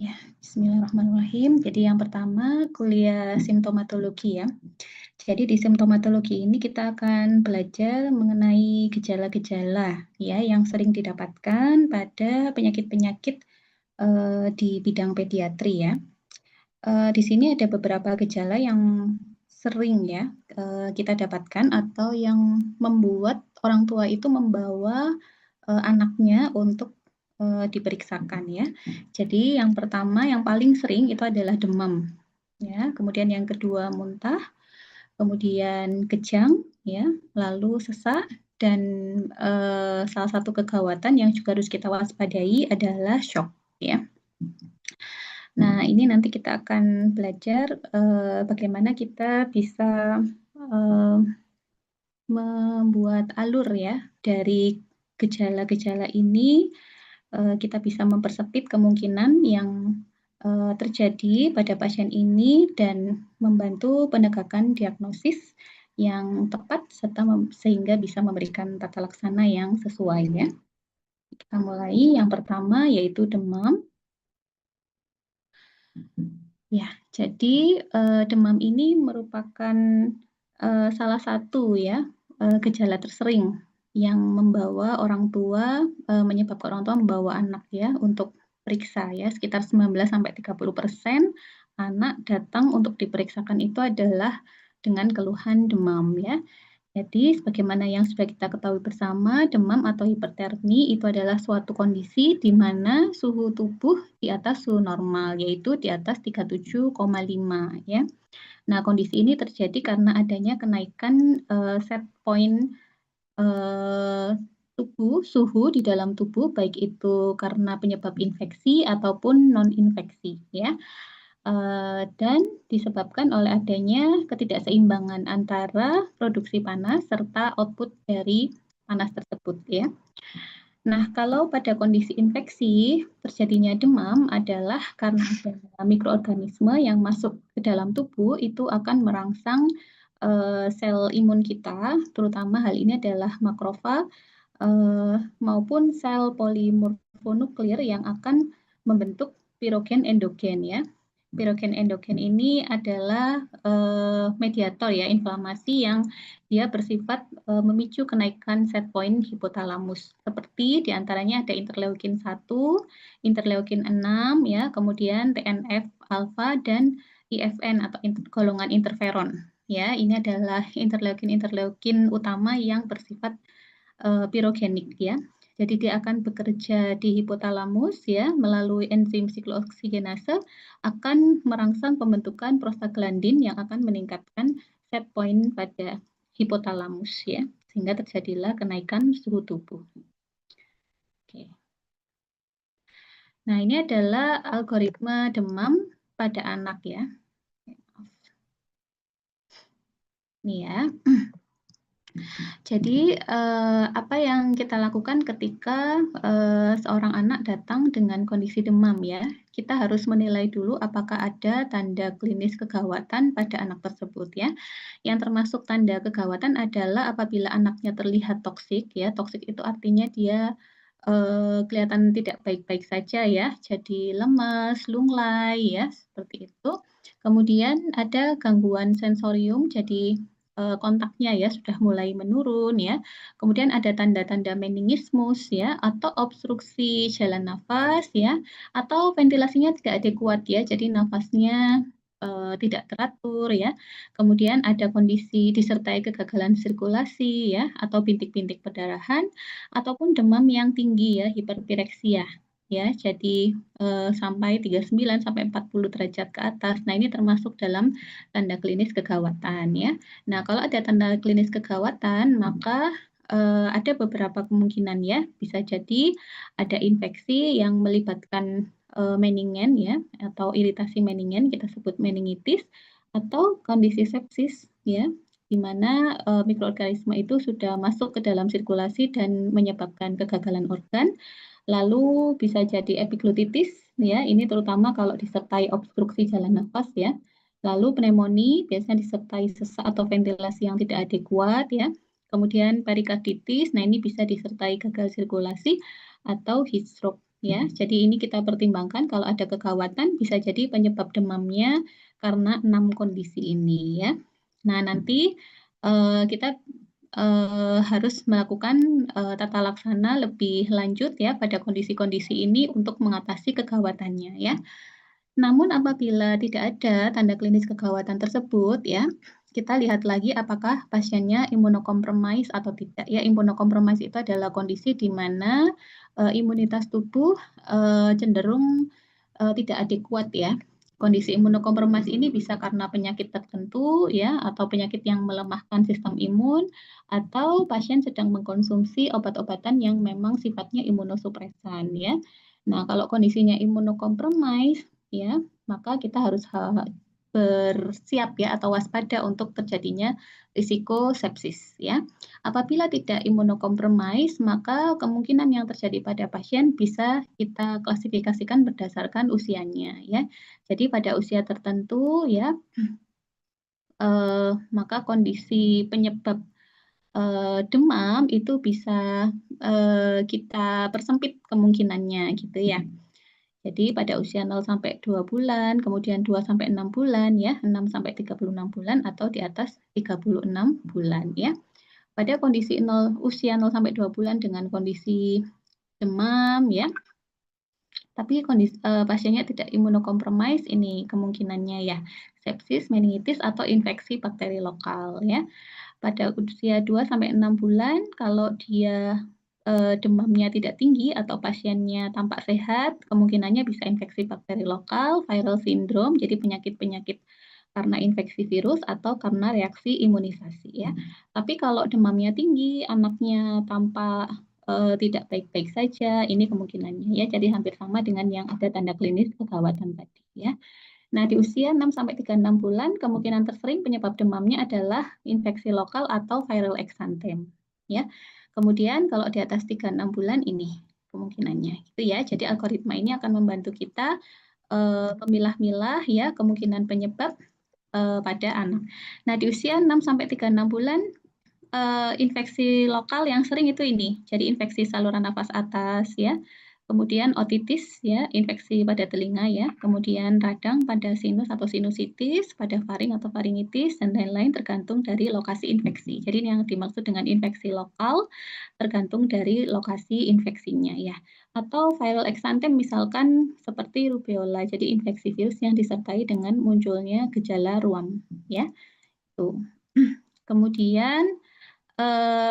Ya, bismillahirrahmanirrahim. Jadi yang pertama kuliah simptomatologi ya. Jadi di simptomatologi ini kita akan belajar mengenai gejala-gejala ya yang sering didapatkan pada penyakit-penyakit di bidang pediatri ya. Di sini ada beberapa gejala yang sering ya kita dapatkan atau yang membuat orang tua itu membawa anaknya untuk diperiksakan ya. Jadi yang pertama yang paling sering itu adalah demam ya, kemudian yang kedua muntah, kemudian kejang ya, lalu sesak dan salah satu kegawatan yang juga harus kita waspadai adalah shock ya. Nah, ini nanti kita akan belajar bagaimana kita bisa membuat alur ya dari gejala-gejala ini. Kita bisa mempersempit kemungkinan yang terjadi pada pasien ini dan membantu penegakan diagnosis yang tepat serta sehingga bisa memberikan tata laksana yang sesuai ya. Kita mulai yang pertama yaitu demam. Ya, jadi demam ini merupakan salah satu ya gejala tersering yang membawa orang tua menyebabkan orang tua membawa anak ya untuk periksa ya, sekitar 19-30% anak datang untuk diperiksakan itu adalah dengan keluhan demam ya. Jadi sebagaimana yang sudah kita ketahui bersama, demam atau hipertermi itu adalah suatu kondisi di mana suhu tubuh di atas suhu normal, yaitu di atas 37,5 ya. Nah, kondisi ini terjadi karena adanya kenaikan set point suhu di dalam tubuh, baik itu karena penyebab infeksi ataupun non-infeksi ya. Dan disebabkan oleh adanya ketidakseimbangan antara produksi panas serta output dari panas tersebut ya. Nah, kalau pada kondisi infeksi terjadinya demam adalah karena adanya mikroorganisme yang masuk ke dalam tubuh itu akan merangsang sel imun kita, terutama hal ini adalah makrofag maupun sel polimorfonuklir yang akan membentuk pirogen endogen ya. Pirogen endogen ini adalah mediator ya inflamasi yang dia bersifat memicu kenaikan set point hipotalamus. Seperti diantaranya ada interleukin 1, interleukin 6 ya, kemudian TNF alfa dan IFN atau golongan interferon. Ya, ini adalah interleukin utama yang bersifat pirogenik ya. Jadi dia akan bekerja di hipotalamus ya melalui enzim siklooksigenase akan merangsang pembentukan prostaglandin yang akan meningkatkan set point pada hipotalamus ya sehingga terjadilah kenaikan suhu tubuh. Oke. Nah, ini adalah algoritma demam pada anak ya. Nih ya. Jadi apa yang kita lakukan ketika seorang anak datang dengan kondisi demam ya, kita harus menilai dulu apakah ada tanda klinis kegawatan pada anak tersebut ya. Yang termasuk tanda kegawatan adalah apabila anaknya terlihat toksik ya, toksik itu artinya dia kelihatan tidak baik-baik saja ya, jadi lemas, lunglai ya, seperti itu. Kemudian ada gangguan sensorium, jadi kontaknya ya sudah mulai menurun ya. Kemudian ada tanda-tanda meningismus ya atau obstruksi jalan nafas ya atau ventilasinya tidak adekuat ya. Jadi nafasnya tidak teratur ya. Kemudian ada kondisi disertai kegagalan sirkulasi ya atau bintik-bintik perdarahan ataupun demam yang tinggi ya hiperpireksia ya. Jadi sampai 39 sampai 40 derajat ke atas. Nah, ini termasuk dalam tanda klinis kegawatan ya. Nah, kalau ada tanda klinis kegawatan, maka ada beberapa kemungkinan ya, bisa jadi ada infeksi yang melibatkan meningen ya, atau iritasi meningen, kita sebut meningitis, atau kondisi sepsis ya, di mana mikroorganisme itu sudah masuk ke dalam sirkulasi dan menyebabkan kegagalan organ. Lalu bisa jadi epiglottitis ya, ini terutama kalau disertai obstruksi jalan nafas ya. Lalu pneumonia biasanya disertai sesak atau ventilasi yang tidak adekuat ya. Kemudian perikarditis, nah ini bisa disertai gagal sirkulasi atau heat stroke ya. Jadi ini kita pertimbangkan kalau ada kegawatan bisa jadi penyebab demamnya karena 6 kondisi ini ya. Nah, nanti kita harus melakukan tata laksana lebih lanjut ya pada kondisi-kondisi ini untuk mengatasi kegawatannya ya. Namun apabila tidak ada tanda klinis kegawatan tersebut ya, kita lihat lagi apakah pasiennya imunokompromis atau tidak. Ya, imunokompromis itu adalah kondisi di mana imunitas tubuh cenderung tidak adekuat ya. Kondisi imunokompromis ini bisa karena penyakit tertentu ya atau penyakit yang melemahkan sistem imun atau pasien sedang mengkonsumsi obat-obatan yang memang sifatnya imunosupresan ya. Nah, kalau kondisinya imunokompromis ya, maka kita harus bersiap ya atau waspada untuk terjadinya risiko sepsis ya. Apabila tidak imunokompromis, maka kemungkinan yang terjadi pada pasien bisa kita klasifikasikan berdasarkan usianya ya. Jadi pada usia tertentu ya, maka kondisi penyebab demam itu bisa kita persempit kemungkinannya gitu ya. Jadi pada usia 0 sampai 2 bulan, kemudian 2 sampai 6 bulan ya, 6 sampai 36 bulan atau di atas 36 bulan ya. Pada kondisi usia 0 sampai 2 bulan dengan kondisi demam ya, tapi kondisi pasiennya tidak imunokompromis, ini kemungkinannya ya sepsis, meningitis atau infeksi bakteri lokal ya. Pada usia 2 sampai 6 bulan kalau dia demamnya tidak tinggi atau pasiennya tampak sehat, kemungkinannya bisa infeksi bakteri lokal, viral syndrome, jadi penyakit-penyakit karena infeksi virus atau karena reaksi imunisasi ya. Tapi kalau demamnya tinggi, anaknya tampak tidak baik-baik saja, ini kemungkinannya ya. Jadi hampir sama dengan yang ada tanda klinis kegawatan tadi ya. Nah, di usia 6 sampai 36 bulan, kemungkinan tersering penyebab demamnya adalah infeksi lokal atau viral exanthem ya. Kemudian kalau di atas 36 bulan ini kemungkinannya gitu ya. Jadi algoritma ini akan membantu kita memilah-milah ya kemungkinan penyebab pada anak. Nah, di usia 6 sampai 36 bulan infeksi lokal yang sering itu ini. Jadi infeksi saluran nafas atas ya. Kemudian otitis ya, infeksi pada telinga ya. Kemudian radang pada sinus atau sinusitis, pada faring atau faringitis dan lain-lain tergantung dari lokasi infeksi. Jadi yang dimaksud dengan infeksi lokal tergantung dari lokasi infeksinya ya. Atau viral exanthem misalkan seperti rubeola. Jadi infeksi virus yang disertai dengan munculnya gejala ruam ya. Tuh. Kemudian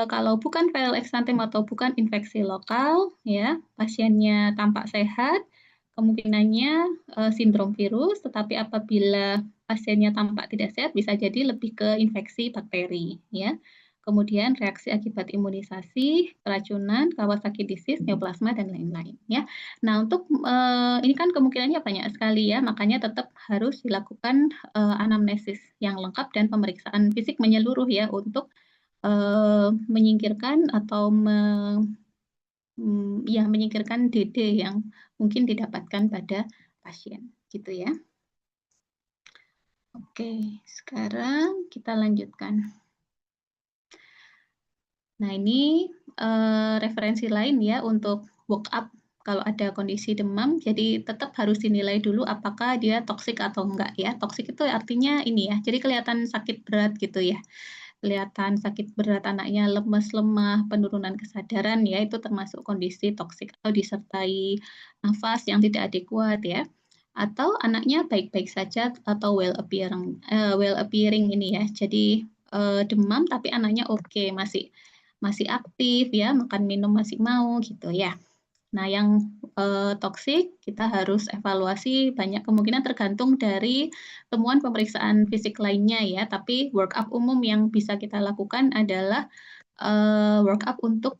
kalau bukan viral exanthem atau bukan infeksi lokal, ya pasiennya tampak sehat, kemungkinannya sindrom virus. Tetapi apabila pasiennya tampak tidak sehat, bisa jadi lebih ke infeksi bakteri, ya. Kemudian reaksi akibat imunisasi, keracunan, Kawasaki disease, neoplasma dan lain-lain, ya. Nah untuk ini kan kemungkinannya banyak sekali ya, makanya tetap harus dilakukan anamnesis yang lengkap dan pemeriksaan fisik menyeluruh ya untuk menyingkirkan atau menyingkirkan DD yang mungkin didapatkan pada pasien, gitu ya. Oke, sekarang kita lanjutkan. Nah, ini referensi lain ya untuk workup kalau ada kondisi demam, jadi tetap harus dinilai dulu apakah dia toksik atau enggak ya. Toksik itu artinya ini ya, jadi kelihatan sakit berat gitu ya. Kelihatan sakit berat, anaknya lemes, lemah, penurunan kesadaran ya, itu termasuk kondisi toksik atau disertai nafas yang tidak adekuat ya. Atau anaknya baik-baik saja atau well appearing ini ya. Jadi demam tapi anaknya oke, masih aktif ya, makan minum masih mau gitu ya. Nah, yang toksik kita harus evaluasi, banyak kemungkinan tergantung dari temuan pemeriksaan fisik lainnya ya, tapi workup umum yang bisa kita lakukan adalah workup untuk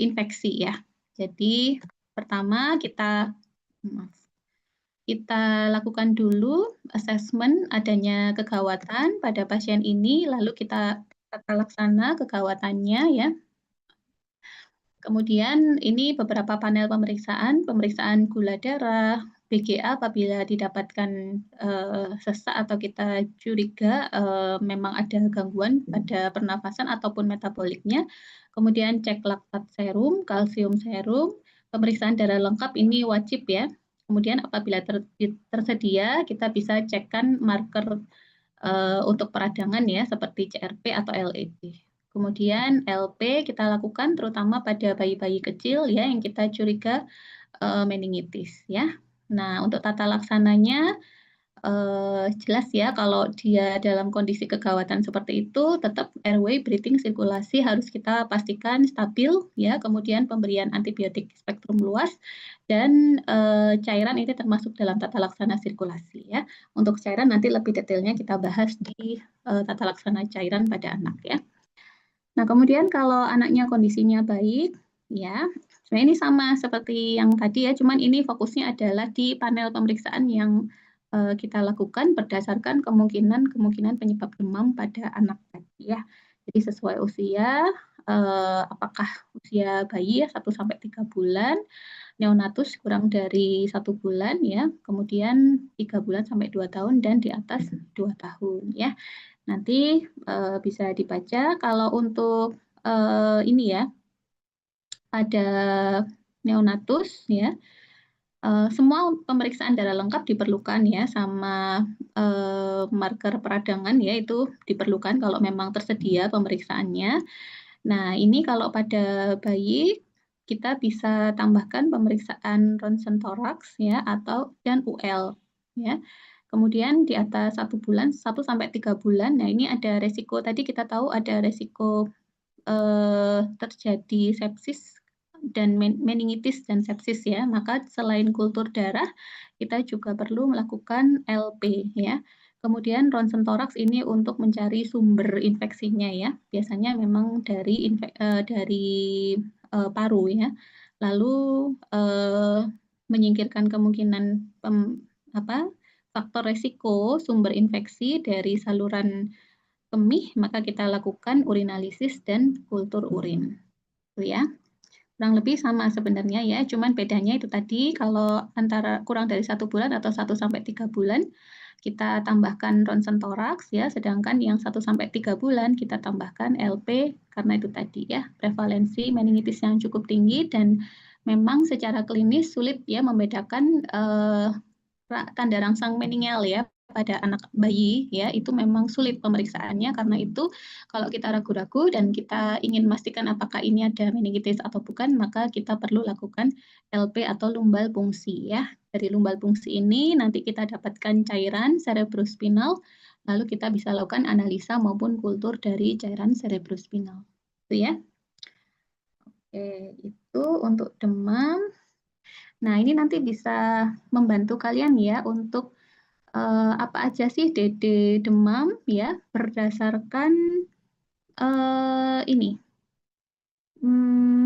infeksi ya. Jadi pertama kita lakukan dulu assessment adanya kegawatan pada pasien ini, lalu kita tata laksana kegawatannya ya. Kemudian ini beberapa panel pemeriksaan gula darah, BGA apabila didapatkan sesak atau kita curiga memang ada gangguan pada pernafasan ataupun metaboliknya. Kemudian cek laktat serum, kalsium serum, pemeriksaan darah lengkap ini wajib ya. Kemudian apabila tersedia, kita bisa cekkan marker untuk peradangan ya, seperti CRP atau LET. Kemudian LP kita lakukan terutama pada bayi-bayi kecil ya yang kita curiga meningitis ya. Nah, untuk tata laksananya jelas ya kalau dia dalam kondisi kegawatan seperti itu, tetap airway, breathing, sirkulasi harus kita pastikan stabil ya. Kemudian pemberian antibiotik spektrum luas dan cairan ini termasuk dalam tata laksana sirkulasi ya. Untuk cairan nanti lebih detailnya kita bahas di tata laksana cairan pada anak ya. Nah, kemudian kalau anaknya kondisinya baik ya, sebenarnya ini sama seperti yang tadi ya, cuman ini fokusnya adalah di panel pemeriksaan yang kita lakukan berdasarkan kemungkinan penyebab demam pada anak tadi ya. Jadi sesuai usia, apakah usia bayi ya 1-3 bulan, neonatus kurang dari 1 bulan ya, kemudian 3 bulan sampai 2 tahun dan di atas 2 tahun ya. Nanti bisa dibaca kalau untuk ini ya, pada neonatus ya, semua pemeriksaan darah lengkap diperlukan ya, sama marker peradangan ya, itu diperlukan kalau memang tersedia pemeriksaannya. Nah, ini kalau pada bayi, kita bisa tambahkan pemeriksaan ronsen toraks ya, dan UL ya. Kemudian di atas 1 bulan, 1-3 bulan, nah ini ada resiko, tadi kita tahu ada resiko terjadi sepsis dan meningitis dan sepsis ya, maka selain kultur darah, kita juga perlu melakukan LP ya. Kemudian ronsen toraks ini untuk mencari sumber infeksinya ya, biasanya memang dari paru ya. Lalu menyingkirkan kemungkinan faktor resiko sumber infeksi dari saluran kemih, maka kita lakukan urinalisis dan kultur urin. Itu ya. Kurang lebih sama sebenarnya ya, cuman bedanya itu tadi kalau antara kurang dari 1 bulan atau 1-3 bulan kita tambahkan ronsen toraks ya, sedangkan yang 1-3 bulan kita tambahkan LP karena itu tadi ya, prevalensi meningitis yang cukup tinggi dan memang secara klinis sulit ya membedakan tanda rangsang meninggal ya pada anak bayi ya, itu memang sulit pemeriksaannya. Karena itu kalau kita ragu-ragu dan kita ingin memastikan apakah ini ada meningitis atau bukan, maka kita perlu lakukan LP atau lumbal pungsi ya. Dari lumbal pungsi ini nanti kita dapatkan cairan cerebrospinal, lalu kita bisa lakukan analisa maupun kultur dari cairan cerebrospinal. Itu ya. Oke, itu untuk demam. Nah, ini nanti bisa membantu kalian ya untuk apa aja sih DD demam ya, berdasarkan ini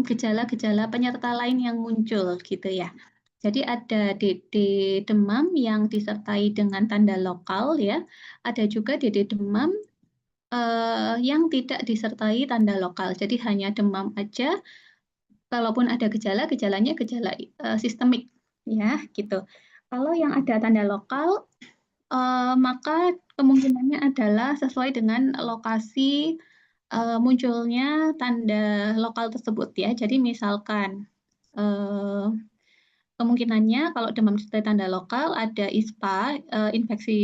gejala-gejala penyerta lain yang muncul gitu ya. Jadi ada DD demam yang disertai dengan tanda lokal ya, ada juga DD demam yang tidak disertai tanda lokal. Jadi hanya demam aja, kalaupun ada gejalanya gejala sistemik ya gitu. Kalau yang ada tanda lokal, maka kemungkinannya adalah sesuai dengan lokasi munculnya tanda lokal tersebut ya. Jadi misalkan kemungkinannya kalau demam disertai tanda lokal ada ISPA, infeksi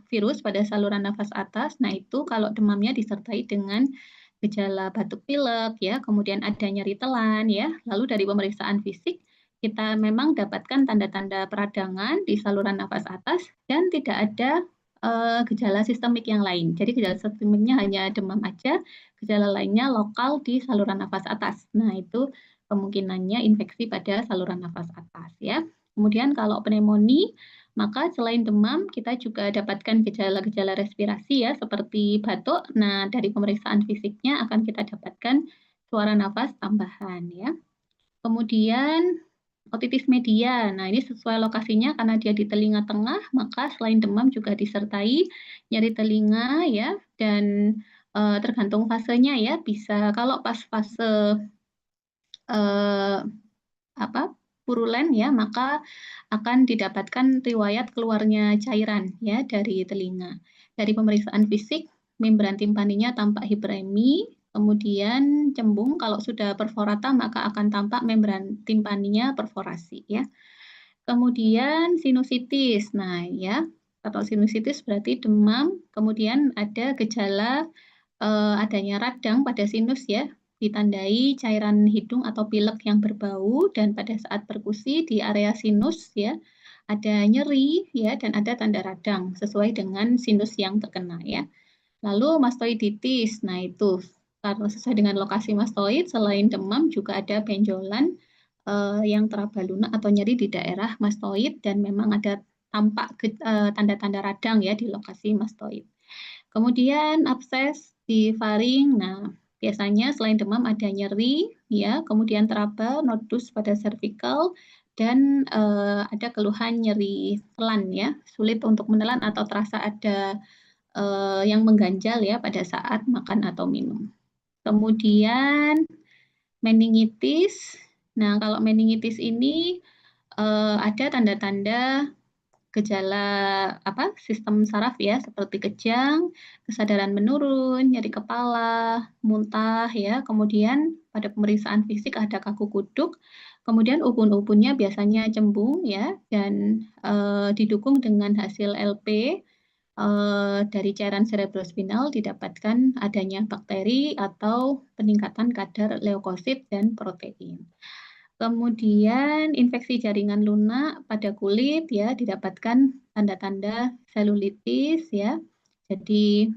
virus pada saluran nafas atas. Nah, itu kalau demamnya disertai dengan gejala batuk pilek ya, kemudian ada nyeri telan ya. Lalu dari pemeriksaan fisik kita memang dapatkan tanda-tanda peradangan di saluran nafas atas dan tidak ada gejala sistemik yang lain. Jadi gejala sistemiknya hanya demam aja, gejala lainnya lokal di saluran nafas atas. Nah, itu kemungkinannya infeksi pada saluran nafas atas ya. Kemudian kalau pneumonia, maka selain demam kita juga dapatkan gejala-gejala respirasi ya seperti batuk. Nah, dari pemeriksaan fisiknya akan kita dapatkan suara nafas tambahan ya. Kemudian otitis media. Nah, ini sesuai lokasinya karena dia di telinga tengah, maka selain demam juga disertai nyeri telinga ya, dan tergantung fasenya ya, bisa kalau pas fase purulen ya, maka akan didapatkan riwayat keluarnya cairan ya dari telinga. Dari pemeriksaan fisik, membran timpaninya tampak hiperemi, Kemudian cembung kalau sudah perforata maka akan tampak membran timpaninya perforasi ya. Kemudian sinusitis. Nah, ya, kalau sinusitis berarti demam, kemudian ada gejala adanya radang pada sinus ya, ditandai cairan hidung atau pilek yang berbau dan pada saat perkusi di area sinus ya, ada nyeri ya dan ada tanda radang sesuai dengan sinus yang terkena ya. Lalu mastoiditis. Nah, itu karena sesuai dengan lokasi mastoid, selain demam juga ada benjolan yang teraba lunak atau nyeri di daerah mastoid dan memang ada tampak tanda-tanda radang ya di lokasi mastoid. Kemudian abses di faring. Nah, biasanya selain demam ada nyeri ya, kemudian teraba nodus pada cervical dan ada keluhan nyeri telan ya, sulit untuk menelan atau terasa ada yang mengganjal ya pada saat makan atau minum. Kemudian meningitis. Nah, kalau meningitis ini ada tanda-tanda gejala sistem saraf ya seperti kejang, kesadaran menurun, nyeri kepala, muntah ya. Kemudian pada pemeriksaan fisik ada kaku kuduk. Kemudian ubun-ubunnya biasanya cembung ya dan didukung dengan hasil LP dari cairan cerebrospinal didapatkan adanya bakteri atau peningkatan kadar leukosit dan protein. Kemudian infeksi jaringan lunak pada kulit ya didapatkan tanda-tanda selulitis ya. Jadi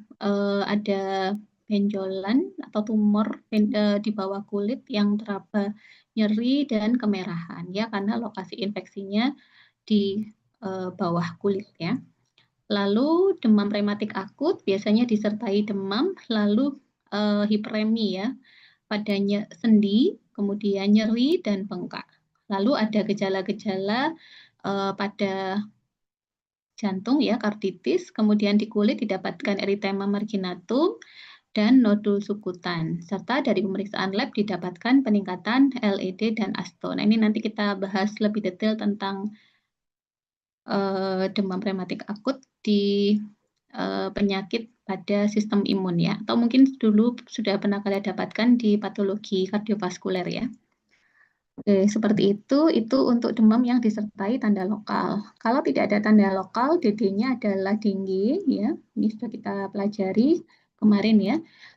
ada benjolan atau tumor di bawah kulit yang teraba nyeri dan kemerahan ya karena lokasi infeksinya di bawah kulit ya. Lalu demam rematik akut biasanya disertai demam, lalu hiperemi ya, padanya sendi, kemudian nyeri dan bengkak. Lalu ada gejala-gejala pada jantung ya, karditis, kemudian di kulit didapatkan eritema marginatum dan nodul sukutan. Serta dari pemeriksaan lab didapatkan peningkatan LED dan asto. Nah, ini nanti kita bahas lebih detail tentang demam rematik akut di penyakit pada sistem imun ya, atau mungkin dulu sudah pernah kalian dapatkan di patologi kardiovaskuler ya. Oke, seperti itu untuk demam yang disertai tanda lokal. Kalau tidak ada tanda lokal, DD-nya adalah dengue ya. Ini sudah kita pelajari kemarin ya.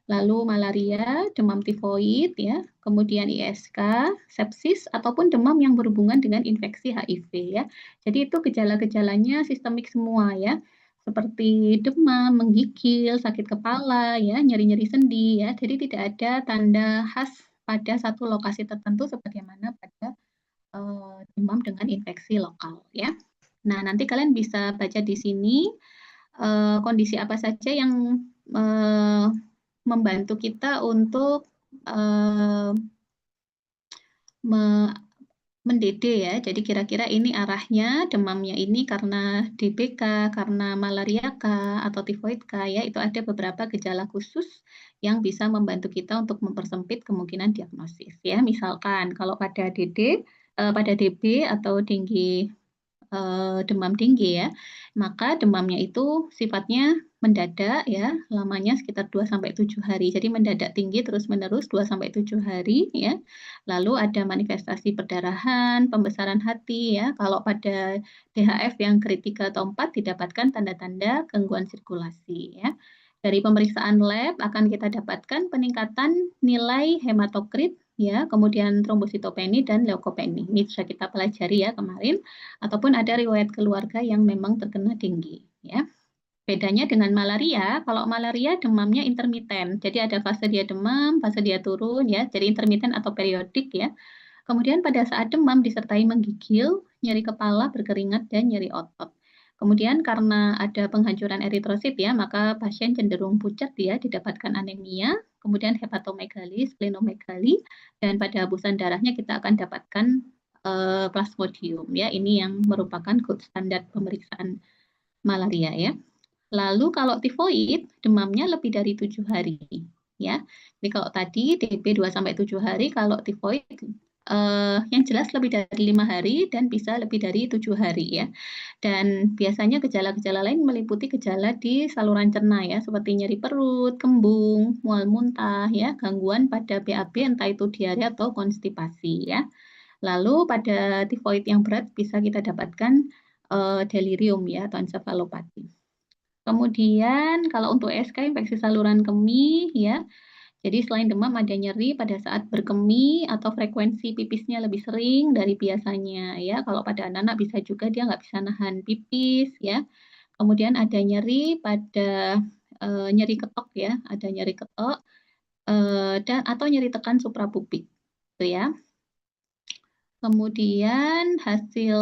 Lalu malaria, demam tifoid ya, kemudian ISK, sepsis ataupun demam yang berhubungan dengan infeksi HIV ya. Jadi itu gejala-gejalanya sistemik semua ya. Seperti demam, menggigil, sakit kepala ya, nyeri-nyeri sendi ya. Jadi tidak ada tanda khas pada satu lokasi tertentu sebagaimana pada demam dengan infeksi lokal ya. Nah, nanti kalian bisa baca di sini kondisi apa saja yang membantu kita untuk mendede ya. Jadi kira-kira ini arahnya demamnya ini karena DBK, karena malaria K atau tifoid K ya. Itu ada beberapa gejala khusus yang bisa membantu kita untuk mempersempit kemungkinan diagnosis ya. Misalkan kalau pada pada DB atau dengue demam tinggi ya, maka demamnya itu sifatnya mendadak ya, lamanya sekitar 2-7 hari. Jadi mendadak tinggi terus-menerus 2-7 hari ya. Lalu ada manifestasi perdarahan, pembesaran hati ya. Kalau pada DHF yang grade 3 atau 4 didapatkan tanda-tanda gangguan sirkulasi ya. Dari pemeriksaan lab akan kita dapatkan peningkatan nilai hematokrit ya, kemudian trombositopeni dan leukopeni. Ini sudah kita pelajari ya kemarin, ataupun ada riwayat keluarga yang memang terkena dengue ya. Bedanya dengan malaria, kalau malaria demamnya intermiten. Jadi ada fase dia demam, fase dia turun ya, jadi intermiten atau periodik ya. Kemudian pada saat demam disertai menggigil, nyeri kepala, berkeringat dan nyeri otot. Kemudian karena ada penghancuran eritrosit ya, maka pasien cenderung pucat ya, didapatkan anemia, kemudian hepatomegali, splenomegali, dan pada hapusan darahnya kita akan dapatkan plasmodium ya. Ini yang merupakan gold standar pemeriksaan malaria ya. Lalu kalau tifoid demamnya lebih dari 7 hari ya. Jadi kalau tadi DB 2-7 hari, kalau tifoid yang jelas lebih dari 5 hari dan bisa lebih dari 7 hari ya. Dan biasanya gejala-gejala lain meliputi gejala di saluran cerna ya, seperti nyeri perut, kembung, mual muntah ya, gangguan pada BAB entah itu diare atau konstipasi ya. Lalu pada tifoid yang berat bisa kita dapatkan delirium ya atau ensefalopati. Kemudian kalau untuk SK infeksi saluran kemih ya, jadi selain demam ada nyeri pada saat berkemih atau frekuensi pipisnya lebih sering dari biasanya ya. Kalau pada anak-anak bisa juga dia nggak bisa nahan pipis ya. Kemudian ada nyeri pada nyeri ketok ya, ada nyeri ketok dan atau nyeri tekan suprapubik, gitu ya. Kemudian hasil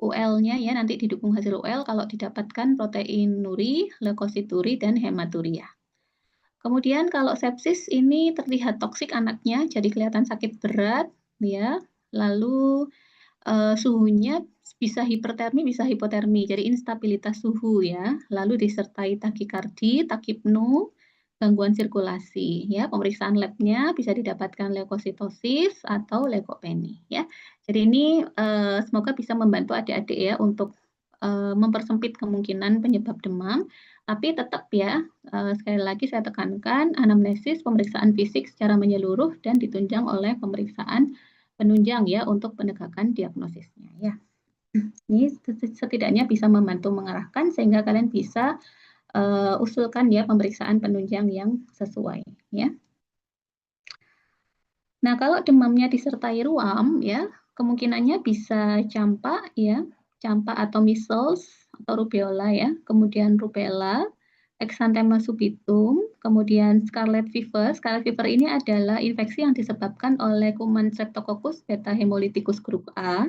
UL-nya ya nanti didukung hasil UL kalau didapatkan proteinuri, leukosituri dan hematuria. Kemudian kalau sepsis ini terlihat toksik anaknya, jadi kelihatan sakit berat, ya. Lalu suhunya bisa hipertermi, bisa hipotermi, jadi instabilitas suhu ya. Lalu disertai takikardi, takipnu, gangguan sirkulasi ya. Pemeriksaan labnya bisa didapatkan leukositosis atau leukopeni ya. Jadi ini semoga bisa membantu adik-adik ya untuk mempersempit kemungkinan penyebab demam. Tapi tetap ya, sekali lagi saya tekankan anamnesis, pemeriksaan fisik secara menyeluruh dan ditunjang oleh pemeriksaan penunjang ya untuk penegakan diagnosisnya ya. Ini setidaknya bisa membantu mengarahkan sehingga kalian bisa usulkan ya pemeriksaan penunjang yang sesuai ya. Nah, kalau demamnya disertai ruam ya, kemungkinannya bisa campak ya, campak atau measles atau rubella ya, kemudian rubella, exanthema subitum, kemudian scarlet fever. Scarlet fever ini adalah infeksi yang disebabkan oleh kuman Streptococcus beta hemolyticus grup A.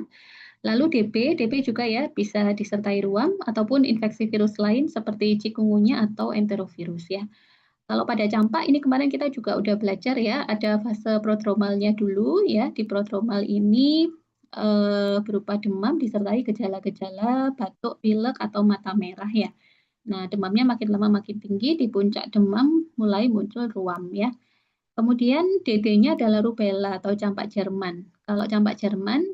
Lalu DB juga ya bisa disertai ruam ataupun infeksi virus lain seperti chikungunya atau enterovirus ya. Kalau pada campak ini kemarin kita juga udah belajar ya, ada fase prodromalnya dulu ya. Di prodromal ini berupa demam disertai gejala-gejala batuk, pilek atau mata merah ya. Nah, demamnya makin lama makin tinggi, di puncak demam mulai muncul ruam ya. Kemudian DD-nya adalah rubella atau campak Jerman. Kalau campak Jerman,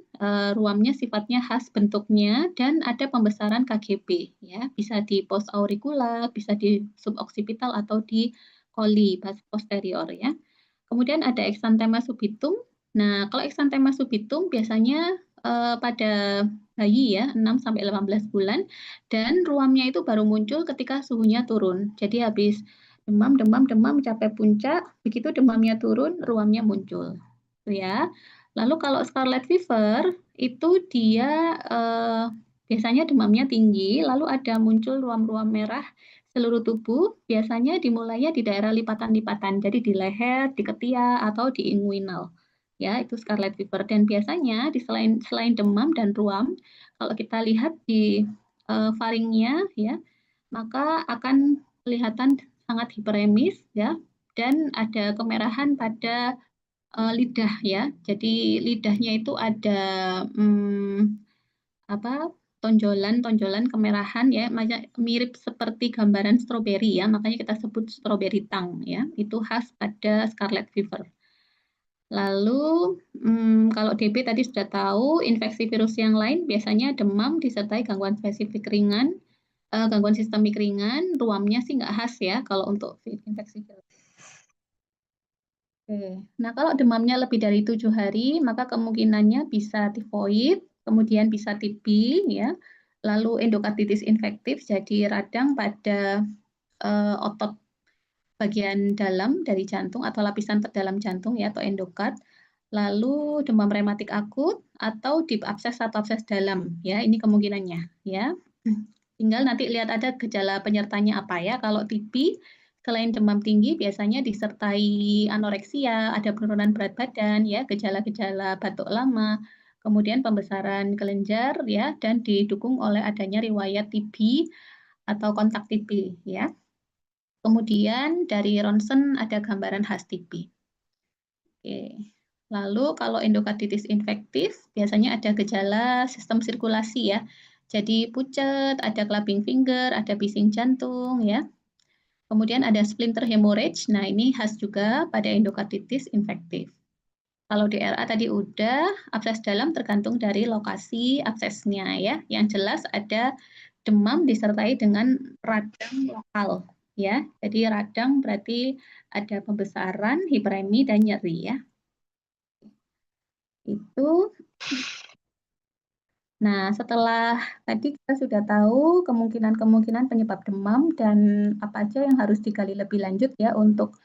ruamnya sifatnya khas bentuknya dan ada pembesaran KGB ya, bisa di post auricula, bisa di suboccipital atau di coli posterior ya. Kemudian ada exanthema subitum. Nah, kalau exanthema subitum biasanya pada bayi ya 6 sampai 18 bulan dan ruamnya itu baru muncul ketika suhunya turun. Jadi habis demam, demam, demam mencapai puncak, begitu demamnya turun, ruamnya muncul. Ya. Lalu kalau scarlet fever itu dia biasanya demamnya tinggi, lalu ada muncul ruam-ruam merah seluruh tubuh, biasanya dimulainya di daerah lipatan-lipatan, jadi di leher, di ketiak, atau di inguinal. Ya, itu scarlet fever. Dan biasanya selain demam dan ruam, kalau kita lihat di faringnya, ya, maka akan kelihatan sangat hiperemis, ya, dan ada kemerahan pada lidah, ya. Jadi lidahnya itu ada apa tonjolan-tonjolan kemerahan ya, mirip seperti gambaran stroberi ya, makanya kita sebut strawberry tongue ya, itu khas pada scarlet fever. Lalu kalau DB tadi sudah tahu, infeksi virus yang lain biasanya demam disertai gangguan spesifik ringan, gangguan sistemik ringan, ruamnya sih nggak khas ya kalau untuk infeksi virus. Oke. Nah, kalau demamnya lebih dari 7 hari, maka kemungkinannya bisa tifoid, kemudian bisa TB, ya. Lalu endokarditis infektif, jadi radang pada otot bagian dalam dari jantung atau lapisan terdalam jantung, ya, atau endokard. Lalu demam rematik akut atau deep abscess atau abses dalam, ya, ini kemungkinannya, ya. Tinggal nanti lihat ada gejala penyertanya apa ya. Kalau TB, selain demam tinggi biasanya disertai anoreksia, ada penurunan berat badan ya, gejala-gejala batuk lama, kemudian pembesaran kelenjar ya, dan didukung oleh adanya riwayat TB atau kontak TB ya. Kemudian dari ronsen ada gambaran khas TB. Oke. Lalu kalau endokarditis infektif biasanya ada gejala sistem sirkulasi ya. Jadi pucat, ada clubbing finger, ada bising jantung ya. Kemudian ada splinter hemorrhage. Nah, ini khas juga pada endokarditis infektif. Kalau DRA tadi udah, abses dalam tergantung dari lokasi absesnya ya. Yang jelas ada demam disertai dengan radang lokal ya. Jadi radang berarti ada pembesaran, hiperemi dan nyeri ya. Itu. Nah, setelah tadi kita sudah tahu kemungkinan-kemungkinan penyebab demam dan apa aja yang harus digali lebih lanjut ya untuk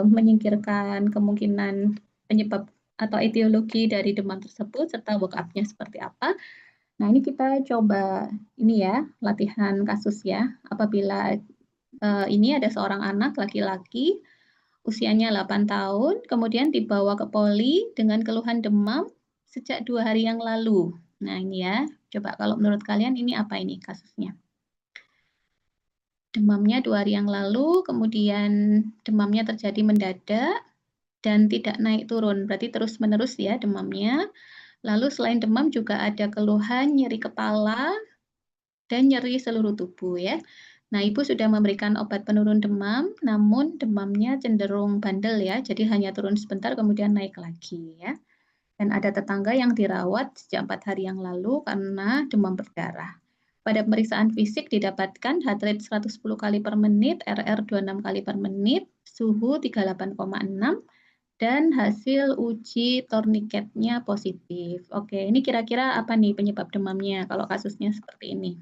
menyingkirkan kemungkinan penyebab atau etiologi dari demam tersebut serta workup-nya seperti apa. Nah, ini kita coba ini ya, latihan kasus ya. Apabila ini ada seorang anak laki-laki usianya 8 tahun, kemudian dibawa ke poli dengan keluhan demam sejak 2 hari yang lalu. Nah, ini ya, coba kalau menurut kalian ini apa ini kasusnya? Demamnya 2 hari yang lalu, kemudian demamnya terjadi mendadak dan tidak naik turun, berarti terus-menerus ya demamnya. Lalu selain demam juga ada keluhan nyeri kepala dan nyeri seluruh tubuh ya. Nah, Ibu sudah memberikan obat penurun demam, namun demamnya cenderung bandel ya, jadi hanya turun sebentar kemudian naik lagi ya. Dan ada tetangga yang dirawat sejak 4 hari yang lalu karena demam berdarah. Pada pemeriksaan fisik didapatkan heart rate 110 kali per menit, RR 26 kali per menit, suhu 38,6, dan hasil uji torniketnya positif. Oke, ini kira-kira apa nih penyebab demamnya kalau kasusnya seperti ini?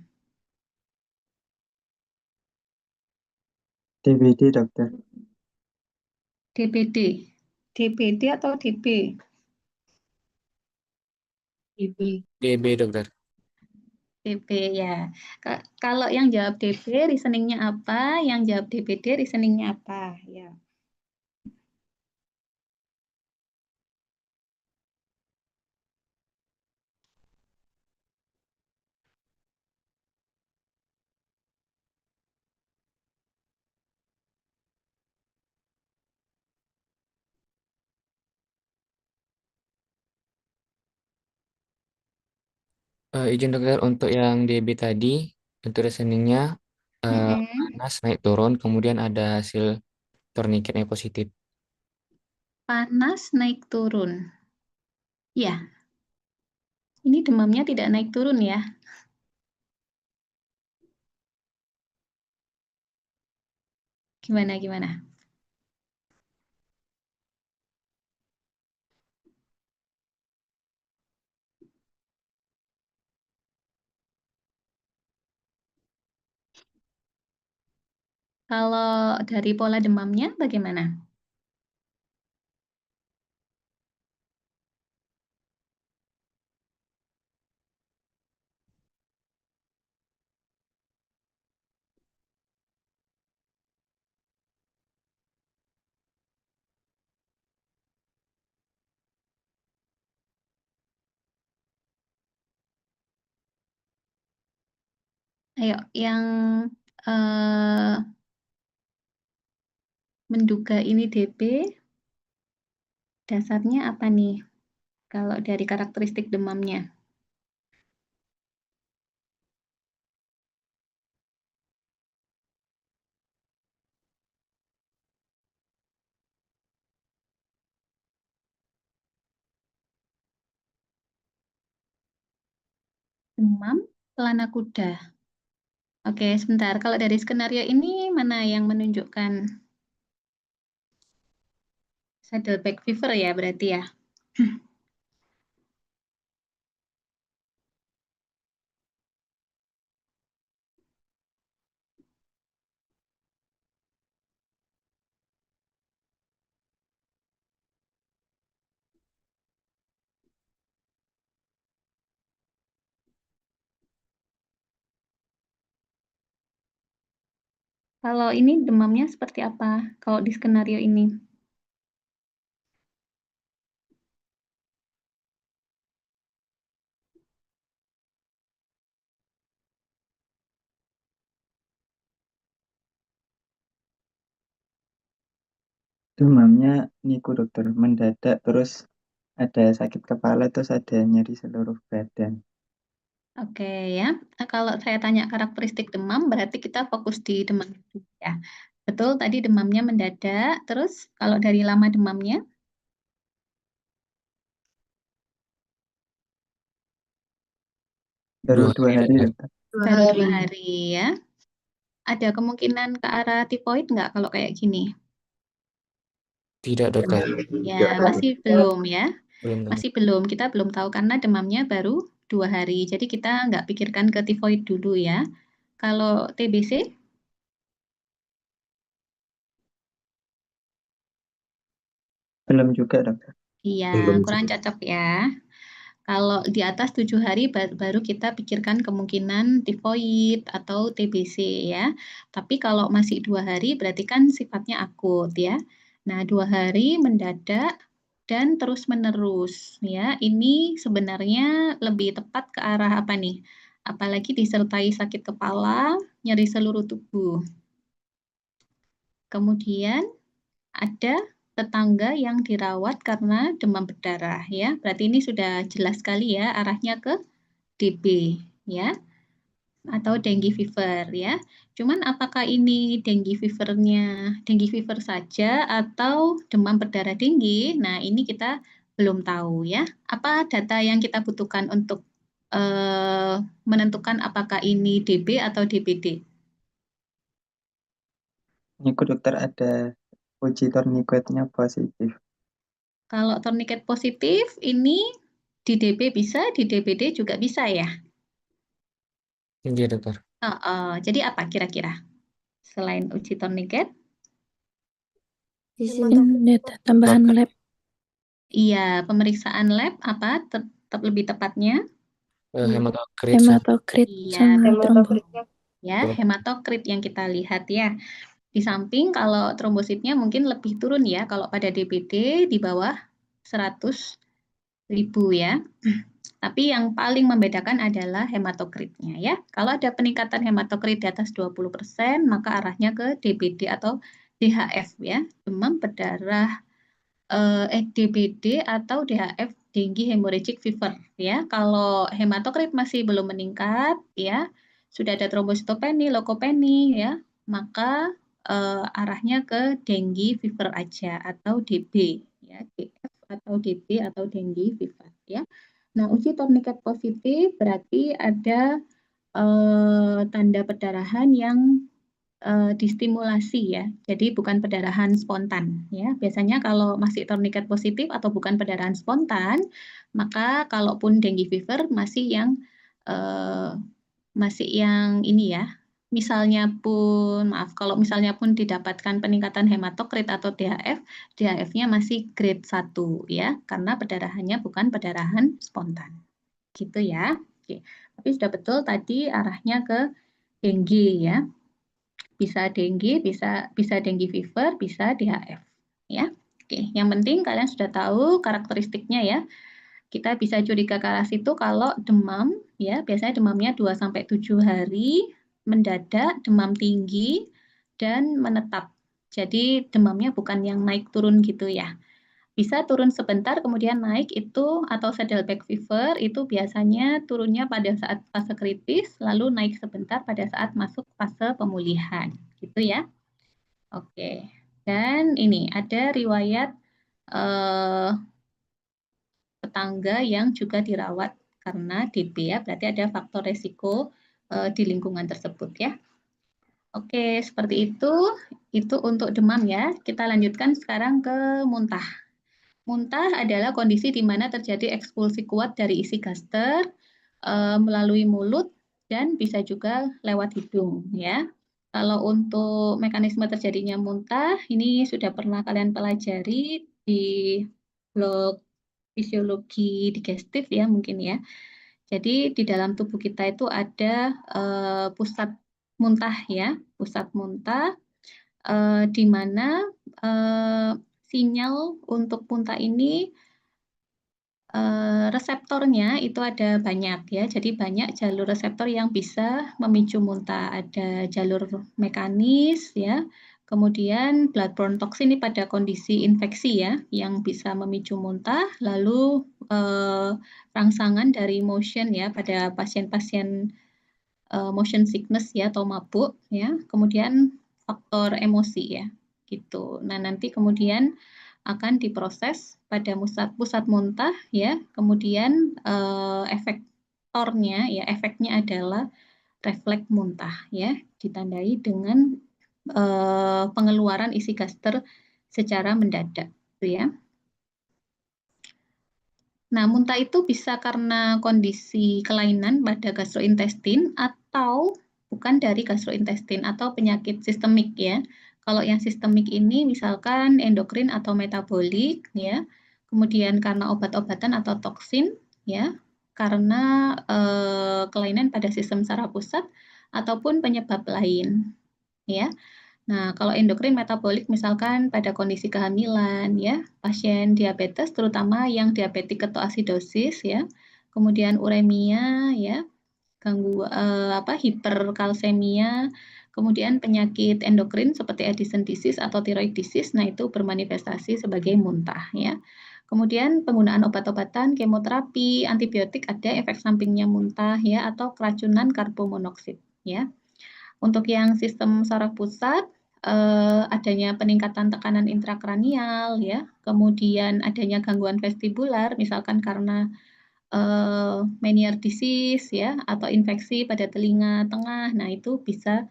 DBD dokter. DBD. DBD atau DB? DB. DB dokter. DB ya. Kalau yang jawab DB, reasoningnya apa? Yang jawab DBD, reasoningnya apa? Ya. Izin dokter untuk yang DB tadi, untuk reasoningnya panas naik turun, kemudian ada hasil torniketnya positif. Panas naik turun. Ya, ini demamnya tidak naik turun ya. Gimana? Kalau dari pola demamnya bagaimana? Ayo, yang menduga ini DB, dasarnya apa nih? Kalau dari karakteristik demamnya. Demam, pelana kuda. Oke, sebentar. Kalau dari skenario ini, mana yang menunjukkan saddleback fever ya berarti ya? Kalau ini demamnya seperti apa? Kalau di skenario ini? Demamnya niku dokter, mendadak terus ada sakit kepala terus ada nyeri seluruh badan. Oke ya. Nah, kalau saya tanya karakteristik demam, berarti kita fokus di demam ya. Betul, tadi demamnya mendadak. Terus kalau dari lama demamnya? Baru 2 hari, dokter. dokter. Baru 2 hari ya. Ada kemungkinan ke arah tifoid nggak kalau kayak gini? Tidak, dokter. Ya, masih belum ya. Belum. Masih belum, kita belum tahu karena demamnya baru 2 hari. Jadi kita nggak pikirkan ke tifoid dulu ya. Kalau TBC? Belum juga, dokter. Iya, kurang cocok ya. Kalau di atas 7 hari baru kita pikirkan kemungkinan tifoid atau TBC ya. Tapi kalau masih 2 hari berarti kan sifatnya akut ya. Nah, 2 hari mendadak dan terus-menerus ya. Ini sebenarnya lebih tepat ke arah apa nih? Apalagi disertai sakit kepala, nyeri seluruh tubuh. Kemudian ada tetangga yang dirawat karena demam berdarah ya. Berarti ini sudah jelas sekali ya arahnya ke DB ya atau dengue fever ya. Cuman apakah ini dengue fever saja atau demam berdarah tinggi? Nah, ini kita belum tahu ya. Apa data yang kita butuhkan untuk menentukan apakah ini DB atau DBD? Niku dokter ada uji tourniquetnya positif. Kalau tourniquet positif ini di DB bisa, di DBD juga bisa ya. Iya, dokter. Jadi apa kira-kira selain uji tourniquet? Di sini data tambahan lab. Iya, pemeriksaan lab apa lebih tepatnya? Hematokrit. Hematokrit Iya, sama trombo. ya, hematokrit yang kita lihat ya. Di samping kalau trombositnya mungkin lebih turun ya, kalau pada DBD di bawah 100.000 ya. Tapi yang paling membedakan adalah hematokritnya ya. Kalau ada peningkatan hematokrit di atas 20%, maka arahnya ke DBD atau DHF ya, demam berdarah DBD atau DHF dengue hemorrhagic fever ya. Kalau hematokrit masih belum meningkat ya, sudah ada trombositopeni, leukopeni ya, maka arahnya ke dengue fever aja atau DB ya, DF atau DB atau dengue fever ya. Nah, uji tourniquet positif berarti ada tanda perdarahan yang distimulasi ya. Jadi bukan perdarahan spontan ya. Biasanya kalau masih tourniquet positif atau bukan perdarahan spontan, maka kalaupun dengue fever masih yang ini ya. Kalau misalnya pun didapatkan peningkatan hematokrit atau DHF, DHF-nya masih grade 1 ya, karena perdarahannya bukan perdarahan spontan. Gitu ya. Oke. Tapi sudah betul tadi arahnya ke dengue ya. Bisa dengue, bisa dengue fever, bisa DHF ya. Oke, yang penting kalian sudah tahu karakteristiknya ya. Kita bisa curiga ke arah situ kalau demam ya, biasanya demamnya 2 sampai 7 hari, mendadak, demam tinggi dan menetap. Jadi demamnya bukan yang naik turun gitu ya. Bisa turun sebentar kemudian naik itu atau Saddleback fever itu biasanya turunnya pada saat fase kritis lalu naik sebentar pada saat masuk fase pemulihan gitu ya. Oke. Dan ini ada riwayat tetangga yang juga dirawat karena DB ya, berarti ada faktor resiko di lingkungan tersebut ya. Oke, seperti itu. Itu untuk demam ya. Kita lanjutkan sekarang ke muntah. Muntah adalah kondisi di mana terjadi ekspulsi kuat dari isi gaster melalui mulut dan bisa juga lewat hidung ya. Kalau untuk mekanisme terjadinya muntah, ini sudah pernah kalian pelajari di blog fisiologi digestif ya mungkin ya. Jadi di dalam tubuh kita itu ada pusat muntah ya, pusat muntah di mana sinyal untuk muntah ini reseptornya itu ada banyak ya, jadi banyak jalur reseptor yang bisa memicu muntah. Ada jalur mekanis ya, kemudian bloodborne toxin ini pada kondisi infeksi ya, yang bisa memicu muntah. Lalu rangsangan dari motion ya pada pasien-pasien motion sickness ya atau mabuk ya, kemudian faktor emosi ya, gitu. Nah nanti kemudian akan diproses pada pusat muntah ya, kemudian efek faktornya ya, efeknya adalah refleks muntah ya, ditandai dengan pengeluaran isi gaster secara mendadak gitu ya. Nah, muntah itu bisa karena kondisi kelainan pada gastrointestin atau bukan dari gastrointestin atau penyakit sistemik ya. Kalau yang sistemik ini misalkan endokrin atau metabolik ya. Kemudian karena obat-obatan atau toksin ya. Karena kelainan pada sistem saraf pusat ataupun penyebab lain ya. Nah, kalau endokrin metabolik misalkan pada kondisi kehamilan ya, pasien diabetes terutama yang diabetik ketoasidosis ya, kemudian uremia ya, hiperkalsemia, kemudian penyakit endokrin seperti Addison disease atau thyroid disease, nah itu bermanifestasi sebagai muntah ya. Kemudian penggunaan obat-obatan, kemoterapi, antibiotik ada efek sampingnya muntah ya, atau keracunan karbonmonoksid ya. Untuk yang sistem saraf pusat, adanya peningkatan tekanan intrakranial ya, kemudian adanya gangguan vestibular misalkan karena Meniere disease ya atau infeksi pada telinga tengah. Nah, itu bisa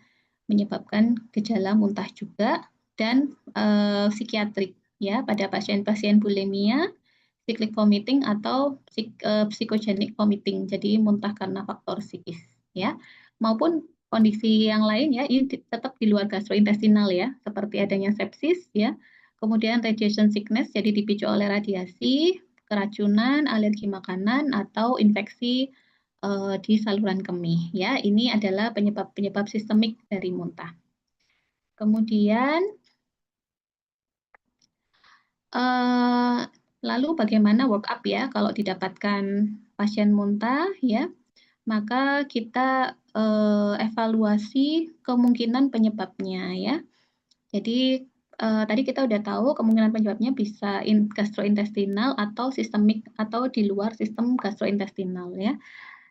menyebabkan gejala muntah juga dan psikiatrik ya pada pasien-pasien bulimia, cyclic vomiting atau psychogenic vomiting. Jadi muntah karena faktor psikis ya. Maupun kondisi yang lain ya, ini tetap di luar gastrointestinal ya, seperti adanya sepsis ya, kemudian radiation sickness, jadi dipicu oleh radiasi, keracunan, alergi makanan, atau infeksi di saluran kemih ya. Ini adalah penyebab-penyebab sistemik dari muntah. Kemudian lalu bagaimana workup ya kalau didapatkan pasien muntah ya? Maka kita evaluasi kemungkinan penyebabnya ya. Jadi tadi kita udah tahu kemungkinan penyebabnya bisa gastrointestinal atau sistemik atau di luar sistem gastrointestinal ya.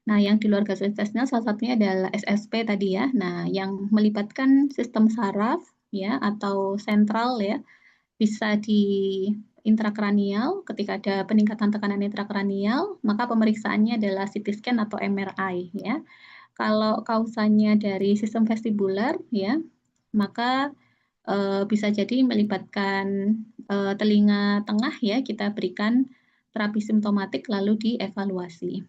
Nah, yang di luar gastrointestinal salah satunya adalah SSP tadi ya. Nah, yang melibatkan sistem saraf ya atau sentral ya, bisa di intrakranial. Ketika ada peningkatan tekanan intrakranial, maka pemeriksaannya adalah CT scan atau MRI ya. Kalau kausanya dari sistem vestibular ya, maka bisa jadi melibatkan telinga tengah ya, kita berikan terapi simptomatik lalu dievaluasi.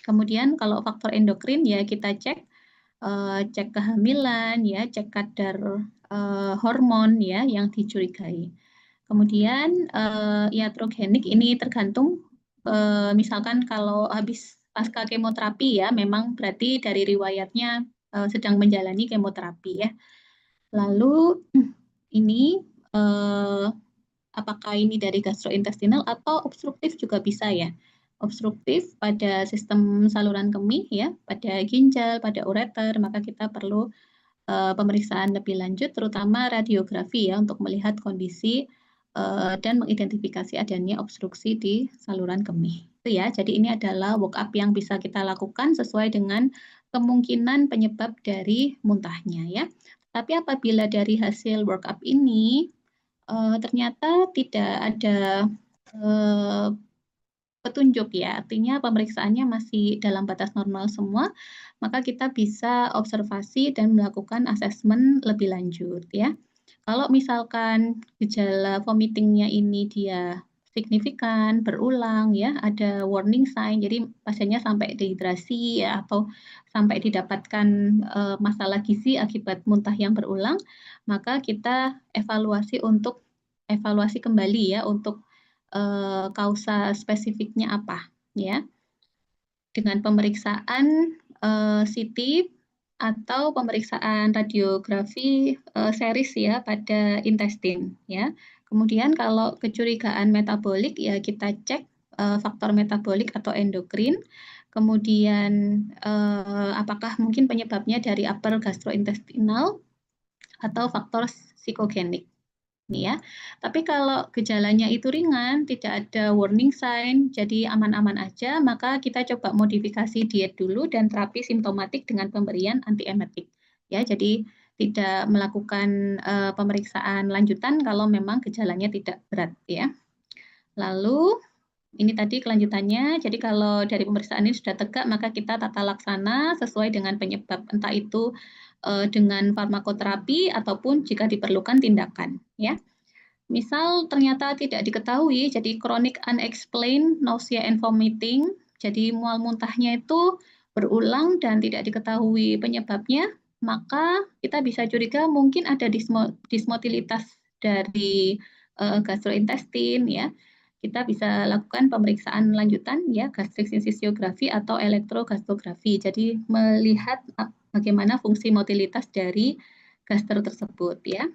Kemudian kalau faktor endokrin ya kita cek kehamilan ya, cek kadar hormon ya yang dicurigai. Kemudian iatrogenik ini tergantung misalkan kalau habis pasca kemoterapi ya, memang berarti dari riwayatnya sedang menjalani kemoterapi ya. Lalu ini apakah ini dari gastrointestinal atau obstruktif juga bisa ya. Obstruktif pada sistem saluran kemih ya, pada ginjal, pada ureter, maka kita perlu pemeriksaan lebih lanjut terutama radiografi ya untuk melihat kondisi dan mengidentifikasi adanya obstruksi di saluran kemih. Itu ya. Jadi ini adalah workup yang bisa kita lakukan sesuai dengan kemungkinan penyebab dari muntahnya ya. Tapi apabila dari hasil workup ini ternyata tidak ada petunjuk ya, artinya pemeriksaannya masih dalam batas normal semua, maka kita bisa observasi dan melakukan asesmen lebih lanjut ya. Kalau misalkan gejala vomitingnya ini dia signifikan, berulang ya, ada warning sign, jadi pasiennya sampai dehidrasi ya, atau sampai didapatkan masalah gizi akibat muntah yang berulang, maka kita evaluasi kembali ya untuk kausa spesifiknya apa ya, dengan pemeriksaan CT atau pemeriksaan radiografi seris ya pada intestin ya. Kemudian kalau kecurigaan metabolik ya kita cek faktor metabolik atau endokrin. Kemudian apakah mungkin penyebabnya dari upper gastrointestinal atau faktor psikogenik. Nih ya. Tapi kalau gejalanya itu ringan, tidak ada warning sign, jadi aman-aman aja, maka kita coba modifikasi diet dulu dan terapi simptomatik dengan pemberian antiemetik. Ya, jadi tidak melakukan pemeriksaan lanjutan kalau memang gejalanya tidak berat ya. Lalu Ini tadi kelanjutannya, jadi kalau dari pemeriksaan ini sudah tegak, maka kita tata laksana sesuai dengan penyebab, entah itu dengan farmakoterapi ataupun jika diperlukan tindakan. Ya. Misal ternyata tidak diketahui, jadi chronic unexplained nausea and vomiting, jadi mual muntahnya itu berulang dan tidak diketahui penyebabnya, maka kita bisa curiga mungkin ada dismotilitas dari gastrointestin ya. Kita bisa lakukan pemeriksaan lanjutan ya, gastric sinciografi atau elektrogastrografi. Jadi melihat bagaimana fungsi motilitas dari gastro tersebut ya,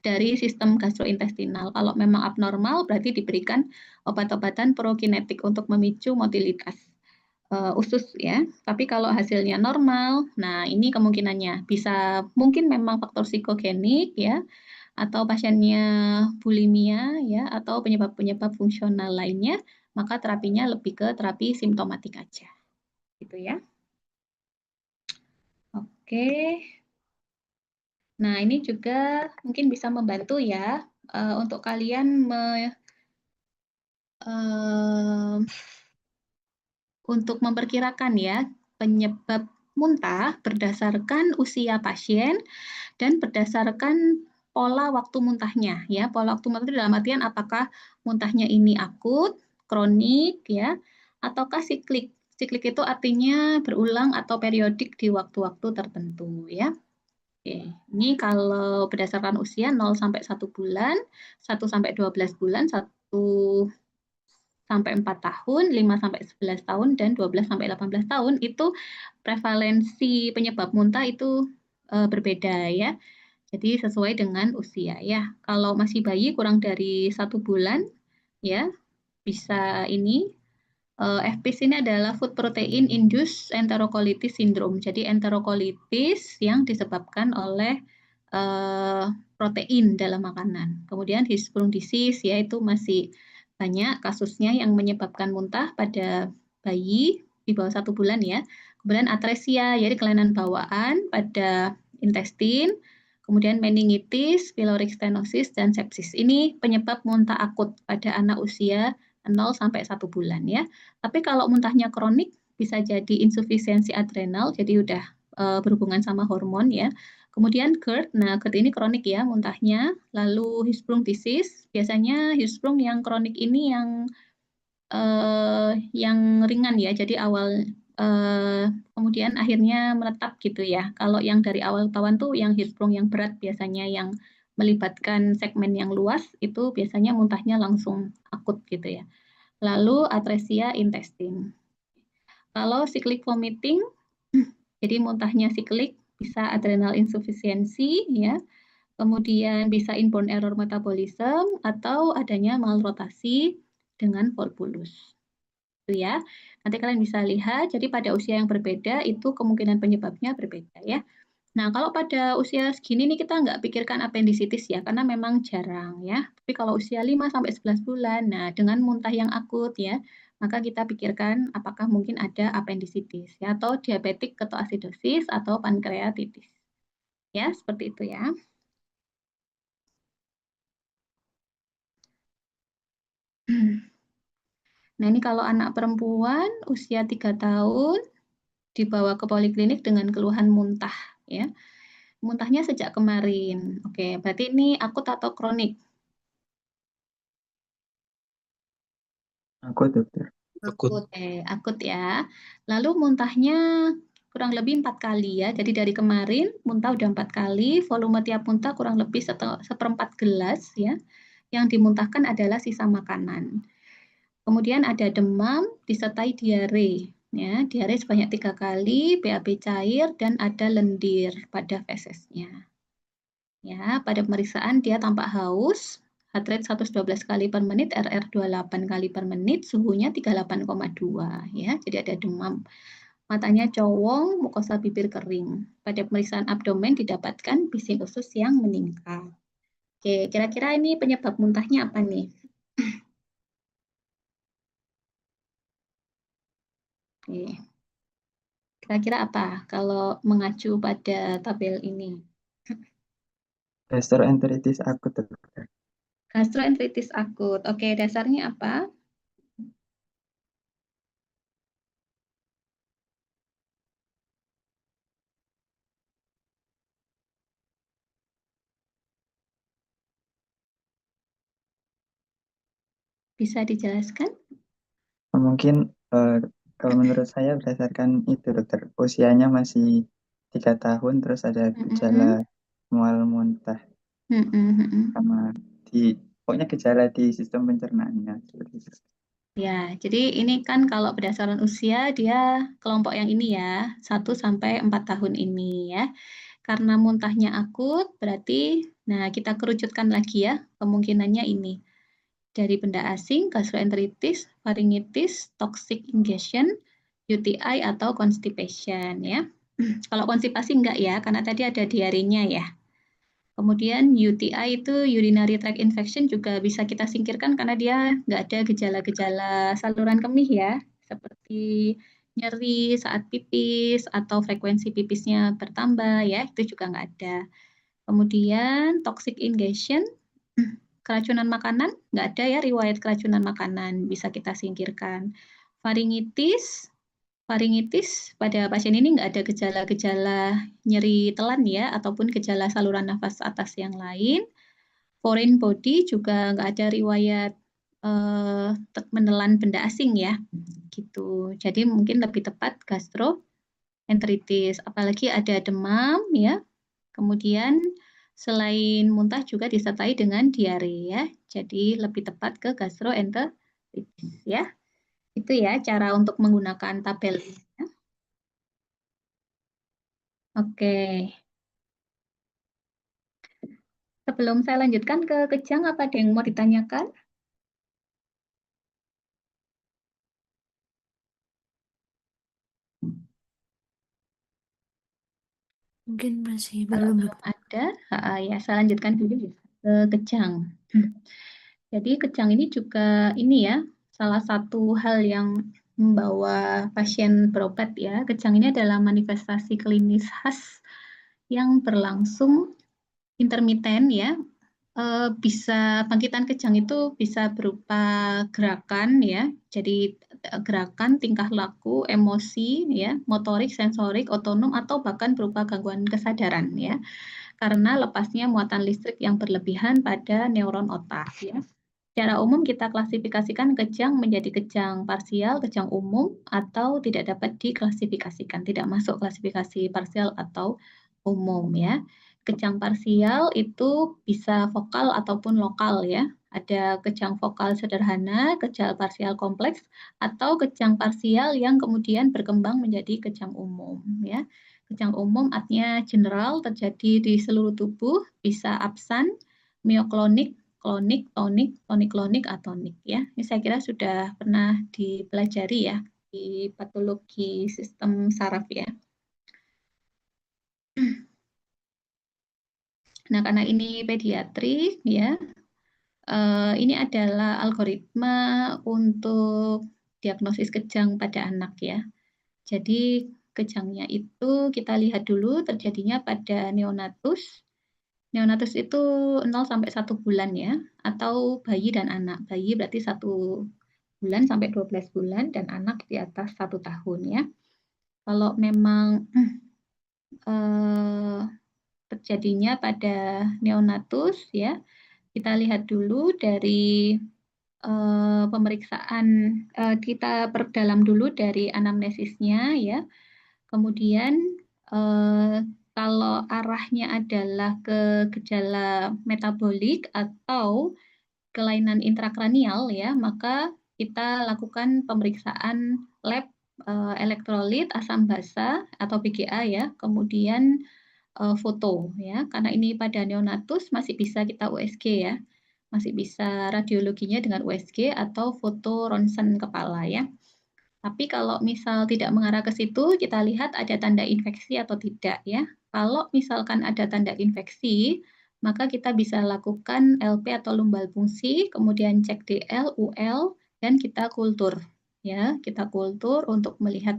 dari sistem gastrointestinal. Kalau memang abnormal berarti diberikan obat-obatan prokinetik untuk memicu motilitas usus ya. Tapi kalau hasilnya normal, nah ini kemungkinannya bisa mungkin memang faktor psikogenik ya, atau pasiennya bulimia ya, atau penyebab-penyebab fungsional lainnya, maka terapinya lebih ke terapi simptomatik aja. Gitu ya. Oke. Nah, ini juga mungkin bisa membantu ya untuk kalian untuk memperkirakan ya penyebab muntah berdasarkan usia pasien dan berdasarkan pola waktu muntahnya ya. Pola waktu muntah itu dalam artian apakah muntahnya ini akut, kronik ya, ataukah siklik. Siklik itu artinya berulang atau periodik di waktu-waktu tertentu ya. Oke, ini kalau berdasarkan usia 0 sampai 1 bulan, 1 sampai 12 bulan, 1 sampai 4 tahun, 5 sampai 11 tahun, dan 12 sampai 18 tahun, itu prevalensi penyebab muntah itu berbeda ya. Jadi sesuai dengan usia ya. Kalau masih bayi kurang dari 1 bulan ya, bisa ini FPIS ini adalah food protein induced enterocolitis syndrome. Jadi enterocolitis yang disebabkan oleh protein dalam makanan. Kemudian Hirschsprung disease yaitu masih banyak kasusnya yang menyebabkan muntah pada bayi di bawah 1 bulan ya. Kemudian atresia, jadi kelainan bawaan pada intestin. Kemudian meningitis, pyloric stenosis, dan sepsis. Ini penyebab muntah akut pada anak usia 0 sampai 1 bulan ya. Tapi kalau muntahnya kronik bisa jadi insufisiensi adrenal, jadi udah berhubungan sama hormon ya. Kemudian GERD, nah GERD ini kronik ya muntahnya. Lalu Hirschsprung disease, biasanya Hirschsprung yang kronik ini yang ringan ya, jadi awal kemudian akhirnya menetap gitu ya. Kalau yang dari awal ketahuan tuh yang Hirschsprung yang berat biasanya yang melibatkan segmen yang luas itu biasanya muntahnya langsung akut gitu ya. Lalu atresia intestin. Kalau cyclic vomiting, jadi muntahnya siklik, bisa adrenal insufficiency ya. Kemudian bisa inborn error metabolism atau adanya malrotasi dengan volvulus. Itu ya. Nanti kalian bisa lihat, jadi pada usia yang berbeda itu kemungkinan penyebabnya berbeda ya. Nah, kalau pada usia segini nih kita nggak pikirkan apendisitis ya, karena memang jarang ya. Tapi kalau usia 5 sampai 11 bulan, nah dengan muntah yang akut ya, maka kita pikirkan apakah mungkin ada apendisitis ya, atau diabetik ketoasidosis atau pankreatitis. Ya, seperti itu ya. Nah, ini kalau anak perempuan usia 3 tahun dibawa ke poliklinik dengan keluhan muntah ya. Muntahnya sejak kemarin. Oke, berarti ini akut atau kronik? Akut, dokter. Akut ya. Lalu muntahnya kurang lebih 4 kali ya. Jadi dari kemarin muntah udah 4 kali, volume tiap muntah kurang lebih 1/4 gelas ya. Yang dimuntahkan adalah sisa makanan. Kemudian ada demam disertai diare. Ya, diare sebanyak 3 kali, BAB cair, dan ada lendir pada fesesnya. Ya, pada pemeriksaan dia tampak haus, heart rate 112 kali per menit, RR 28 kali per menit, suhunya 38,2 ya. Jadi ada demam. Matanya cowong, mukosa bibir kering. Pada pemeriksaan abdomen didapatkan bising usus yang meningkat. Oke, kira-kira ini penyebab muntahnya apa nih? Oke. Kira-kira apa kalau mengacu pada tabel ini? Gastroenteritis akut, dokter. Gastroenteritis akut. Oke, dasarnya apa? Bisa dijelaskan? Mungkin kalau menurut saya berdasarkan itu dokter, usianya masih 3 tahun, terus ada gejala mual muntah sama pokoknya gejala di sistem pencernaannya seperti itu. Ya, jadi ini kan kalau berdasarkan usia dia kelompok yang ini ya, 1 sampai 4 tahun ini ya. Karena muntahnya akut berarti kita kerucutkan lagi ya, kemungkinannya ini. Dari benda asing, gastroenteritis, faringitis, toxic ingestion, UTI atau constipation ya. Kalau konstipasi enggak ya, karena tadi ada diarenya ya. Kemudian UTI itu urinary tract infection juga bisa kita singkirkan karena dia nggak ada gejala-gejala saluran kemih ya, seperti nyeri saat pipis atau frekuensi pipisnya bertambah ya, itu juga nggak ada. Kemudian toxic ingestion, keracunan makanan, nggak ada ya riwayat keracunan makanan, bisa kita singkirkan. Faringitis pada pasien ini nggak ada gejala-gejala nyeri telan ya, ataupun gejala saluran nafas atas yang lain. Foreign body juga nggak ada riwayat menelan benda asing ya, gitu. Jadi mungkin lebih tepat gastroenteritis. Apalagi ada demam ya. Kemudian selain muntah juga disertai dengan diare ya. Jadi lebih tepat ke gastroenteritis ya. Itu ya cara untuk menggunakan tabel. Oke. Sebelum saya lanjutkan ke kejang, apa ada yang mau ditanyakan? Mungkin masih Kalau belum. belum ada, ya saya lanjutkan dulu ke kejang. Jadi kejang ini juga ini ya, salah satu hal yang membawa pasien berobat ya. Kejang ini adalah manifestasi klinis khas yang berlangsung intermiten ya. Bisa bangkitan kejang itu bisa berupa gerakan ya, jadi gerakan, tingkah laku, emosi ya, motorik, sensorik, otonom atau bahkan berupa gangguan kesadaran ya, karena lepasnya muatan listrik yang berlebihan pada neuron otak ya. Secara umum kita klasifikasikan kejang menjadi kejang parsial, kejang umum, atau tidak dapat diklasifikasikan, tidak masuk klasifikasi parsial atau umum ya. Kejang parsial itu bisa vokal ataupun lokal ya. Ada kejang vokal sederhana, kejang parsial kompleks, atau kejang parsial yang kemudian berkembang menjadi kejang umum ya. Kejang umum artinya general, terjadi di seluruh tubuh, bisa absen, mioklonik, klonik, tonik, tonik-klonik, atonik ya. Ini saya kira sudah pernah dipelajari ya di patologi sistem saraf ya. Nah, karena ini pediatri ya, ini adalah algoritma untuk diagnosis kejang pada anak ya. Jadi kejangnya itu kita lihat dulu terjadinya pada neonatus. Neonatus itu 0 sampai 1 bulan ya, atau bayi dan anak. Bayi berarti 1 bulan sampai 12 bulan dan anak di atas 1 tahun ya. Kalau memang terjadinya pada neonatus ya, kita lihat dulu dari pemeriksaan, kita perdalam dulu dari anamnesisnya ya. Kemudian kalau arahnya adalah ke gejala metabolik atau kelainan intrakranial ya, maka kita lakukan pemeriksaan lab elektrolit, asam basa atau PGA ya, kemudian foto ya, karena ini pada neonatus masih bisa kita USG ya, masih bisa radiologinya dengan USG atau foto ronsen kepala ya. Tapi kalau misal tidak mengarah ke situ, kita lihat ada tanda infeksi atau tidak ya. Kalau misalkan ada tanda infeksi, maka kita bisa lakukan LP atau lumbal fungsi, kemudian cek DL, UL, dan kita kultur ya. Kita kultur untuk melihat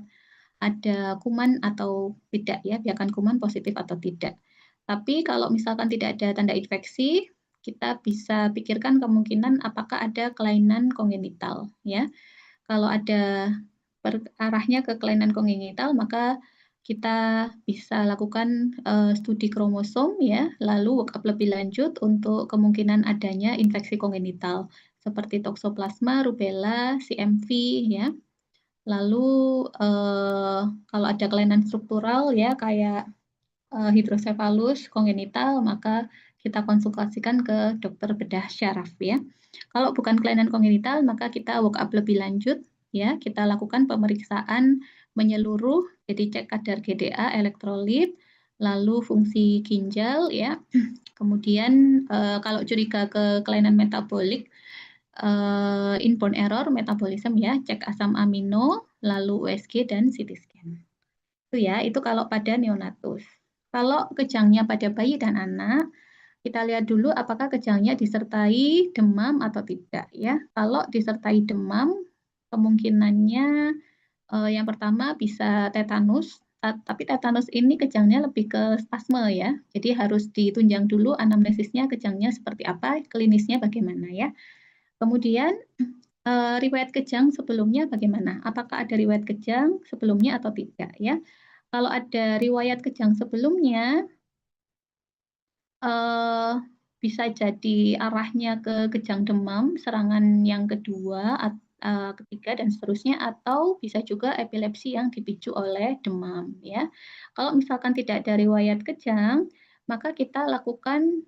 ada kuman atau tidak ya, biarkan kuman positif atau tidak. Tapi kalau misalkan tidak ada tanda infeksi, kita bisa pikirkan kemungkinan apakah ada kelainan kongenital ya. Kalau ada arahnya ke kelainan kongenital, maka kita bisa lakukan studi kromosom ya, lalu workup lebih lanjut untuk kemungkinan adanya infeksi kongenital seperti toksoplasma, rubella, CMV ya. Lalu kalau ada kelainan struktural ya kayak hidrosefalus kongenital, maka kita konsultasikan ke dokter bedah syaraf ya. Kalau bukan kelainan kongenital, maka kita work up lebih lanjut ya. Kita lakukan pemeriksaan menyeluruh, jadi cek kadar GDA, elektrolit, lalu fungsi ginjal ya. Kemudian kalau curiga ke kelainan metabolik, inborn error metabolism ya, cek asam amino, lalu USG dan CT scan. Itu ya, itu kalau pada neonatus. Kalau kejangnya pada bayi dan anak, kita lihat dulu apakah kejangnya disertai demam atau tidak ya. Kalau disertai demam, kemungkinannya yang pertama bisa tetanus, tapi tetanus ini kejangnya lebih ke spasme ya. Jadi harus ditunjang dulu anamnesisnya kejangnya seperti apa, klinisnya bagaimana ya. Kemudian riwayat kejang sebelumnya bagaimana? Apakah ada riwayat kejang sebelumnya atau tidak ya? Kalau ada riwayat kejang sebelumnya, bisa jadi arahnya ke kejang demam, serangan yang kedua, ketiga dan seterusnya, atau bisa juga epilepsi yang dipicu oleh demam ya. Kalau misalkan tidak ada riwayat kejang, maka kita lakukan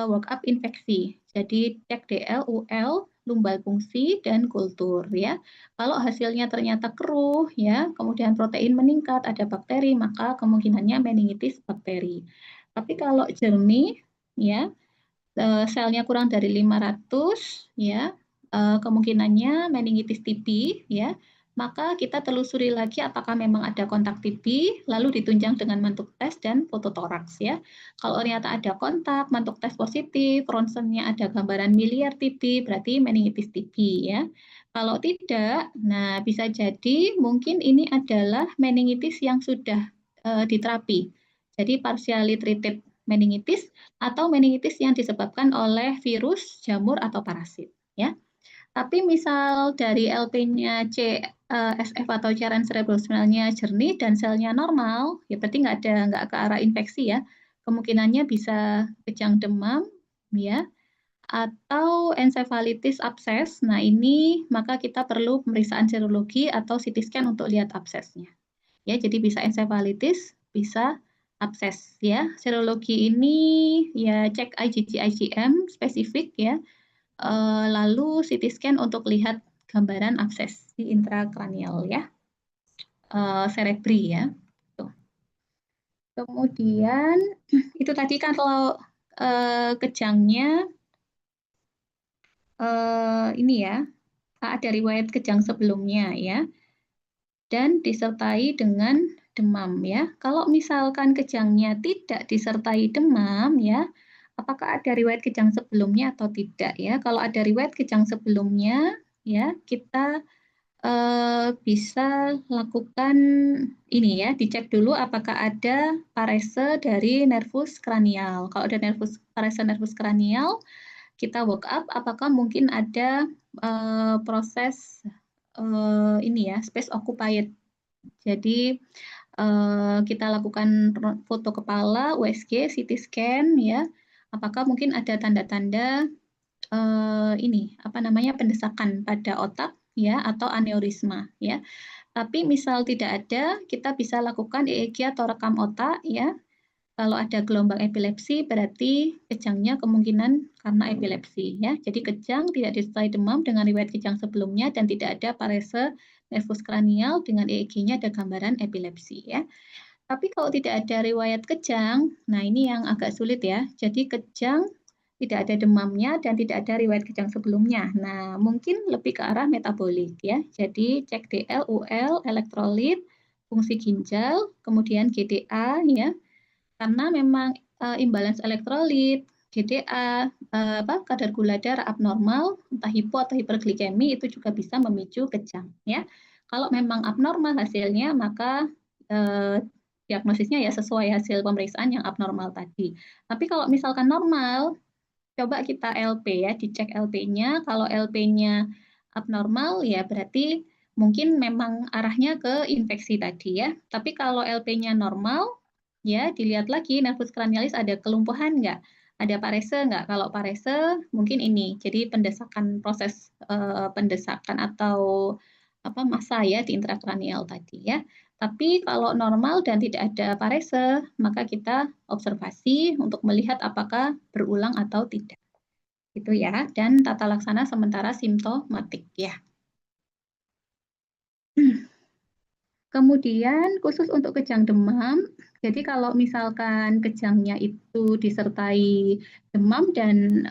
work up infeksi. Jadi cek DL, UL, lumbal fungsi dan kultur ya. Kalau hasilnya ternyata keruh ya, kemudian protein meningkat, ada bakteri, maka kemungkinannya meningitis bakteri. Tapi kalau jernih ya, selnya kurang dari 500 ya, kemungkinannya meningitis TB ya, maka kita telusuri lagi apakah memang ada kontak TB, lalu ditunjang dengan mantuk tes dan fototoraks ya. Kalau ternyata ada kontak, mantuk tes positif, ronsennya ada gambaran miliar TB, berarti meningitis TB ya. Kalau tidak, nah bisa jadi mungkin ini adalah meningitis yang sudah diterapi. Jadi partially treated meningitis atau meningitis yang disebabkan oleh virus, jamur atau parasit ya. Tapi misal dari LP-nya CSF atau cairan cerebrospinalnya jernih dan selnya normal, ya berarti nggak ke arah infeksi ya. Kemungkinannya bisa kejang demam ya, atau ensefalitis abses. Nah ini maka kita perlu pemeriksaan serologi atau CT scan untuk lihat absesnya. Ya, jadi bisa ensefalitis, bisa abses ya. Serologi ini ya cek IgG IgM spesifik ya. Lalu CT scan untuk lihat gambaran abses di intrakranial ya. Cerebri ya. Tuh. Kemudian itu tadi kan kalau kejangnya ini ya, ada riwayat kejang sebelumnya ya. Dan disertai dengan demam ya. Kalau misalkan kejangnya tidak disertai demam ya, apakah ada riwayat kejang sebelumnya atau tidak ya? Kalau ada riwayat kejang sebelumnya ya, kita bisa lakukan ini ya, dicek dulu apakah ada parese dari nervus kranial. Kalau ada parese nervus kranial, kita work up apakah mungkin ada proses ini ya, space occupied. Jadi kita lakukan foto kepala, USG, CT scan ya. Apakah mungkin ada tanda-tanda ini apa namanya pendesakan pada otak ya atau aneurisma ya. Tapi misal tidak ada, kita bisa lakukan EEG atau rekam otak ya. Kalau ada gelombang epilepsi berarti kejangnya kemungkinan karena epilepsi ya. Jadi kejang tidak disertai demam dengan riwayat kejang sebelumnya dan tidak ada parese nervus kranial dengan EEG-nya ada gambaran epilepsi ya. Tapi kalau tidak ada riwayat kejang, nah ini yang agak sulit ya. Jadi kejang tidak ada demamnya dan tidak ada riwayat kejang sebelumnya. Nah, mungkin lebih ke arah metabolik ya. Jadi cek DL, UL, elektrolit, fungsi ginjal, kemudian GDA ya. Karena memang imbalance elektrolit, GDA, kadar gula darah abnormal, entah hipo atau hiperglikemi itu juga bisa memicu kejang ya. Kalau memang abnormal hasilnya maka diagnosisnya ya sesuai hasil pemeriksaan yang abnormal tadi. Tapi kalau misalkan normal, coba kita LP ya, dicek LP-nya. Kalau LP-nya abnormal ya berarti mungkin memang arahnya ke infeksi tadi ya. Tapi kalau LP-nya normal, ya dilihat lagi nervus kranialis ada kelumpuhan nggak? Ada parese nggak? Kalau parese mungkin ini, jadi pendesakan proses pendesakan atau massa ya di intrakranial tadi ya. Tapi kalau normal dan tidak ada parese, maka kita observasi untuk melihat apakah berulang atau tidak. Gitu ya. Dan tata laksana sementara simptomatik ya. Kemudian khusus untuk kejang demam, jadi kalau misalkan kejangnya itu disertai demam dan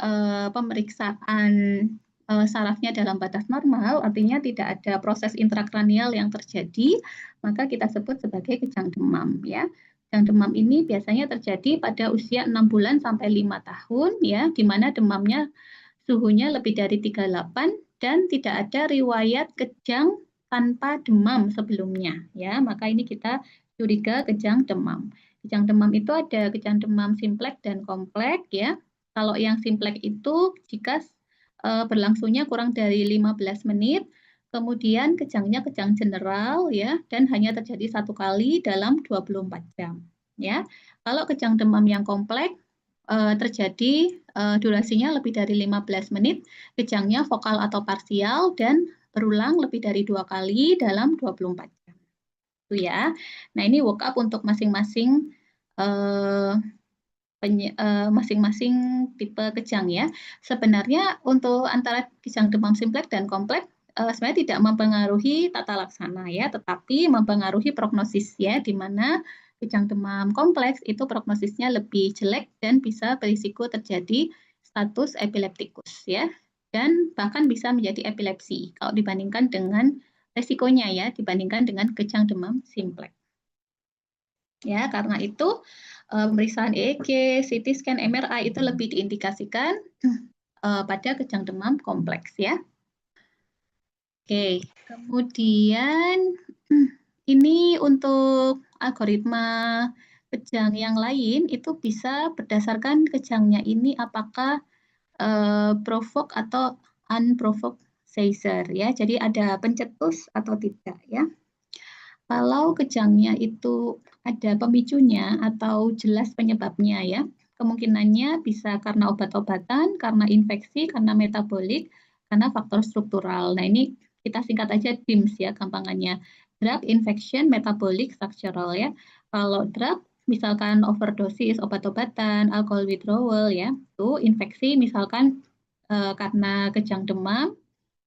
pemeriksaan sarafnya dalam batas normal, artinya tidak ada proses intrakranial yang terjadi, maka kita sebut sebagai kejang demam ya. Kejang demam ini biasanya terjadi pada usia 6 bulan sampai 5 tahun ya, di mana demamnya suhunya lebih dari 38 dan tidak ada riwayat kejang tanpa demam sebelumnya ya, maka ini kita curiga kejang demam. Kejang demam itu ada kejang demam simpleks dan kompleks ya. Kalau yang simpleks itu jika berlangsungnya kurang dari 15 menit, kemudian kejangnya kejang general ya dan hanya terjadi 1 kali dalam 24 jam ya. Kalau kejang demam yang kompleks terjadi durasinya lebih dari 15 menit, kejangnya vokal atau parsial dan berulang lebih dari 2 kali dalam 24 jam. Itu ya. Nah, ini workup untuk masing-masing masing-masing tipe kejang ya. Sebenarnya untuk antara kejang demam simpleks dan kompleks sebenarnya tidak mempengaruhi tata laksana ya, tetapi mempengaruhi prognosis ya, di mana kejang demam kompleks itu prognosisnya lebih jelek dan bisa berisiko terjadi status epileptikus ya, dan bahkan bisa menjadi epilepsi kalau dibandingkan dengan resikonya ya, dibandingkan dengan kejang demam simpleks. Ya, karena itu pemeriksaan EEG, CT scan, MRI itu lebih diindikasikan pada kejang demam kompleks ya. Oke, kemudian ini untuk algoritma kejang yang lain itu bisa berdasarkan kejangnya ini apakah provoke atau unprovoked seizure ya. Jadi ada pencetus atau tidak ya. Kalau kejangnya itu ada pemicunya atau jelas penyebabnya ya, kemungkinannya bisa karena obat-obatan, karena infeksi, karena metabolik, karena faktor struktural. Nah ini kita singkat aja DIMS ya gampangannya. Drug, infection, metabolic, structural ya. Kalau drug misalkan overdosis obat-obatan, alcohol withdrawal ya, itu infeksi misalkan karena kejang demam.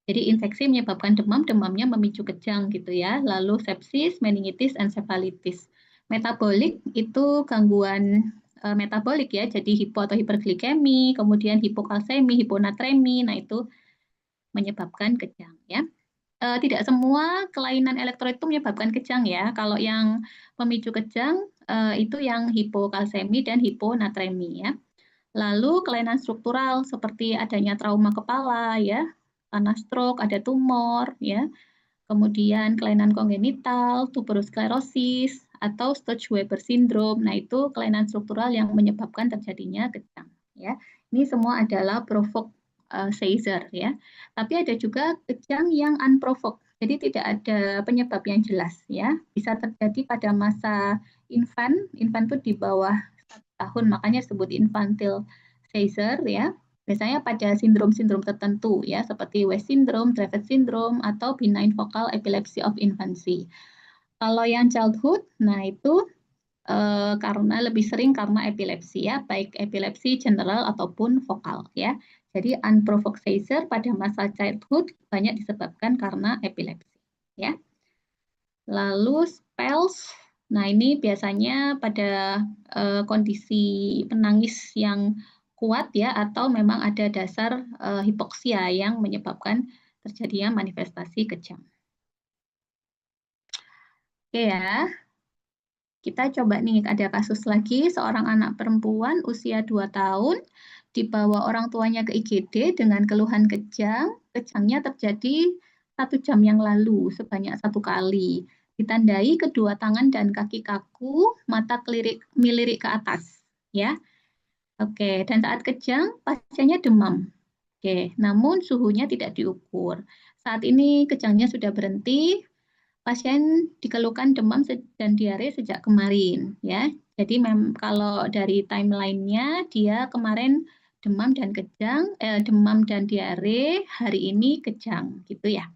Jadi infeksi menyebabkan demam, demamnya memicu kejang gitu ya. Lalu sepsis, meningitis, encephalitis. Metabolik itu gangguan metabolik ya, jadi hipo atau hiperglikemi, kemudian hipokalsemi, hiponatremi, nah itu menyebabkan kejang ya. Tidak semua kelainan elektrolit itu menyebabkan kejang ya. Kalau yang memicu kejang itu yang hipokalsemi dan hiponatremi ya. Lalu kelainan struktural seperti adanya trauma kepala ya, karena stroke, ada tumor ya. Kemudian kelainan kongenital, tuberosklerosis atau Sturge-Weber syndrome. Nah, itu kelainan struktural yang menyebabkan terjadinya kejang ya. Ini semua adalah provoked seizure ya. Tapi ada juga kejang yang unprovoked. Jadi tidak ada penyebab yang jelas ya. Bisa terjadi pada masa infant itu di bawah 1 tahun, makanya disebut infantile seizure ya. Biasanya pada sindrom-sindrom tertentu ya, seperti West syndrome, Dravet syndrome, atau benign focal epilepsy of infancy. Kalau yang childhood, nah itu karena lebih sering karena epilepsi ya, baik epilepsi general ataupun vokal ya. Jadi unprovoked seizure pada masa childhood banyak disebabkan karena epilepsi ya. Lalu spells, nah ini biasanya pada kondisi penangis yang kuat ya, atau memang ada dasar hipoksia yang menyebabkan terjadinya manifestasi kejang. Oke ya. Kita coba nih, ada kasus lagi, seorang anak perempuan usia 2 tahun dibawa orang tuanya ke IGD dengan keluhan kejang. Kejangnya terjadi 1 jam yang lalu sebanyak 1 kali. Ditandai kedua tangan dan kaki kaku, mata melirik ke atas. Ya, oke. Dan saat kejang, pasiennya demam. Oke, namun suhunya tidak diukur. Saat ini kejangnya sudah berhenti. Pasien dikeluhkan demam dan diare sejak kemarin, ya. Jadi kalau dari timeline-nya dia kemarin demam dan kejang, demam dan diare, hari ini kejang, gitu ya.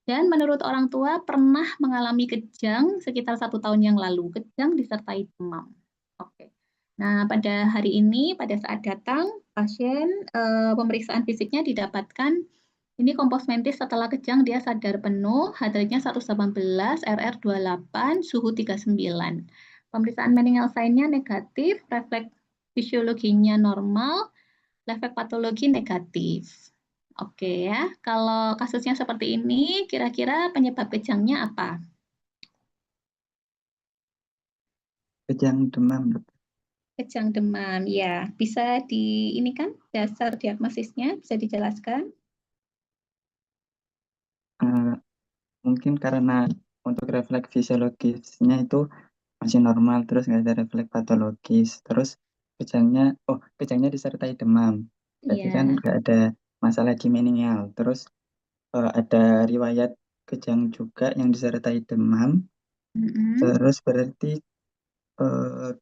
Dan menurut orang tua pernah mengalami kejang sekitar 1 tahun yang lalu, kejang disertai demam. Oke. Nah, pada hari ini, pada saat datang, pasien pemeriksaan fisiknya didapatkan ini kompos mentis setelah kejang dia sadar penuh, heart rate-nya 118, RR 28, suhu 39. Pemeriksaan meningal sign-nya negatif, refleks fisiologinya normal, refleks patologi negatif. Oke ya, kalau kasusnya seperti ini, kira-kira penyebab kejangnya apa? Kejang demam, dokter. Kejang demam, ya. Bisa ini kan dasar diagnosisnya, bisa dijelaskan? Mungkin karena untuk refleks fisiologisnya itu masih normal, terus nggak ada refleks patologis, terus kejangnya disertai demam, berarti kan Iya. nggak ada masalah di meningal, terus ada riwayat kejang juga yang disertai demam, terus berarti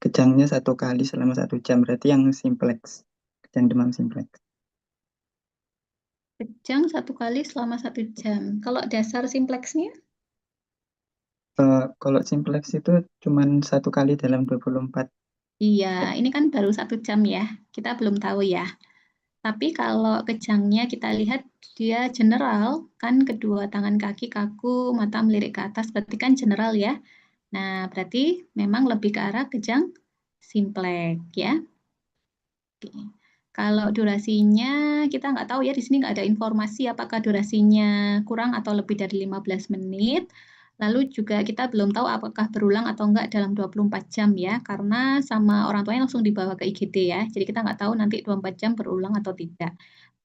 kejangnya 1 kali selama 1 jam, berarti yang simplex, kejang demam simplex. Kejang 1 kali selama 1 jam. Kalau dasar simpleksnya? Kalau simplex itu cuma 1 kali dalam 24. Iya, ini kan baru 1 jam ya, kita belum tahu ya. Tapi kalau kejangnya kita lihat dia general, kan kedua tangan kaki kaku, mata melirik ke atas, berarti kan general ya. Nah, berarti memang lebih ke arah kejang simplex ya. Oke. Kalau durasinya kita nggak tahu ya, di sini nggak ada informasi apakah durasinya kurang atau lebih dari 15 menit. Lalu juga kita belum tahu apakah berulang atau enggak dalam 24 jam ya, karena sama orang tuanya langsung dibawa ke IGD ya. Jadi kita nggak tahu nanti 24 jam berulang atau tidak.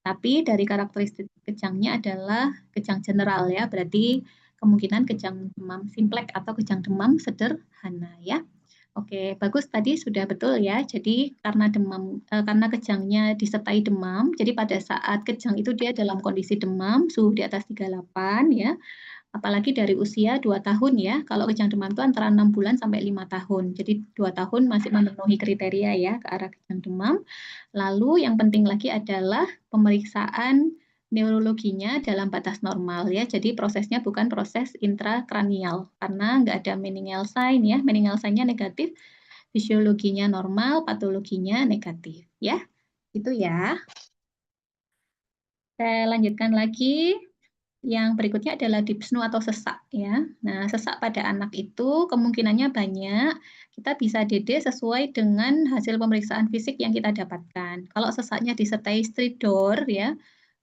Tapi dari karakteristik kejangnya adalah kejang general ya, berarti kemungkinan kejang demam simplex atau kejang demam sederhana ya. Oke, bagus tadi sudah betul ya. Jadi karena kejangnya disertai demam, jadi pada saat kejang itu dia dalam kondisi demam, suhu di atas 38 ya. Apalagi dari usia 2 tahun ya. Kalau kejang demam itu antara 6 bulan sampai 5 tahun. Jadi 2 tahun masih memenuhi kriteria ya ke arah kejang demam. Lalu yang penting lagi adalah pemeriksaan neurologinya dalam batas normal ya. Jadi prosesnya bukan proses intrakranial karena nggak ada meningal sign ya. Meningal sign-nya negatif, fisiologinya normal, patologinya negatif ya. Itu ya. Saya lanjutkan lagi. Yang berikutnya adalah dyspnea atau sesak ya. Nah, sesak pada anak itu kemungkinannya banyak. Kita bisa DD sesuai dengan hasil pemeriksaan fisik yang kita dapatkan. Kalau sesaknya disertai stridor ya,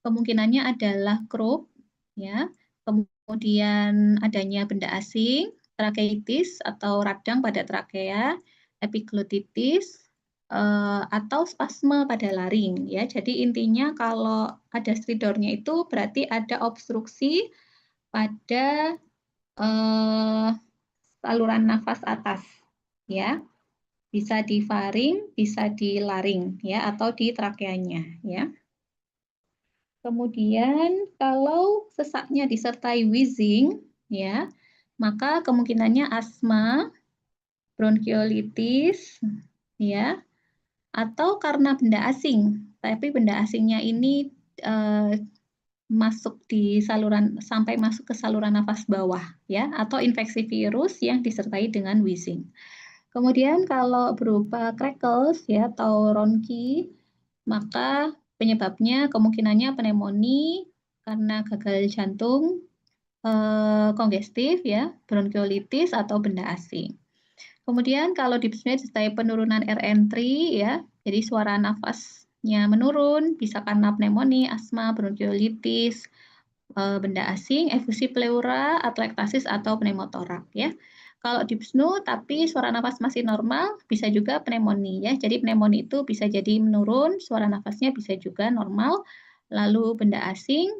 kemungkinannya adalah croup ya. Kemudian adanya benda asing, trakeitis atau radang pada trakea, epiglotitis, atau spasme pada laring ya. Jadi intinya kalau ada stridornya itu berarti ada obstruksi pada saluran nafas atas ya. Bisa di faring, bisa di laring ya atau di trakeanya ya. Kemudian kalau sesaknya disertai wheezing ya, maka kemungkinannya asma, bronkiolitis ya, atau karena benda asing, tapi benda asingnya ini masuk di sampai masuk ke saluran nafas bawah ya, atau infeksi virus yang disertai dengan wheezing. Kemudian kalau berupa crackles ya atau ronki, maka penyebabnya kemungkinannya pneumonia karena gagal jantung kongestif ya, bronkiolitis atau benda asing. Kemudian kalau dyspnea disertai penurunan RN3 ya, jadi suara nafasnya menurun, bisa karena pneumonia, asma, bronkiolitis, benda asing, efusi pleura, atelektasis atau pneumotorak ya. Kalau dyspnea tapi suara nafas masih normal, bisa juga pneumonia ya. Jadi pneumonia itu bisa jadi menurun, suara nafasnya bisa juga normal. Lalu benda asing,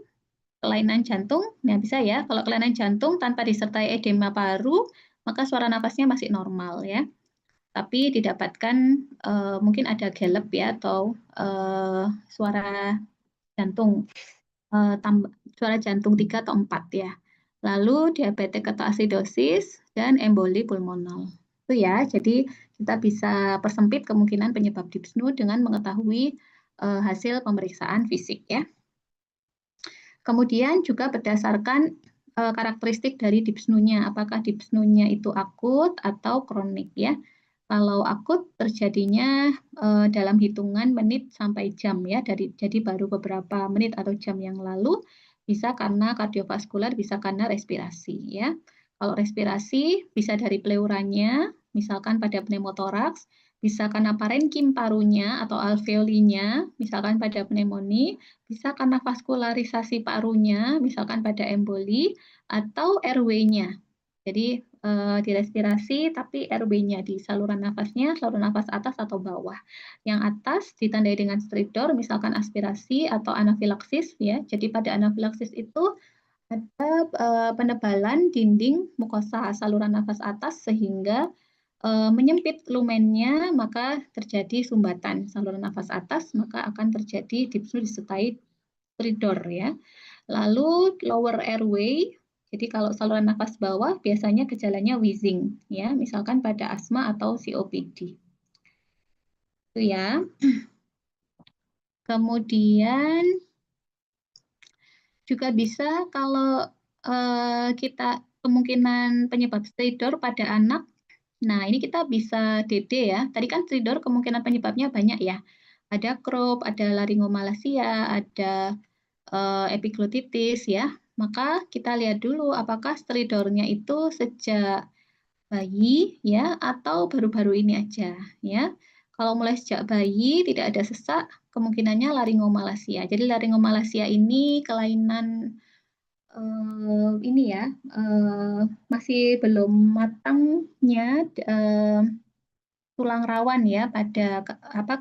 kelainan jantung, nah bisa ya. Kalau kelainan jantung tanpa disertai edema paru, maka suara nafasnya masih normal ya. Tapi didapatkan mungkin ada gallop ya atau suara jantung suara jantung 3 atau 4 ya. Lalu diabetes ketoasidosis dan emboli pulmonal. Itu ya, jadi kita bisa persempit kemungkinan penyebab dyspnea dengan mengetahui hasil pemeriksaan fisik ya. Kemudian juga berdasarkan karakteristik dari dyspnea-nya, apakah dyspnea-nya itu akut atau kronik ya. Kalau akut terjadinya dalam hitungan menit sampai jam ya, jadi baru beberapa menit atau jam yang lalu, bisa karena kardiovaskular, bisa karena respirasi ya. Kalau respirasi bisa dari pleuranya, misalkan pada pneumotoraks, bisa karena parenkim parunya atau alveolinya, misalkan pada pneumonia, bisa karena vaskularisasi parunya, misalkan pada emboli, atau RW-nya. Jadi di respirasi, tapi RW-nya di saluran nafasnya, saluran nafas atas atau bawah. Yang atas ditandai dengan stridor, misalkan aspirasi atau anafilaksis. Ya. Jadi pada anafilaksis itu ada penebalan dinding mukosa saluran nafas atas sehingga menyempit lumennya, maka terjadi sumbatan saluran nafas atas, maka akan terjadi dyspnea disertai stridor ya. Lalu lower airway, jadi kalau saluran nafas bawah biasanya gejalanya wheezing ya, misalkan pada asma atau COPD. Itu ya. Kemudian juga bisa kalau kita kemungkinan penyebab stridor pada anak. Nah, ini kita bisa DD ya. Tadi kan stridor kemungkinan penyebabnya banyak ya. Ada Croup, ada laringomalacia, ada epiglotitis ya. Maka kita lihat dulu apakah stridornya itu sejak bayi ya atau baru-baru ini aja ya. Kalau mulai sejak bayi tidak ada sesak, kemungkinannya laringomalacia. Jadi laringomalacia ini kelainan ini ya, masih belum matangnya tulang rawan ya pada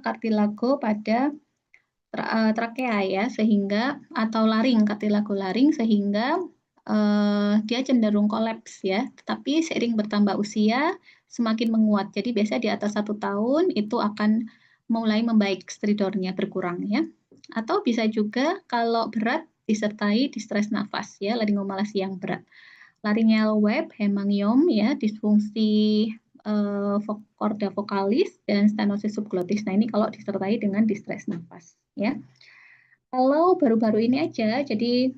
kartilago pada trakea ya, sehingga atau laring, kartilago laring, sehingga dia cenderung kolaps ya. Tetapi seiring bertambah usia semakin menguat. Jadi biasanya di atas 1 tahun itu akan mulai membaik, stridornya berkurang ya. Atau bisa juga kalau berat disertai distres nafas ya, laringomalacia yang berat. Laryngeal web, hemangiom ya, disfungsi korda vokalis dan stenosis subglotis. Nah, ini kalau disertai dengan distres nafas ya. Kalau baru-baru ini aja, jadi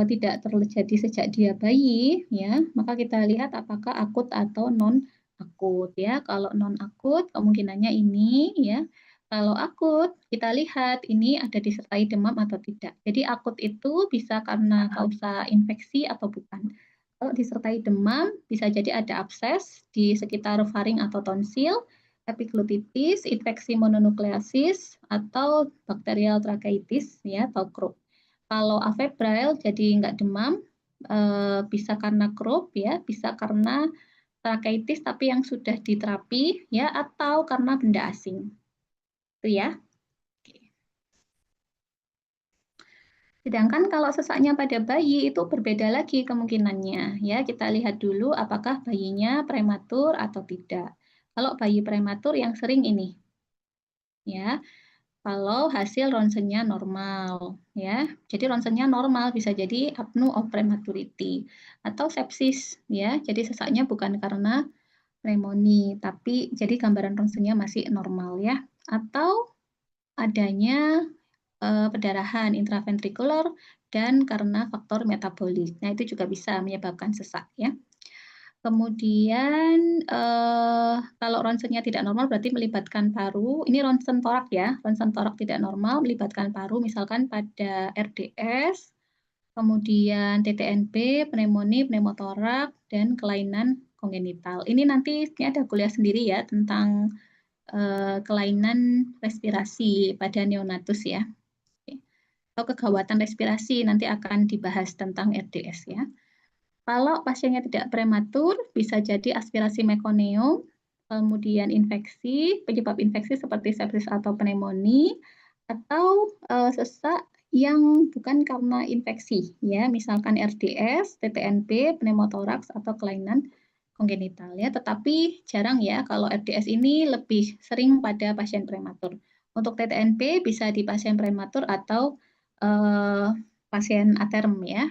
tidak terjadi sejak dia bayi ya, maka kita lihat apakah akut atau non akut ya. Kalau non akut kemungkinannya ini ya. Kalau akut kita lihat ini ada disertai demam atau tidak. Jadi akut itu bisa karena kausa infeksi atau bukan. Kalau disertai demam, bisa jadi ada abses di sekitar faring atau tonsil, epiglotitis, infeksi mononukleosis, atau bakterial tracheitis, ya, atau Croup. Kalau afebrile, jadi nggak demam, bisa karena Croup, ya, bisa karena tracheitis tapi yang sudah diterapi, ya, atau karena benda asing. Itu ya. Sedangkan kalau sesaknya pada bayi itu berbeda lagi kemungkinannya. Ya, kita lihat dulu apakah bayinya prematur atau tidak. Kalau bayi prematur yang sering ini. Ya. Kalau hasil ronsennya normal, ya. Jadi ronsennya normal bisa jadi apnea of prematurity atau sepsis, ya. Jadi sesaknya bukan karena pneumonia, tapi jadi gambaran ronsennya masih normal, ya. Atau adanya perdarahan intraventrikular dan karena faktor metabolik. Nah, itu juga bisa menyebabkan sesak ya. Kemudian kalau ronsennya tidak normal berarti melibatkan paru. Ini ronsen torak ya. Ronsen torak tidak normal melibatkan paru misalkan pada RDS, kemudian TTNP, pneumonia, pneumotorak dan kelainan kongenital. Ini nanti ada kuliah sendiri ya tentang kelainan respirasi pada neonatus ya. Atau kegawatan respirasi nanti akan dibahas tentang RDS ya. Kalau pasiennya tidak prematur, bisa jadi aspirasi mekoneum, kemudian infeksi, penyebab infeksi seperti sepsis atau pneumonia, atau sesak yang bukan karena infeksi, ya, misalkan RDS, TTNP, pneumotoraks atau kelainan kongenital ya. Tetapi jarang ya kalau RDS ini lebih sering pada pasien prematur. Untuk TTNP bisa di pasien prematur atau pasien aterm ya.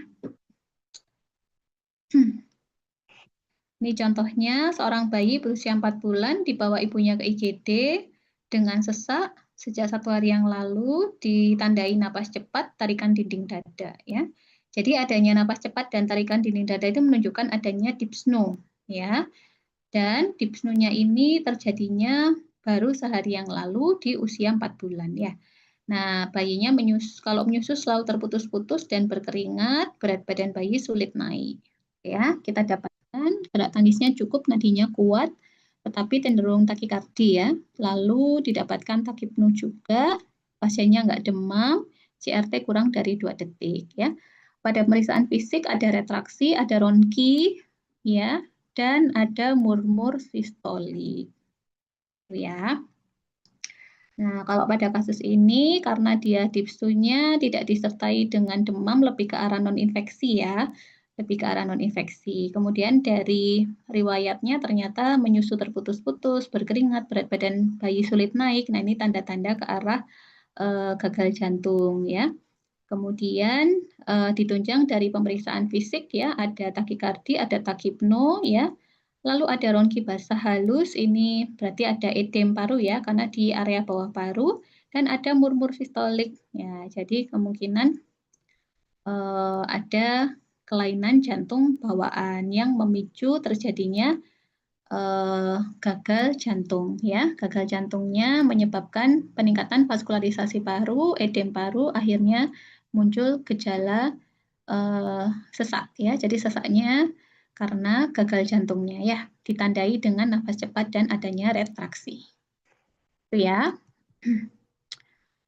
Ini contohnya seorang bayi berusia 4 bulan dibawa ibunya ke IGD dengan sesak sejak 1 hari yang lalu, ditandai napas cepat, tarikan dinding dada ya. Jadi adanya napas cepat dan tarikan dinding dada itu menunjukkan adanya dyspnoe ya. Dan dyspnoe-nya ini terjadinya baru sehari yang lalu di usia 4 bulan ya. Nah, bayinya kalau menyusu selalu terputus-putus dan berkeringat, berat badan bayi sulit naik. Ya, kita dapat gerak tangisnya cukup, nadinya kuat, tetapi cenderung takikardi ya. Lalu didapatkan takipnu juga, pasiennya nggak demam, CRT kurang dari 2 detik ya. Pada pemeriksaan fisik ada retraksi, ada ronki ya, dan ada murmur sistolik ya. Nah, kalau pada kasus ini karena dia dyspnoe-nya tidak disertai dengan demam, lebih ke arah non-infeksi ya. Lebih ke arah non-infeksi. Kemudian dari riwayatnya ternyata menyusu terputus-putus, berkeringat, berat badan bayi sulit naik. Nah, ini tanda-tanda ke arah gagal jantung ya. Kemudian ditunjang dari pemeriksaan fisik ya, ada takikardi, ada takipno ya. Lalu ada ronki basah halus, ini berarti ada edem paru ya, karena di area bawah paru, dan ada murmur sistolik. Ya, jadi kemungkinan ada kelainan jantung bawaan yang memicu terjadinya gagal jantung ya. Gagal jantungnya menyebabkan peningkatan vaskularisasi paru, edem paru, akhirnya muncul gejala sesak ya. Jadi sesaknya karena gagal jantungnya ya, ditandai dengan nafas cepat dan adanya retraksi. Itu ya.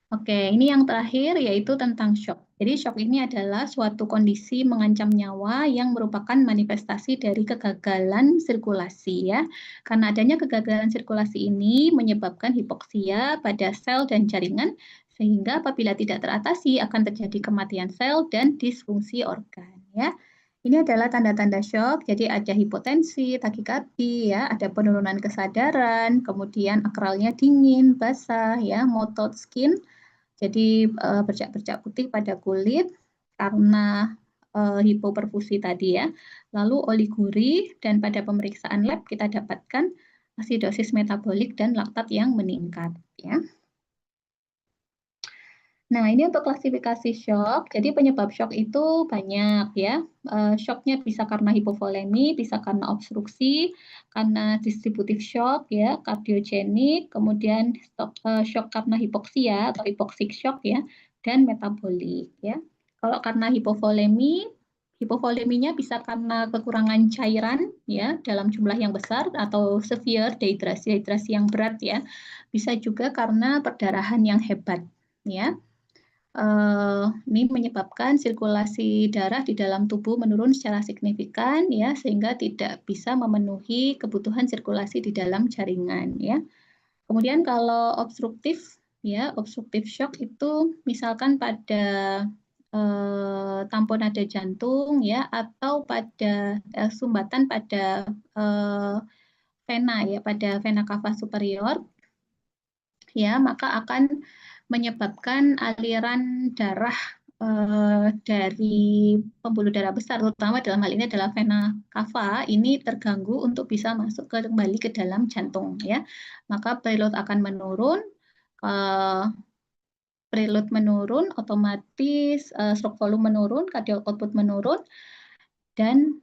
Oke, ini yang terakhir yaitu tentang shock. Jadi shock ini adalah suatu kondisi mengancam nyawa yang merupakan manifestasi dari kegagalan sirkulasi ya. Karena adanya kegagalan sirkulasi ini menyebabkan hipoksia pada sel dan jaringan sehingga apabila tidak teratasi akan terjadi kematian sel dan disfungsi organ ya. Ini adalah tanda-tanda shock, jadi ada hipotensi, takikardi, ya, ada penurunan kesadaran, kemudian akralnya dingin, basah, ya, mottled skin, jadi bercak-bercak putih pada kulit karena hipoperfusi tadi ya. Lalu oliguri dan pada pemeriksaan lab kita dapatkan asidosis metabolik dan laktat yang meningkat ya. Nah, ini untuk klasifikasi shock. Jadi penyebab shock itu banyak ya. Shocknya bisa karena hipovolemi, bisa karena obstruksi, karena distributive shock ya, kardiogenik, kemudian shock karena hipoksia atau hypoxic shock ya, dan metabolik ya. Kalau karena hipovolemi, hipovoleminya bisa karena kekurangan cairan ya dalam jumlah yang besar atau severe dehidrasi yang berat ya. Bisa juga karena perdarahan yang hebat ya. Ini menyebabkan sirkulasi darah di dalam tubuh menurun secara signifikan ya sehingga tidak bisa memenuhi kebutuhan sirkulasi di dalam jaringan ya. Kemudian kalau obstruktif ya, obstruktif shock itu misalkan pada tamponade jantung ya atau pada sumbatan pada vena ya, pada vena cava superior ya, maka akan menyebabkan aliran darah dari pembuluh darah besar, terutama dalam hal ini adalah vena cava, ini terganggu untuk bisa masuk kembali ke dalam jantung ya. Maka preload akan menurun, preload menurun, otomatis stroke volume menurun, cardiac output menurun, dan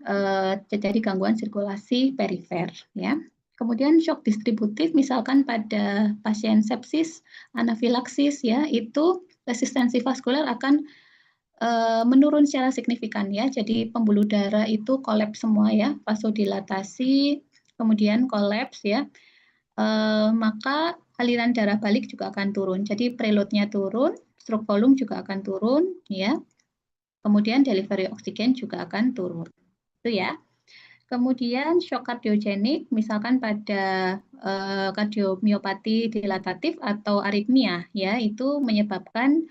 terjadi gangguan sirkulasi perifer ya. Kemudian shock distributif misalkan pada pasien sepsis, anafilaksis ya, itu resistensi vaskuler akan menurun secara signifikan ya. Jadi pembuluh darah itu kolaps semua ya, vasodilatasi, kemudian kolaps ya. Maka aliran darah balik juga akan turun. Jadi preloadnya turun, stroke volume juga akan turun ya. Kemudian delivery oksigen juga akan turun. Itu ya. Kemudian shock kardiogenik, misalkan pada kardiomiopati dilatatif atau aritmia, ya itu menyebabkan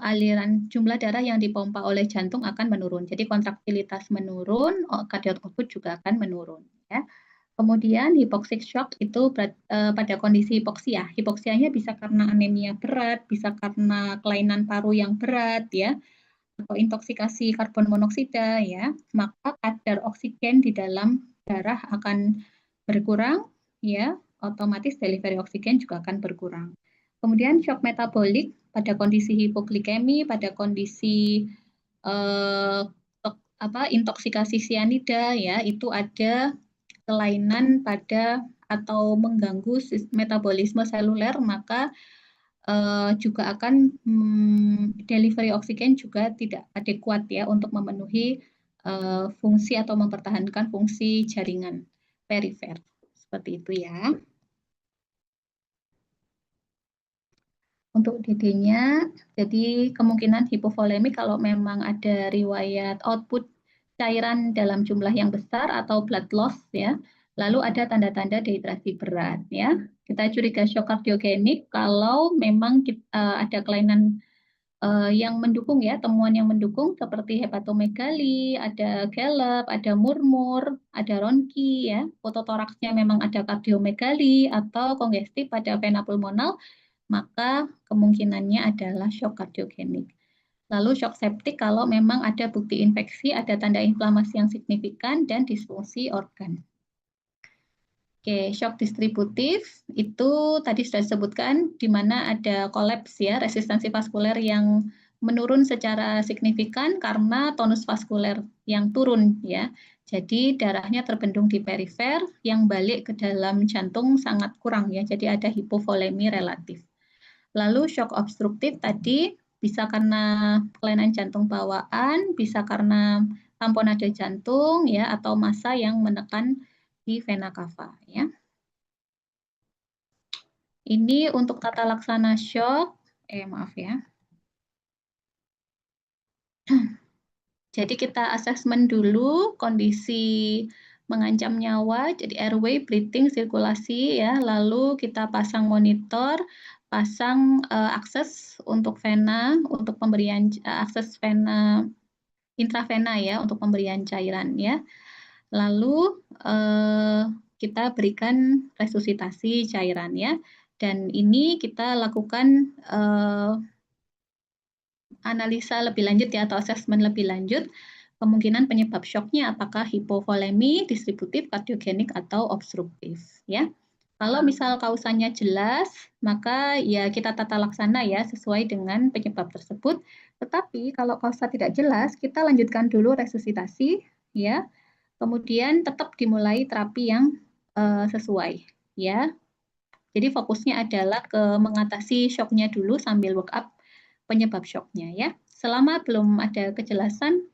aliran jumlah darah yang dipompa oleh jantung akan menurun. Jadi kontraktilitas menurun, cardiac output juga akan menurun. Ya. Kemudian hypoxic shock itu pada kondisi hipoksia. Hipoksianya bisa karena anemia berat, bisa karena kelainan paru yang berat, ya, atau intoksikasi karbon monoksida ya, maka kadar oksigen di dalam darah akan berkurang, ya, otomatis delivery oksigen juga akan berkurang. Kemudian shock metabolik pada kondisi hipoglikemi, pada kondisi intoksikasi sianida, ya, itu ada kelainan pada atau mengganggu metabolisme seluler, maka juga akan delivery oksigen juga tidak adekuat ya untuk memenuhi fungsi atau mempertahankan fungsi jaringan perifer. Seperti itu ya. Untuk DD-nya, jadi kemungkinan hipovolemik kalau memang ada riwayat output cairan dalam jumlah yang besar atau blood loss ya. Lalu ada tanda-tanda dehidrasi berat ya. Kita curiga shock kardiogenik kalau memang ada kelainan yang mendukung ya, temuan yang mendukung seperti hepatomegali, ada gallop, ada murmur, ada ronki ya. Fototoraksnya memang ada kardiomegali atau kongestif pada vena pulmonal, maka kemungkinannya adalah shock kardiogenik. Lalu shock septik kalau memang ada bukti infeksi, ada tanda inflamasi yang signifikan, dan disfungsi organ. Oke, shock distributif itu tadi sudah disebutkan di mana ada kolaps ya, resistansi vaskuler yang menurun secara signifikan karena tonus vaskuler yang turun ya. Jadi darahnya terbendung di perifer, yang balik ke dalam jantung sangat kurang ya. Jadi ada hipovolemi relatif. Lalu shock obstruktif tadi bisa karena kelainan jantung bawaan, bisa karena tamponade jantung ya, atau massa yang menekan di vena cava ya. Ini untuk tata laksana shock, maaf ya. Jadi kita asesmen dulu kondisi mengancam nyawa, jadi airway, breathing, sirkulasi ya, lalu kita pasang monitor, pasang akses untuk vena, untuk pemberian akses vena intravena ya, untuk pemberian cairan ya. Lalu kita berikan resusitasi cairan ya, dan ini kita lakukan analisa lebih lanjut ya, atau asesmen lebih lanjut kemungkinan penyebab shocknya apakah hipovolemi, distributif, kardiogenik, atau obstruktif ya. Kalau misal kausanya jelas, maka ya kita tata laksana ya sesuai dengan penyebab tersebut. Tetapi kalau kausa tidak jelas, kita lanjutkan dulu resusitasi ya. Kemudian tetap dimulai terapi yang sesuai ya. Jadi fokusnya adalah ke mengatasi shocknya dulu sambil work up penyebab shocknya ya. Selama belum ada kejelasan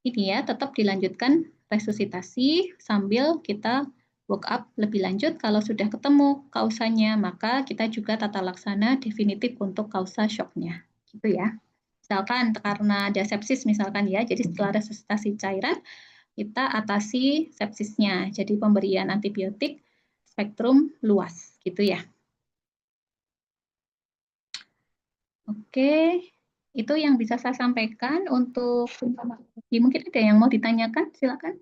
ini ya, tetap dilanjutkan resusitasi sambil kita work up lebih lanjut. Kalau sudah ketemu kausanya, maka kita juga tata laksana definitif untuk kausa shocknya. Gitu ya. Misalkan karena ada sepsis misalkan ya, jadi setelah resusitasi cairan, kita atasi sepsisnya. Jadi pemberian antibiotik spektrum luas, gitu ya. Oke, itu yang bisa saya sampaikan untuk informasi. Mungkin ada yang mau ditanyakan, silakan.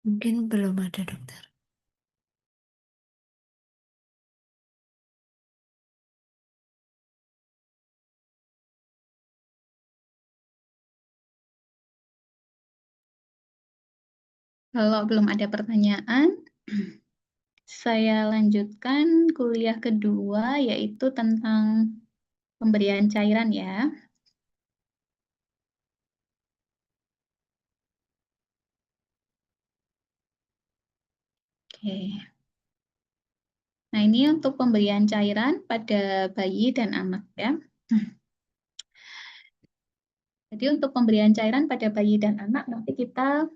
Mungkin belum ada, dokter. Kalau belum ada pertanyaan, saya lanjutkan kuliah kedua, yaitu tentang pemberian cairan ya. Oke. Nah, ini untuk pemberian cairan pada bayi dan anak ya. Jadi untuk pemberian cairan pada bayi dan anak, nanti kita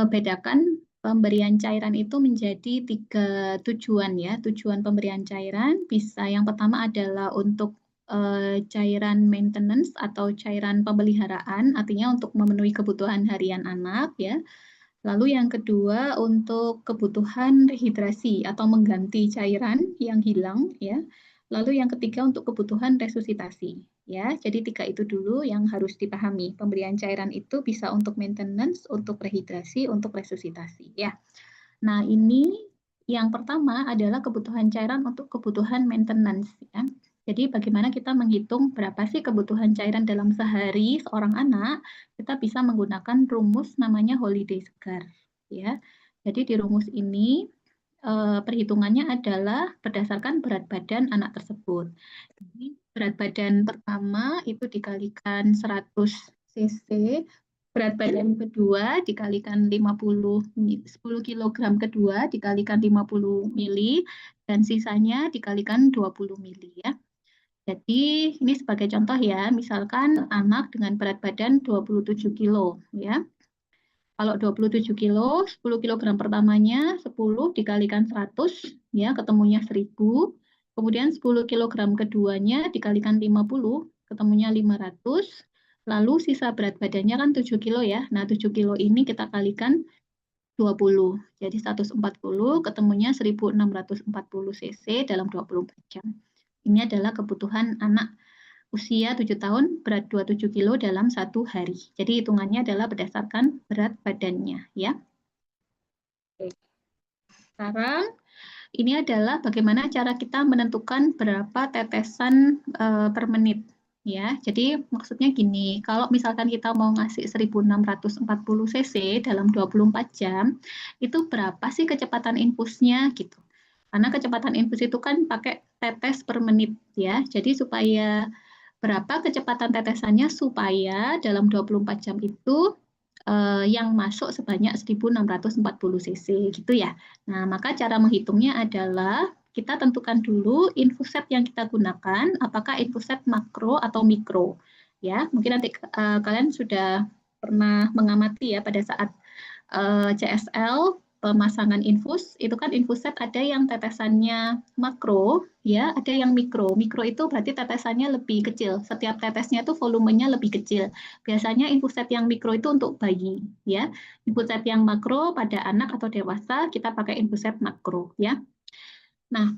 bedakan pemberian cairan itu menjadi 3 tujuan ya. Tujuan pemberian cairan bisa yang pertama adalah untuk cairan maintenance atau cairan pemeliharaan, artinya untuk memenuhi kebutuhan harian anak ya. Lalu yang kedua untuk kebutuhan rehidrasi atau mengganti cairan yang hilang ya. Lalu yang ketiga untuk kebutuhan resusitasi ya. Jadi 3 itu dulu yang harus dipahami. Pemberian cairan itu bisa untuk maintenance, untuk rehidrasi, untuk resusitasi ya. Nah, ini yang pertama adalah kebutuhan cairan untuk kebutuhan maintenance, ya. Jadi bagaimana kita menghitung berapa sih kebutuhan cairan dalam sehari seorang anak, kita bisa menggunakan rumus namanya Holiday Segar, ya. Jadi di rumus ini perhitungannya adalah berdasarkan berat badan anak tersebut. Jadi berat badan pertama itu dikalikan 100 cc, berat badan kedua dikalikan 10 kg kedua dikalikan 50 mili, dan sisanya dikalikan 20 mili, ya. Jadi ini sebagai contoh ya, misalkan anak dengan berat badan 27 kilo, ya. Kalau 27 kilo, 10 kg pertamanya 10 dikalikan 100, ya, ketemunya 1000. Kemudian 10 kg keduanya dikalikan 50, ketemunya 500. Lalu sisa berat badannya kan 7 kilo ya. Nah, 7 kilo ini kita kalikan 20. Jadi 140, ketemunya 1640 cc dalam 24 jam. Ini adalah kebutuhan anak usia 7 tahun, berat 27 kilo dalam 1 hari. Jadi hitungannya adalah berdasarkan berat badannya, ya. Oke. Sekarang ini adalah bagaimana cara kita menentukan berapa tetesan per menit, ya. Jadi maksudnya gini, kalau misalkan kita mau ngasih 1640 cc dalam 24 jam, itu berapa sih kecepatan infusnya gitu. Karena kecepatan infus itu kan pakai tetes per menit, ya. Jadi supaya berapa kecepatan tetesannya supaya dalam 24 jam itu yang masuk sebanyak 1640 cc gitu ya. Nah, maka cara menghitungnya adalah kita tentukan dulu infuset yang kita gunakan, apakah infuset makro atau mikro. Ya, mungkin nanti kalian sudah pernah mengamati ya pada saat CSL pemasangan infus, itu kan infuset ada yang tetesannya makro, ya, ada yang mikro. Mikro itu berarti tetesannya lebih kecil. Setiap tetesnya itu volumenya lebih kecil. Biasanya infuset yang mikro itu untuk bayi, ya. Infuset yang makro pada anak atau dewasa kita pakai infuset makro, ya. Nah,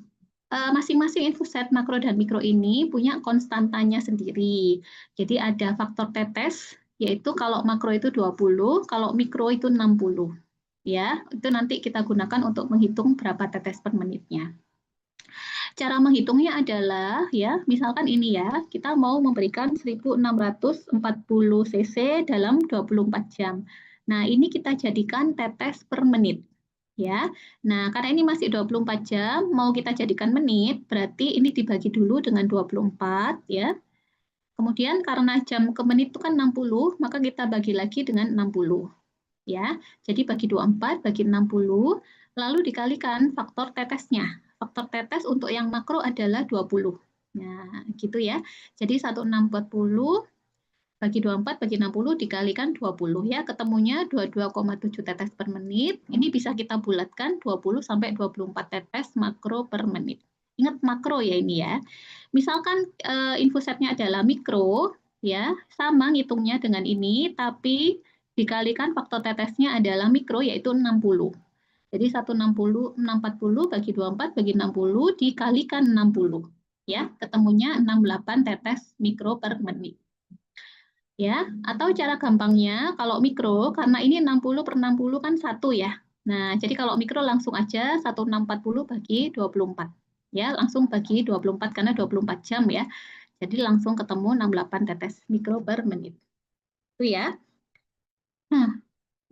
masing-masing infuset makro dan mikro ini punya konstantanya sendiri. Jadi ada faktor tetes, yaitu kalau makro itu 20, kalau mikro itu 60. Ya, itu nanti kita gunakan untuk menghitung berapa tetes per menitnya. Cara menghitungnya adalah ya, misalkan ini ya, kita mau memberikan 1640 cc dalam 24 jam. Nah, ini kita jadikan tetes per menit. Ya. Nah, karena ini masih 24 jam, mau kita jadikan menit, berarti ini dibagi dulu dengan 24 ya. Kemudian karena jam ke menit itu kan 60, maka kita bagi lagi dengan 60. Ya, jadi bagi 24, bagi 60, lalu dikalikan faktor tetesnya. Faktor tetes untuk yang makro adalah 20. Nah, gitu ya. Jadi 1640 bagi 24 bagi 60 dikalikan 20 ya, ketemunya 22,7 tetes per menit. Ini bisa kita bulatkan 20 sampai 24 tetes makro per menit. Ingat makro ya ini ya. Misalkan infusetnya adalah mikro, ya, sama ngitungnya dengan ini, tapi dikalikan faktor tetesnya adalah mikro, yaitu 60. Jadi 640 bagi 24 bagi 60 dikalikan 60. Ya, ketemunya 68 tetes mikro per menit. Ya, atau cara gampangnya kalau mikro, karena ini 60 per 60 kan 1 ya. Nah, jadi kalau mikro langsung aja 1640 bagi 24. Ya, langsung bagi 24 karena 24 jam ya. Jadi langsung ketemu 68 tetes mikro per menit. Itu ya.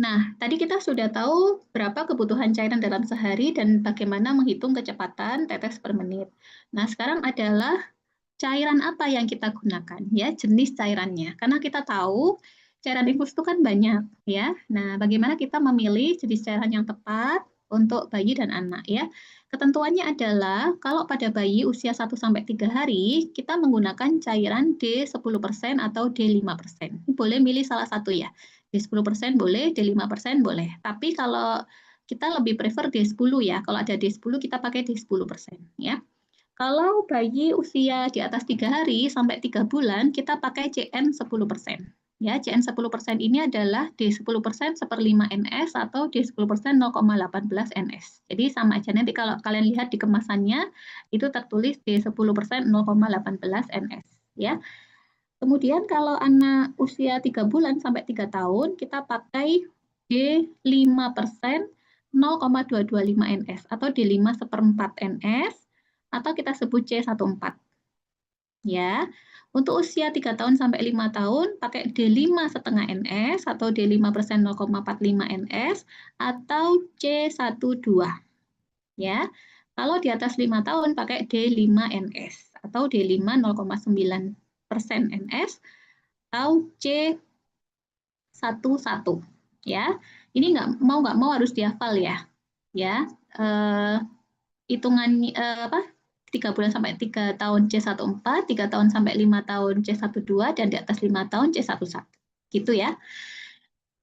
Nah, tadi kita sudah tahu berapa kebutuhan cairan dalam sehari dan bagaimana menghitung kecepatan tetes per menit. Nah, sekarang adalah cairan apa yang kita gunakan, ya, jenis cairannya. Karena kita tahu cairan infus itu kan banyak, ya. Nah, bagaimana kita memilih jenis cairan yang tepat untuk bayi dan anak, ya. Ketentuannya adalah kalau pada bayi usia 1-3 hari, kita menggunakan cairan D10% atau D5%. Boleh milih salah satu ya. D10% boleh, D5% boleh. Tapi kalau kita lebih prefer D10 ya. Kalau ada D10 kita pakai D10%, ya. Kalau bayi usia di atas 3 hari sampai 3 bulan, kita pakai CN 10%. Ya, CN 10% ini adalah D10% 1/5 NS atau D10% 0,18 NS. Jadi sama aja, nanti kalau kalian lihat di kemasannya, itu tertulis D10% 0,18 NS. Ya. Kemudian kalau anak usia 3 bulan sampai 3 tahun, kita pakai D5% 0,225 ns atau D5/4 ns atau kita sebut C14. Ya, untuk usia 3 tahun sampai 5 tahun pakai D5,5 ns atau D5% 0,45 ns atau C12. Ya, kalau di atas 5 tahun pakai D5 ns atau D5 0,9% ns atau C11. Ya, ini nggak mau harus dihafal ya. Ya, hitungan 3 bulan sampai 3 tahun C14, 3 tahun sampai 5 tahun C12, dan di atas 5 tahun C11. Gitu ya.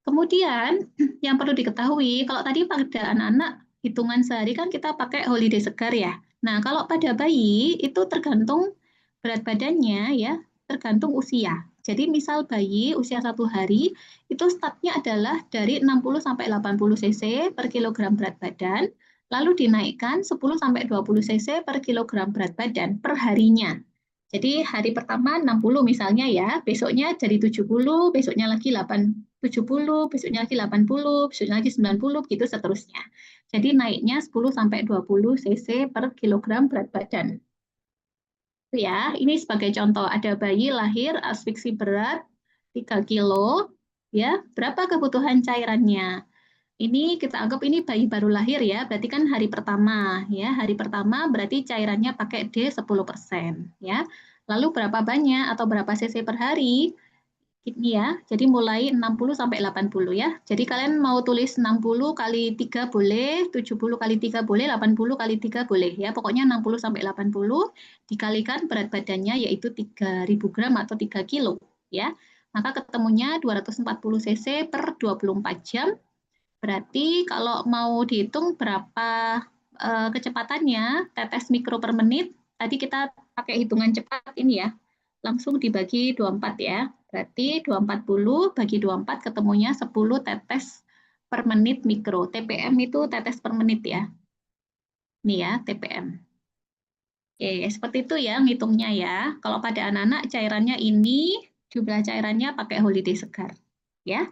Kemudian yang perlu diketahui, kalau tadi pada anak-anak hitungan sehari kan kita pakai holiday segar ya. Nah, kalau pada bayi itu tergantung berat badannya ya, tergantung usia. Jadi misal bayi usia 1 hari itu startnya adalah dari 60 sampai 80 cc per kilogram berat badan, lalu dinaikkan 10 sampai 20 cc per kilogram berat badan per harinya. Jadi hari pertama 60 misalnya ya, besoknya jadi 70, besoknya lagi 70, besoknya lagi 80, besoknya lagi 90, begitu seterusnya. Jadi naiknya 10 sampai 20 cc per kilogram berat badan. Ya, ini sebagai contoh, ada bayi lahir asfiksi berat 3 kilo, ya, berapa kebutuhan cairannya? Ini kita anggap ini bayi baru lahir ya, berarti kan hari pertama ya. Hari pertama berarti cairannya pakai D 10%, ya. Lalu berapa banyak atau berapa cc per hari? Ini ya. Jadi mulai 60 sampai 80 ya. Jadi kalian mau tulis 60 kali 3 boleh, 70 kali 3 boleh, 80 kali 3 boleh ya. Pokoknya 60 sampai 80 dikalikan berat badannya yaitu 3.000 gram atau 3 kilo ya. Maka ketemunya 240 cc per 24 jam. Berarti kalau mau dihitung berapa kecepatannya, tetes mikro per menit, tadi kita pakai hitungan cepat ini ya, langsung dibagi 24 ya. Berarti 240 bagi 24 ketemunya 10 tetes per menit mikro. TPM itu tetes per menit ya. Ini ya, TPM. Oke, seperti itu ya ngitungnya ya. Kalau pada anak-anak cairannya ini, jumlah cairannya pakai holiday segar. Ya.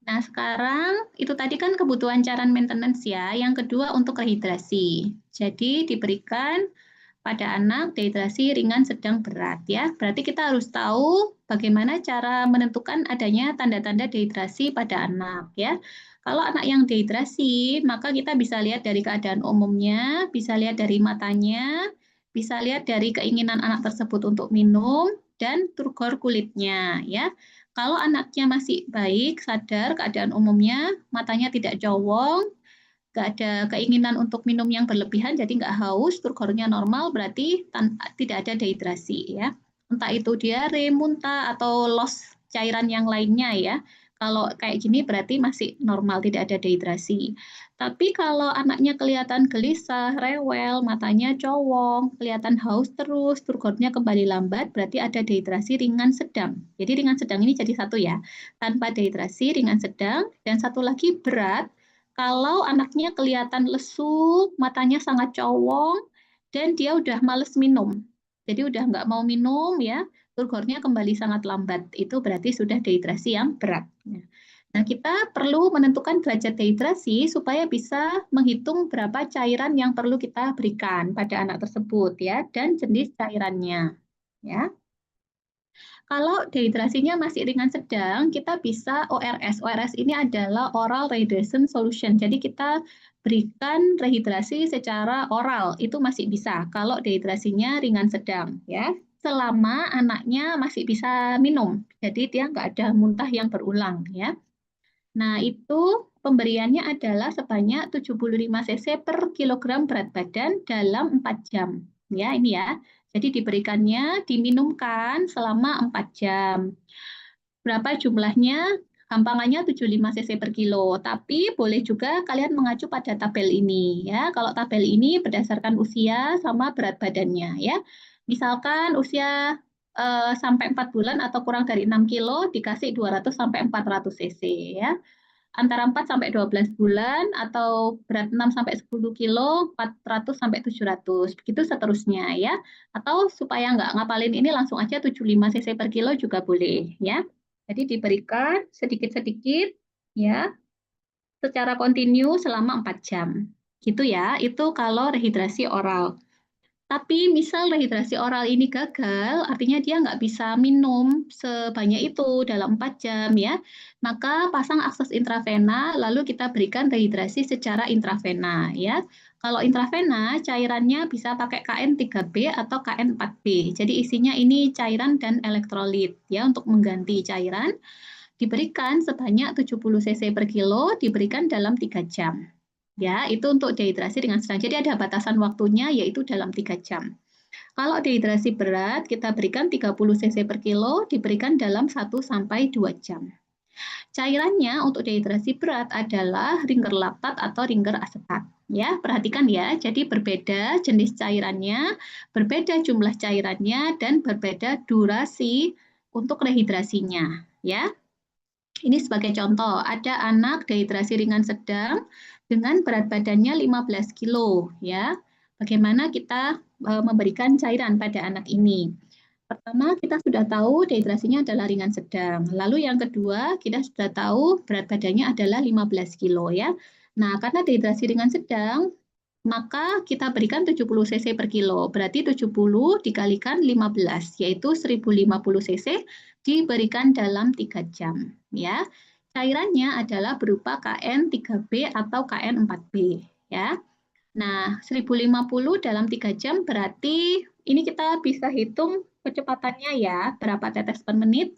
Nah, sekarang itu tadi kan kebutuhan cairan maintenance ya. Yang kedua untuk rehidrasi. Jadi diberikan pada anak dehidrasi ringan, sedang, berat ya. Berarti kita harus tahu bagaimana cara menentukan adanya tanda-tanda dehidrasi pada anak ya. Kalau anak yang dehidrasi, maka kita bisa lihat dari keadaan umumnya, bisa lihat dari matanya, bisa lihat dari keinginan anak tersebut untuk minum, dan turgor kulitnya ya. Kalau anaknya masih baik, sadar keadaan umumnya, matanya tidak jowong, nggak ada keinginan untuk minum yang berlebihan, jadi nggak haus, turgornya normal, berarti tidak ada dehidrasi ya. Entah itu diare, muntah, atau loss cairan yang lainnya ya. Kalau kayak gini berarti masih normal, tidak ada dehidrasi. Tapi kalau anaknya kelihatan gelisah, rewel, matanya cowong, kelihatan haus terus, turgornya kembali lambat, berarti ada dehidrasi ringan sedang. Jadi ringan sedang ini jadi satu ya, tanpa dehidrasi, ringan sedang, dan satu lagi berat, kalau anaknya kelihatan lesu, matanya sangat cowong, dan dia udah males minum. Jadi udah nggak mau minum ya, turgornya kembali sangat lambat. Itu berarti sudah dehidrasi yang berat. Nah, kita perlu menentukan derajat dehidrasi supaya bisa menghitung berapa cairan yang perlu kita berikan pada anak tersebut ya, dan jenis cairannya. Ya. Kalau dehidrasinya masih ringan sedang, kita bisa ORS. ORS ini adalah oral rehydration solution. Jadi kita berikan rehidrasi secara oral, itu masih bisa kalau dehidrasinya ringan sedang ya. Selama anaknya masih bisa minum. Jadi dia nggak ada muntah yang berulang ya. Nah, itu pemberiannya adalah sebanyak 75 cc per kilogram berat badan dalam 4 jam. Ya, ini ya. Jadi diberikannya, diminumkan selama 4 jam. Berapa jumlahnya? Gampangannya 75 cc per kilo. Tapi boleh juga kalian mengacu pada tabel ini. Ya, kalau tabel ini berdasarkan usia sama berat badannya. Ya, misalkan usia sampai 4 bulan atau kurang dari 6 kilo dikasih 200 sampai 400 cc ya. Antara 4 sampai 12 bulan atau berat 6 sampai 10 kilo 400 sampai 700. Begitu seterusnya ya. Atau supaya nggak ngapalin ini langsung aja 75 cc per kilo juga boleh ya. Jadi diberikan sedikit-sedikit ya. secara kontinu selama 4 jam. Gitu ya, itu kalau rehidrasi oral. Tapi misal rehidrasi oral ini gagal, artinya dia nggak bisa minum sebanyak itu dalam 4 jam ya. Maka pasang akses intravena, lalu kita berikan rehidrasi secara intravena ya. Kalau intravena, cairannya bisa pakai KN3B atau KN4B. Jadi isinya ini cairan dan elektrolit ya untuk mengganti cairan. Diberikan sebanyak 70 cc per kilo, diberikan dalam 3 jam. Ya, itu untuk dehidrasi ringan sedang. Jadi ada batasan waktunya yaitu dalam 3 jam. Kalau dehidrasi berat, kita berikan 30 cc per kilo, diberikan dalam 1 sampai 2 jam. Cairannya untuk dehidrasi berat adalah ringer laktat atau ringer asetat. Ya, perhatikan ya. Jadi berbeda jenis cairannya, berbeda jumlah cairannya, dan berbeda durasi untuk rehidrasinya. Ya. Ini sebagai contoh, ada anak dehidrasi ringan sedang dengan berat badannya 15 kilo. Ya. Bagaimana kita memberikan cairan pada anak ini? Pertama, kita sudah tahu dehidrasinya adalah ringan sedang. Lalu yang kedua, kita sudah tahu berat badannya adalah 15 kilo. Ya. Nah, karena dehidrasi ringan sedang, maka kita berikan 70 cc per kilo. Berarti 70 dikalikan 15, yaitu 1050 cc diberikan dalam 3 jam. Ya. Cairannya adalah berupa KN3B atau KN4B. Ya. Nah, 1050 dalam 3 jam berarti ini kita bisa hitung kecepatannya ya, berapa tetes per menit.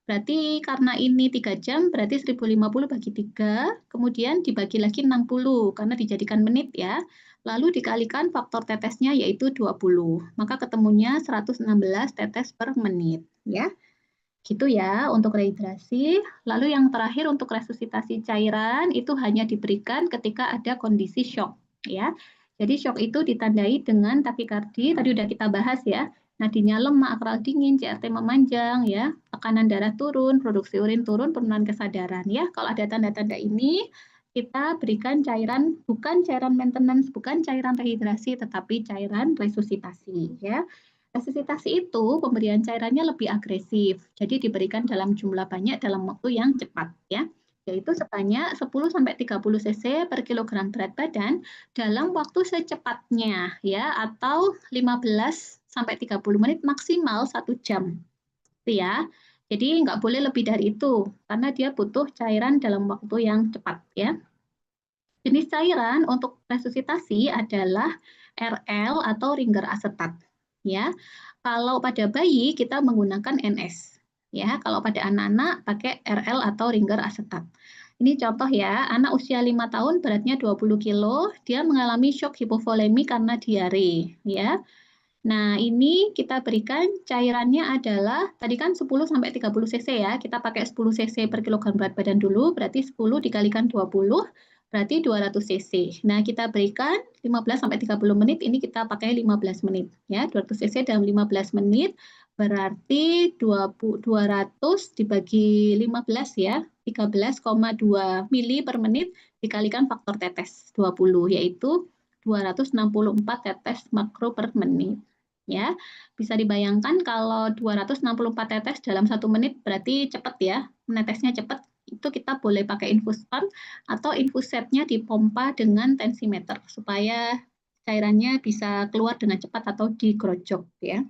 Berarti karena ini 3 jam, berarti 1050 bagi 3, kemudian dibagi lagi 60, karena dijadikan menit ya. Lalu dikalikan faktor tetesnya yaitu 20. Maka ketemunya 116 tetes per menit. Ya. Gitu ya untuk rehidrasi. Lalu yang terakhir untuk resusitasi cairan itu hanya diberikan ketika ada kondisi shock. Ya. Jadi shock itu ditandai dengan takikardi, tadi udah kita bahas ya. Nadinya lemah, akral dingin, CRT memanjang, ya, tekanan darah turun, produksi urin turun, penurunan kesadaran. Ya, kalau ada tanda-tanda ini, kita berikan cairan, bukan cairan maintenance, bukan cairan rehidrasi, tetapi cairan resusitasi. Ya. Resusitasi itu pemberian cairannya lebih agresif, jadi diberikan dalam jumlah banyak dalam waktu yang cepat. Ya, yaitu sebanyak 10-30 cc per kilogram berat badan dalam waktu secepatnya, ya, atau 15-30 menit maksimal 1 jam. Ya. Jadi nggak boleh lebih dari itu, karena dia butuh cairan dalam waktu yang cepat. Ya. Jenis cairan untuk resusitasi adalah RL atau ringer asetat. Ya. Kalau pada bayi kita menggunakan NS. Ya, kalau pada anak-anak pakai RL atau ringer asetat. Ini contoh ya, anak usia 5 tahun beratnya 20 kilo, dia mengalami shock hipovolemi karena diare, ya. Nah, ini kita berikan cairannya adalah tadi kan 10-30 cc ya. Kita pakai 10 cc per kilogram berat badan dulu, berarti 10 dikalikan 20 berarti 200 cc. Nah, kita berikan 15-30 menit, ini kita pakai 15 menit ya. 200 cc dalam 15 menit berarti 200 dibagi 15 ya, 13,2 mili per menit dikalikan faktor tetes 20, yaitu 264 tetes makro per menit. Ya, bisa dibayangkan kalau 264 tetes dalam 1 menit berarti cepat ya, menetesnya cepat. Itu kita boleh pakai infus pump atau infus setnya dipompa dengan tensimeter supaya cairannya bisa keluar dengan cepat atau digerojok ya.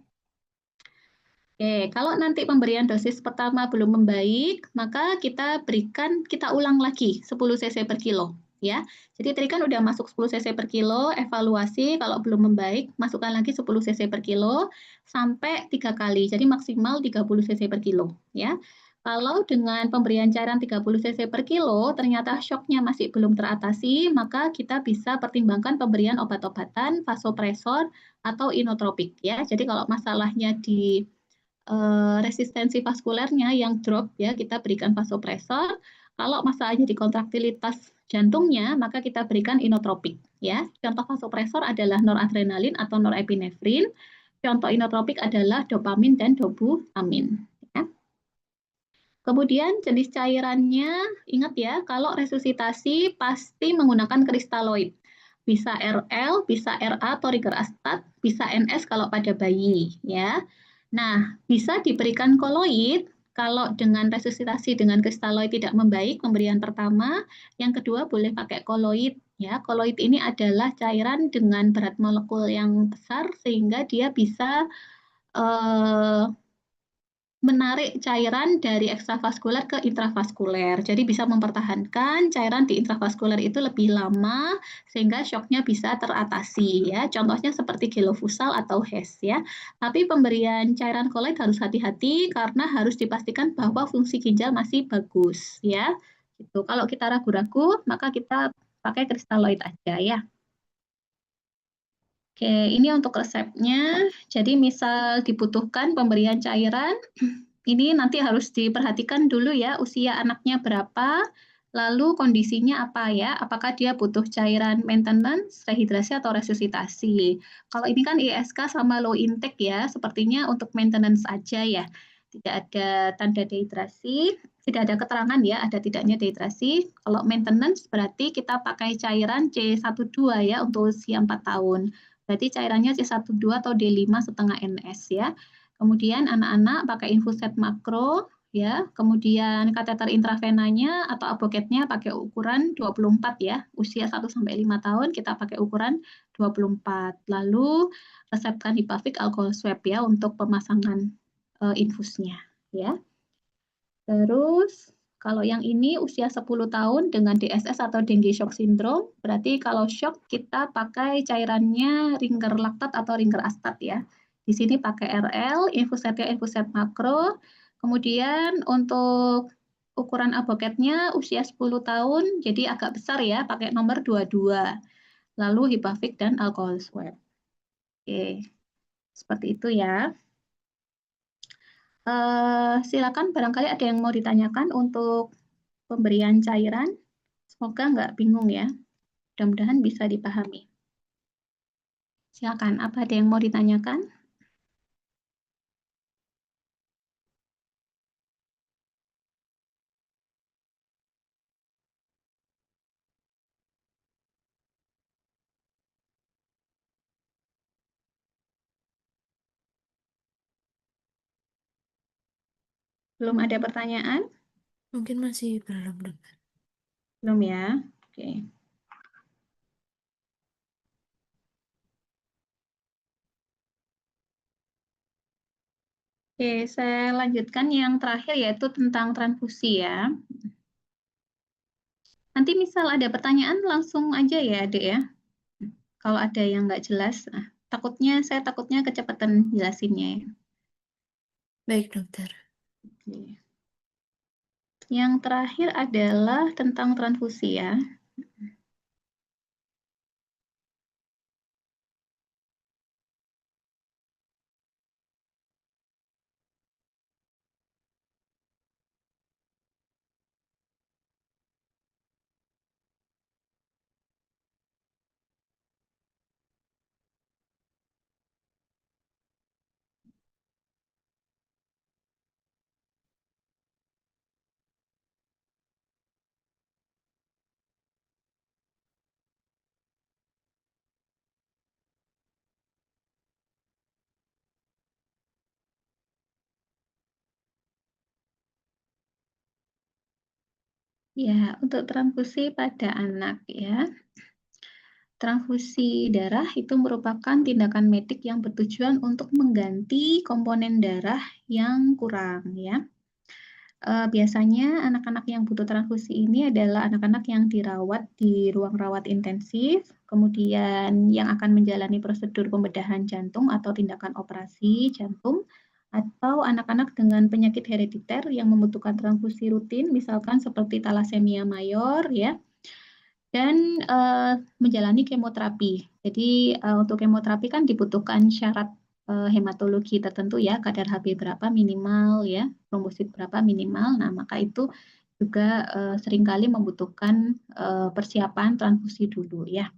Oke, kalau nanti pemberian dosis pertama belum membaik, maka kita ulang lagi 10 cc per kilo. Ya, jadi tadi kan udah masuk 10 cc per kilo, evaluasi kalau belum membaik, masukkan lagi 10 cc per kilo sampai 3 kali, jadi maksimal 30 cc per kilo. Ya, kalau dengan pemberian cairan 30 cc per kilo, ternyata shocknya masih belum teratasi, maka kita bisa pertimbangkan pemberian obat-obatan, vasopresor atau inotropik. Ya, jadi kalau masalahnya di resistensi vaskulernya yang drop ya kita berikan vasopresor. Kalau masalahnya di kontraktilitas jantungnya maka kita berikan inotropik ya. Contoh vasopresor adalah noradrenalin atau norepinefrin. Contoh inotropik adalah dopamin dan dobutamin. Ya. Kemudian jenis cairannya ingat ya kalau resusitasi pasti menggunakan kristaloid. Bisa RL, bisa RA atau ringer asetat, bisa NS kalau pada bayi ya. Nah, bisa diberikan koloid Kalau dengan resusitasi dengan kristaloid tidak membaik, pemberian pertama, yang kedua boleh pakai koloid. Ya, koloid ini adalah cairan dengan berat molekul yang besar sehingga dia bisa menarik cairan dari ekstravaskuler ke intravaskuler. Jadi bisa mempertahankan cairan di intravaskuler itu lebih lama sehingga shocknya bisa teratasi ya. Contohnya seperti gelofusal atau HES ya. Tapi pemberian cairan koloid harus hati-hati karena harus dipastikan bahwa fungsi ginjal masih bagus ya. Gitu. Kalau kita ragu-ragu maka kita pakai kristaloid aja ya. Oke, ini untuk resepnya. Jadi misal dibutuhkan pemberian cairan, ini nanti harus diperhatikan dulu ya usia anaknya berapa, lalu kondisinya apa ya, apakah dia butuh cairan maintenance, rehidrasi atau resusitasi. Kalau ini kan ISK sama low intake ya, sepertinya untuk maintenance aja ya. Tidak ada tanda dehidrasi, tidak ada keterangan ya ada tidaknya dehidrasi. Kalau maintenance berarti kita pakai cairan C12 ya untuk usia 4 tahun. Berarti cairannya C12 atau D5 setengah NS ya. Kemudian anak-anak pakai infuset makro ya. Kemudian kateter intravenanya atau aboketnya pakai ukuran 24 ya. Usia 1 sampai 5 tahun kita pakai ukuran 24. Lalu resepkan Hipavik alkohol swab ya untuk pemasangan infusnya ya. Terus kalau yang ini usia 10 tahun dengan DSS atau dengue shock syndrome, berarti kalau shock kita pakai cairannya ringer laktat atau ringer astat ya. Di sini pakai RL, infusetnya infuset makro. Kemudian untuk ukuran aboketnya usia 10 tahun, jadi agak besar ya, pakai nomor 22. Lalu Hipavik dan alkohol swab. Oke, seperti itu ya. Silakan barangkali ada yang mau ditanyakan untuk pemberian cairan. Semoga nggak bingung ya. Mudah-mudahan bisa dipahami. Silakan, apa ada yang mau ditanyakan? Belum ada pertanyaan? Mungkin masih belum, dokter. Belum ya? Oke. Oke, saya lanjutkan yang terakhir yaitu tentang transfusi ya. Nanti misal ada pertanyaan langsung aja ya, Dek ya. Kalau ada yang nggak jelas, saya takutnya kecepatan jelasinnya ya. Baik, dokter. Oke. Yang terakhir adalah tentang transfusi ya. Ya, untuk transfusi pada anak ya. Transfusi darah itu merupakan tindakan medik yang bertujuan untuk mengganti komponen darah yang kurang ya. Biasanya anak-anak yang butuh transfusi ini adalah anak-anak yang dirawat di ruang rawat intensif, kemudian yang akan menjalani prosedur pembedahan jantung atau tindakan operasi jantung, atau anak-anak dengan penyakit herediter yang membutuhkan transfusi rutin, misalkan seperti talasemia mayor ya, dan menjalani kemoterapi. Jadi untuk kemoterapi kan dibutuhkan syarat hematologi tertentu ya, kadar Hb berapa minimal ya, trombosit berapa minimal. Nah, maka itu juga seringkali membutuhkan persiapan transfusi dulu ya.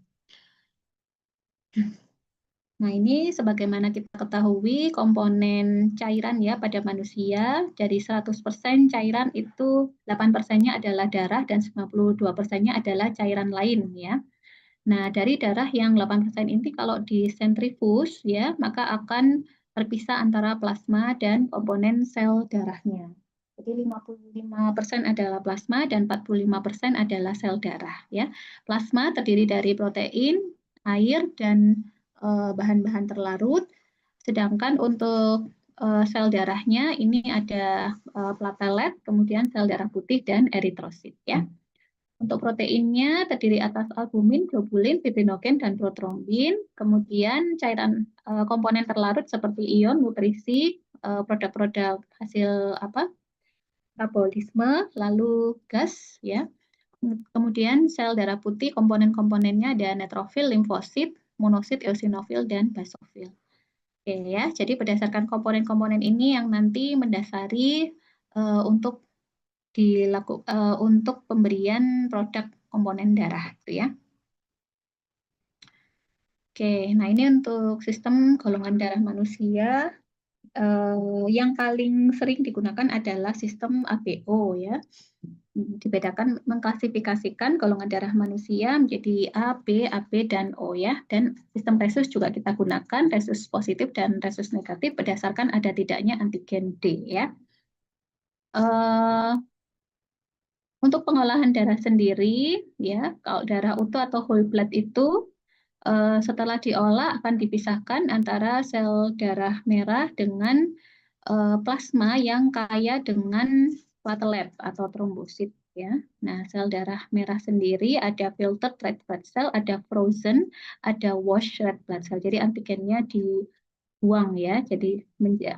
Nah, ini sebagaimana kita ketahui komponen cairan ya pada manusia, dari 100% cairan itu 8%-nya adalah darah dan 92%-nya adalah cairan lain ya. Nah, dari darah yang 8% inti kalau disentrifus ya, maka akan terpisah antara plasma dan komponen sel darahnya. Jadi 55% adalah plasma dan 45% adalah sel darah ya. Plasma terdiri dari protein, air dan bahan-bahan terlarut. Sedangkan untuk sel darahnya ini ada platelet, kemudian sel darah putih dan eritrosit ya. Untuk proteinnya terdiri atas albumin, globulin, fibrinogen, dan protrombin. Kemudian cairan komponen terlarut seperti ion, nutrisi, produk-produk hasil metabolisme, lalu gas ya. Kemudian sel darah putih komponen-komponennya ada neutrofil, limfosit, monosit, eosinofil, dan basofil. Oke ya, jadi berdasarkan komponen-komponen ini yang nanti mendasari untuk untuk pemberian produk komponen darah itu ya. Oke, nah ini untuk sistem golongan darah manusia yang paling sering digunakan adalah sistem ABO ya. Dibedakan mengklasifikasikan golongan darah manusia menjadi A, B, AB, dan O ya. Dan sistem resus juga kita gunakan, resus positif dan resus negatif berdasarkan ada tidaknya antigen D ya. Untuk pengolahan darah sendiri, ya, kalau darah utuh atau whole blood itu setelah diolah akan dipisahkan antara sel darah merah dengan plasma yang kaya dengan platelet atau trombosit. Ya, nah sel darah merah sendiri ada filtered red blood cell, ada frozen, ada washed red blood cell. Jadi antigennya dibuang ya, jadi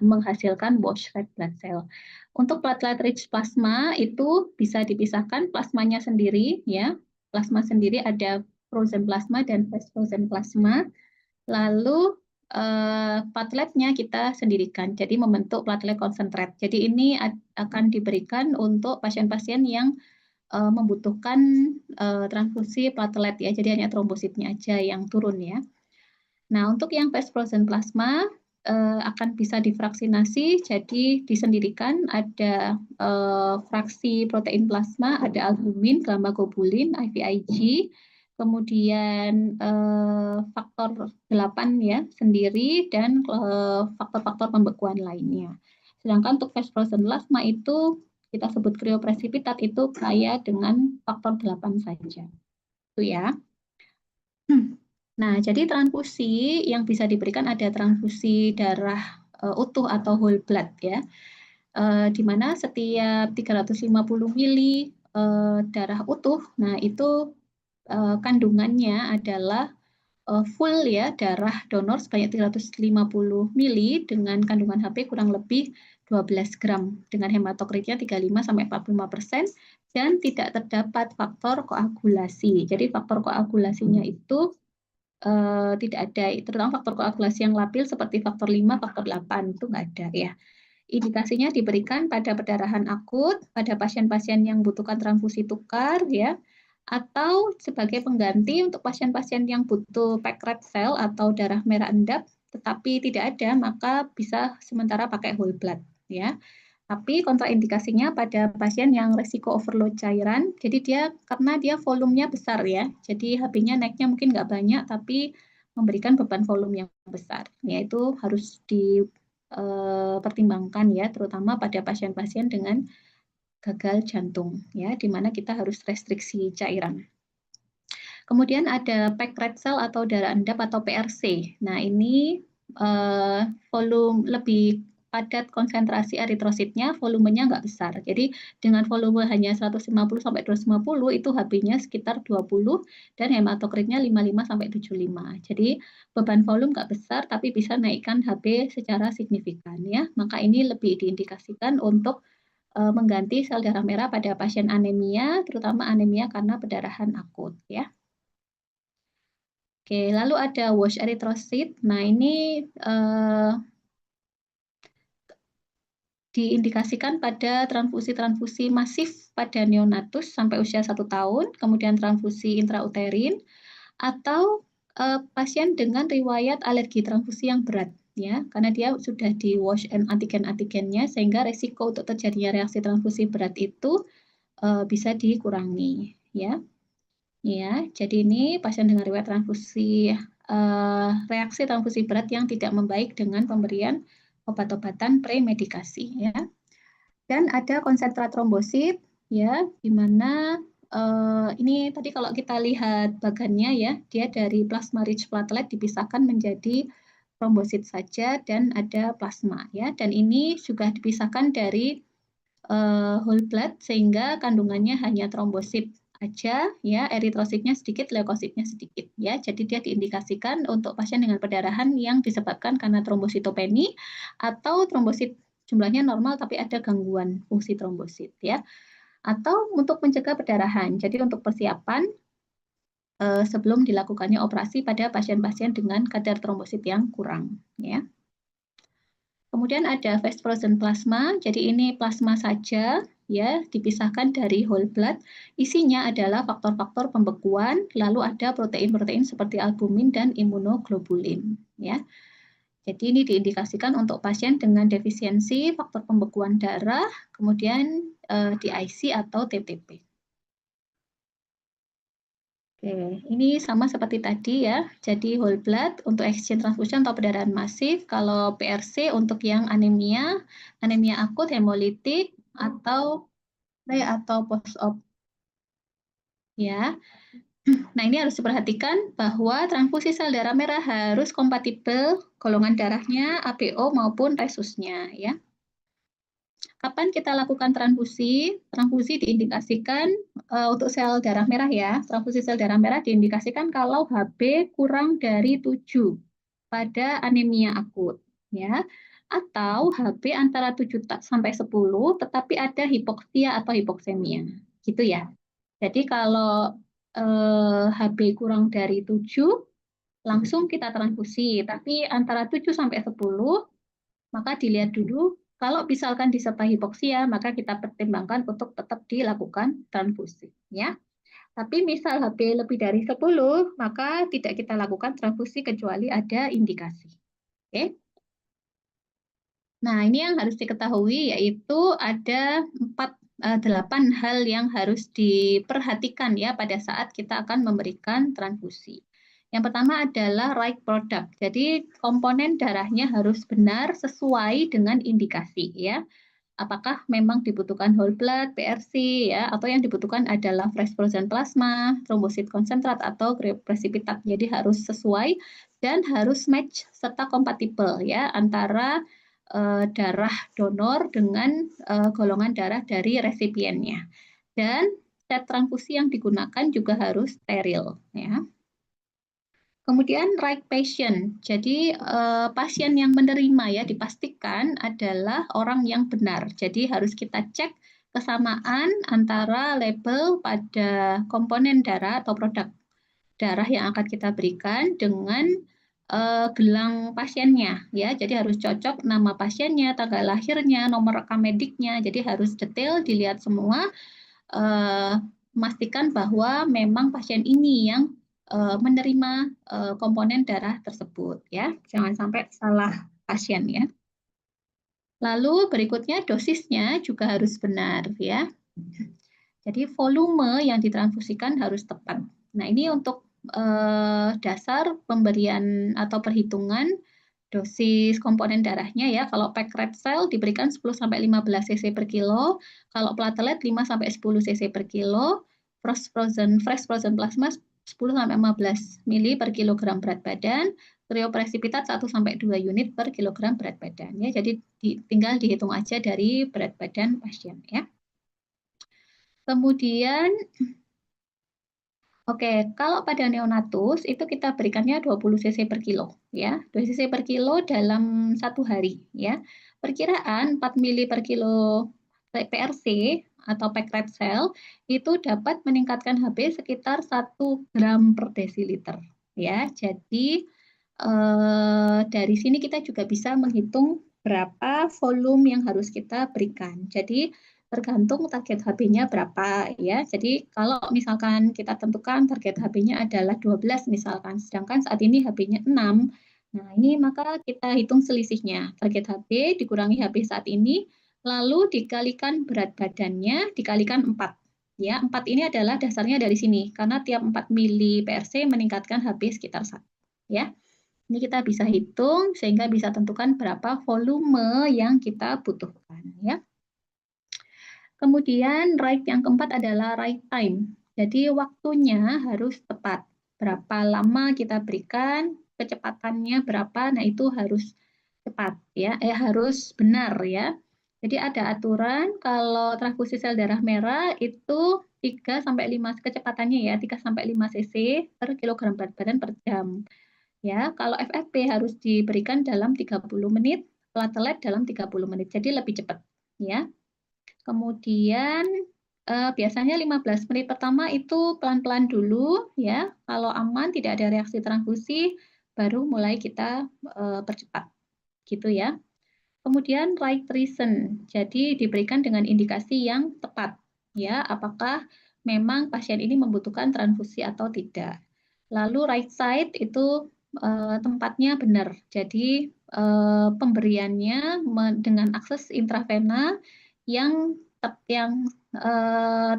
menghasilkan washed red blood cell. Untuk platelet rich plasma itu bisa dipisahkan plasmanya sendiri ya. Plasma sendiri ada frozen plasma dan fast frozen plasma. Lalu plateletnya kita sendirikan, jadi membentuk platelet konsentrat. Jadi ini akan diberikan untuk pasien-pasien yang membutuhkan transfusi platelet ya. Jadi hanya trombositnya aja yang turun ya. Nah untuk yang fast frozen plasma akan bisa difraksinasi, jadi disendirikan ada fraksi protein plasma, ada albumin, gamma globulin, IVIG, kemudian faktor 8 ya sendiri dan faktor-faktor pembekuan lainnya. Sedangkan untuk fast frozen plasma itu kita sebut kriopresipitat itu kaya dengan faktor 8 saja. Itu ya. Nah, jadi transfusi yang bisa diberikan ada transfusi darah utuh atau whole blood ya, di mana setiap 350 mili darah utuh, nah itu kandungannya adalah full ya darah donor sebanyak 350 mili dengan kandungan HP kurang lebih 12 gram dengan hematokritnya 35-45% dan tidak terdapat faktor koagulasi. Jadi faktor koagulasinya itu tidak ada, terutama faktor koagulasi yang labil seperti faktor 5, faktor 8 itu nggak ada ya. Indikasinya diberikan pada perdarahan akut, pada pasien-pasien yang membutuhkan transfusi tukar ya, atau sebagai pengganti untuk pasien-pasien yang butuh packed red cell atau darah merah endap, tetapi tidak ada, maka bisa sementara pakai whole blood ya. Tapi kontraindikasinya pada pasien yang resiko overload cairan, jadi dia karena dia volumenya besar ya, jadi HB-nya naiknya mungkin nggak banyak, tapi memberikan beban volume yang besar, yaitu harus dipertimbangkan ya, terutama pada pasien-pasien dengan gagal jantung ya, di mana kita harus restriksi cairan. Kemudian ada packed red cell atau darah endap atau PRC. Nah ini volume lebih padat konsentrasi eritrositnya, volumenya nggak besar. Jadi dengan volume hanya 150 sampai 250 itu HB-nya sekitar 20 dan hematokritnya 55 sampai 75. Jadi beban volume nggak besar tapi bisa naikkan HB secara signifikan ya. Maka ini lebih diindikasikan untuk mengganti sel darah merah pada pasien anemia, terutama anemia karena perdarahan akut ya. Oke, lalu ada wash eritrosit. Nah ini diindikasikan pada transfusi-transfusi masif pada neonatus sampai usia 1 tahun, kemudian transfusi intrauterin, atau pasien dengan riwayat alergi transfusi yang berat, ya, karena dia sudah di wash antigen-antigennya, sehingga resiko untuk terjadinya reaksi transfusi berat itu bisa dikurangi, ya. Ya, jadi ini pasien dengan riwayat transfusi reaksi transfusi berat yang tidak membaik dengan pemberian obat-obatan premedikasi ya. Dan ada konsentrat trombosit, ya, di mana ini tadi kalau kita lihat bagannya ya, dia dari plasma rich platelet dipisahkan menjadi trombosit saja dan ada plasma ya. Dan ini juga dipisahkan dari whole blood sehingga kandungannya hanya trombosit aja ya, eritrositnya sedikit, leukositnya sedikit ya. Jadi dia diindikasikan untuk pasien dengan perdarahan yang disebabkan karena trombositopeni atau trombosit jumlahnya normal tapi ada gangguan fungsi trombosit ya. Atau untuk mencegah perdarahan. Jadi untuk persiapan sebelum dilakukannya operasi pada pasien-pasien dengan kadar trombosit yang kurang ya. Kemudian ada fast frozen plasma. Jadi ini plasma saja ya, dipisahkan dari whole blood. Isinya adalah faktor-faktor pembekuan, lalu ada protein-protein seperti albumin dan imunoglobulin ya. Jadi ini diindikasikan untuk pasien dengan defisiensi faktor pembekuan darah, kemudian DIC atau TTP. Oke, ini sama seperti tadi ya. Jadi whole blood untuk exchange transfusion atau perdarahan masif. Kalau PRC untuk yang anemia akut, hemolitik atau post-op. Ya. Nah, ini harus diperhatikan bahwa transfusi sel darah merah harus kompatibel golongan darahnya, ABO maupun resusnya ya. Kapan kita lakukan transfusi? Transfusi diindikasikan untuk sel darah merah ya. Transfusi sel darah merah diindikasikan kalau HB kurang dari 7 pada anemia akut ya. Atau HB antara 7 sampai 10 tetapi ada hipoksia atau hipoksemia. Gitu ya. Jadi kalau HB kurang dari 7 langsung kita transfusi, tapi antara 7 sampai 10 maka dilihat dulu. Kalau misalkan disertai hipoksia, maka kita pertimbangkan untuk tetap dilakukan transfusi. Ya. Tapi misal HB lebih dari 10, maka tidak kita lakukan transfusi kecuali ada indikasi. Oke. Nah, ini yang harus diketahui yaitu ada 8 hal yang harus diperhatikan ya pada saat kita akan memberikan transfusi. Yang pertama adalah right product. Jadi komponen darahnya harus benar sesuai dengan indikasi ya. Apakah memang dibutuhkan whole blood, PRC ya, atau yang dibutuhkan adalah fresh frozen plasma, trombosit konsentrat atau kriopresipitat. Jadi harus sesuai dan harus match serta kompatibel ya antara darah donor dengan golongan darah dari resipiennya. Dan set transfusi yang digunakan juga harus steril ya. Kemudian right patient, jadi pasien yang menerima ya dipastikan adalah orang yang benar. Jadi harus kita cek kesamaan antara label pada komponen darah atau produk darah yang akan kita berikan dengan gelang pasiennya ya. Jadi harus cocok nama pasiennya, tanggal lahirnya, nomor rekam mediknya. Jadi harus detail dilihat semua, memastikan bahwa memang pasien ini yang menerima komponen darah tersebut ya. Jangan sampai salah pasien ya. Lalu berikutnya dosisnya juga harus benar ya. Jadi volume yang ditransfusikan harus tepat. Nah, ini untuk dasar pemberian atau perhitungan dosis komponen darahnya ya. Kalau packed red cell diberikan 10 sampai 15 cc per kilo, kalau platelet 5 sampai 10 cc per kilo, fresh frozen plasma 10 sampai 15 mili per kilogram berat badan, kriopresipitat 1 sampai 2 unit per kilogram berat badan ya. Jadi tinggal dihitung aja dari berat badan pasien ya. Kemudian oke, kalau pada neonatus itu kita berikannya 20 cc per kilo ya. 2 cc per kilo dalam 1 hari ya. Perkiraan 4 mili per kilo PRC atau packed red cell itu dapat meningkatkan HB sekitar 1 gram per desiliter ya. Jadi dari sini kita juga bisa menghitung berapa volume yang harus kita berikan. Jadi tergantung target HB-nya berapa ya. Jadi kalau misalkan kita tentukan target HB-nya adalah 12 misalkan, sedangkan saat ini HB-nya 6. Nah, ini maka kita hitung selisihnya. Target HB dikurangi HB saat ini, lalu dikalikan berat badannya dikalikan 4. Ya, 4 ini adalah dasarnya dari sini karena tiap 4 mili PRC meningkatkan HB sekitar 1 ya. Ini kita bisa hitung sehingga bisa tentukan berapa volume yang kita butuhkan ya. Kemudian right yang keempat adalah right time. Jadi waktunya harus tepat. Berapa lama kita berikan, kecepatannya berapa, nah itu harus cepat ya, harus benar ya. Jadi ada aturan kalau transfusi sel darah merah itu 3 sampai 5 kecepatannya ya, 3 sampai 5 cc per kilogram berat badan per jam. Ya, kalau FFP harus diberikan dalam 30 menit, platelet dalam 30 menit. Jadi lebih cepat ya. Kemudian biasanya 15 menit pertama itu pelan-pelan dulu ya. Kalau aman tidak ada reaksi transfusi baru mulai kita percepat gitu ya. Kemudian right reason. Jadi diberikan dengan indikasi yang tepat ya, apakah memang pasien ini membutuhkan transfusi atau tidak. Lalu right side itu tempatnya benar. Jadi pemberiannya dengan akses intravena yang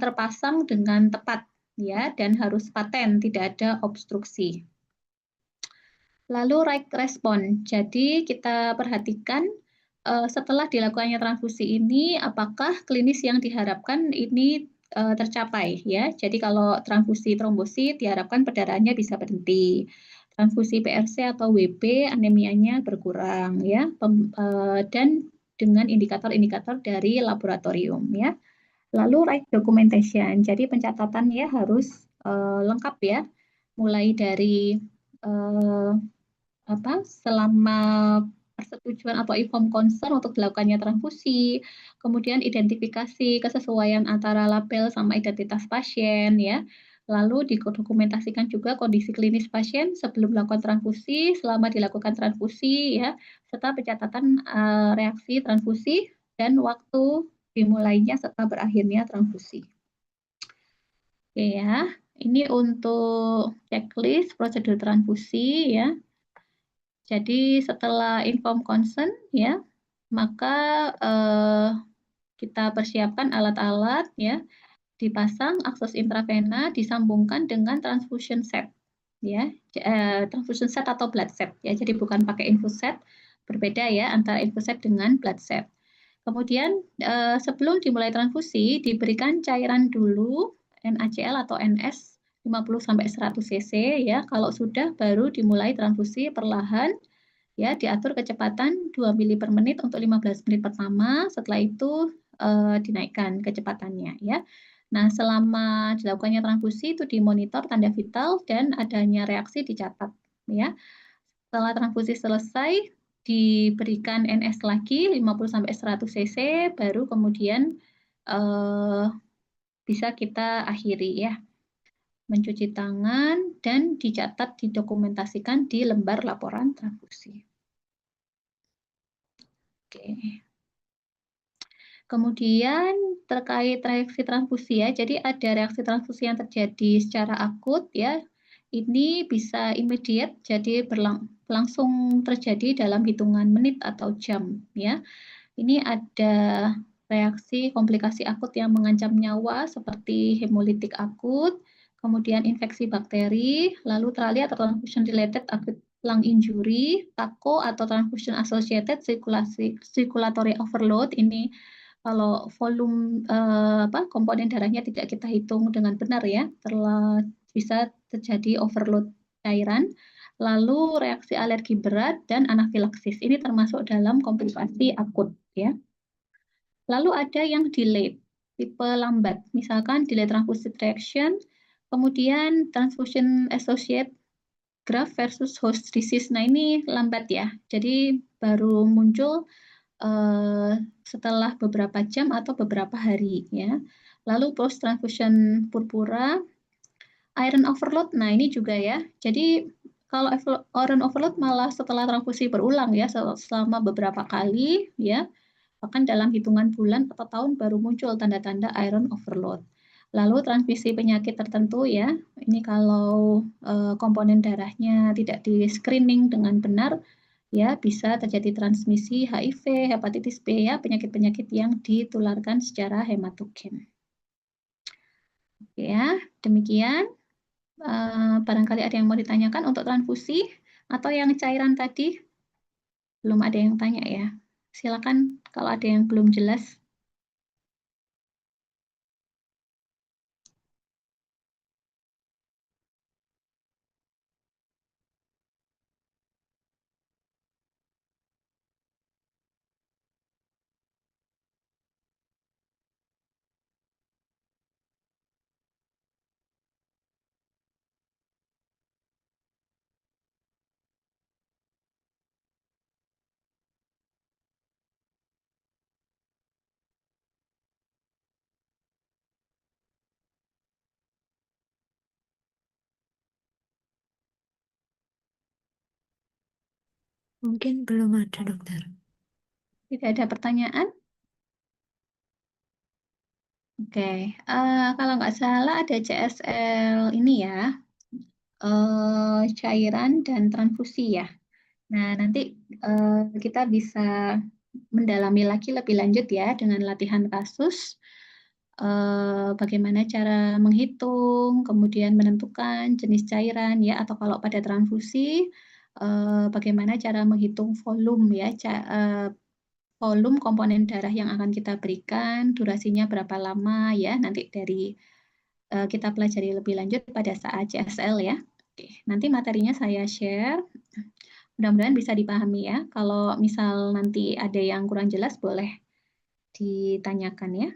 terpasang dengan tepat ya, dan harus paten, tidak ada obstruksi. Lalu right response. Jadi kita perhatikan setelah dilakukannya transfusi ini apakah klinis yang diharapkan ini tercapai ya. Jadi kalau transfusi trombosit diharapkan perdarahannya bisa berhenti. Transfusi PRC atau WB anemianya berkurang ya, dan dengan indikator-indikator dari laboratorium ya. Lalu right documentation. Jadi pencatatannya harus lengkap ya. Mulai dari selama persetujuan atau informed consent untuk dilakukannya transfusi, kemudian identifikasi kesesuaian antara label sama identitas pasien ya. Lalu didokumentasikan juga kondisi klinis pasien sebelum melakukan transfusi, selama dilakukan transfusi ya, serta pencatatan reaksi transfusi dan waktu dimulainya serta berakhirnya transfusi. Oke ya, ini untuk checklist prosedur transfusi ya. Jadi setelah inform consent ya, maka kita persiapkan alat-alat ya, dipasang akses intravena, disambungkan dengan transfusion set ya, transfusion set atau blood set ya. Jadi bukan pakai infus set, berbeda ya antara infus set dengan blood set. Kemudian sebelum dimulai transfusi diberikan cairan dulu NaCl atau NS 50-100 cc ya. Kalau sudah baru dimulai transfusi perlahan ya, diatur kecepatan 2 mili per menit untuk 15 menit pertama, setelah itu dinaikkan kecepatannya ya. Nah, selama dilakukannya transfusi itu dimonitor tanda vital dan adanya reaksi dicatat ya. Setelah transfusi selesai diberikan NS lagi 50-100 cc baru kemudian bisa kita akhiri ya. Mencuci tangan dan dicatat didokumentasikan di lembar laporan transfusi. Oke. Kemudian terkait reaksi transfusi ya, jadi ada reaksi transfusi yang terjadi secara akut ya, ini bisa immediate, jadi langsung terjadi dalam hitungan menit atau jam ya. Ini ada reaksi komplikasi akut yang mengancam nyawa seperti hemolitik akut, kemudian infeksi bakteri, lalu TRALI atau transfusion related acute lung injury, TACO atau transfusion associated circulatory overload. Ini kalau volume komponen darahnya tidak kita hitung dengan benar ya, bisa terjadi overload cairan. Lalu reaksi alergi berat dan anafilaksis. Ini termasuk dalam komplikasi akut ya. Lalu ada yang delayed, tipe lambat, misalkan delayed transfusion reaction, kemudian transfusion associated graft versus host disease. Nah ini lambat ya, jadi baru muncul setelah beberapa jam atau beberapa hari ya. Lalu post transfusion purpura, iron overload. Nah ini juga ya. Jadi kalau iron overload malah setelah transfusi berulang ya, selama beberapa kali ya. Bahkan dalam hitungan bulan atau tahun baru muncul tanda-tanda iron overload. Lalu transmisi penyakit tertentu ya, ini kalau komponen darahnya tidak di-screening dengan benar, ya bisa terjadi transmisi HIV, hepatitis B ya, penyakit-penyakit yang ditularkan secara hematogen. Oke ya, demikian. Barangkali ada yang mau ditanyakan untuk transfusi atau yang cairan tadi? Belum ada yang tanya ya. Silakan kalau ada yang belum jelas. Mungkin belum ada, dokter. Tidak ada pertanyaan? Oke, kalau nggak salah ada CSL ini ya, cairan dan transfusi ya. Nah, nanti kita bisa mendalami lagi lebih lanjut ya dengan latihan kasus, bagaimana cara menghitung, kemudian menentukan jenis cairan ya, atau kalau pada transfusi, bagaimana cara menghitung volume ya, volume komponen darah yang akan kita berikan, durasinya berapa lama ya, nanti dari kita pelajari lebih lanjut pada saat CSL ya. Oke, nanti materinya saya share. Mudah-mudahan bisa dipahami ya. Kalau misal nanti ada yang kurang jelas boleh ditanyakan ya.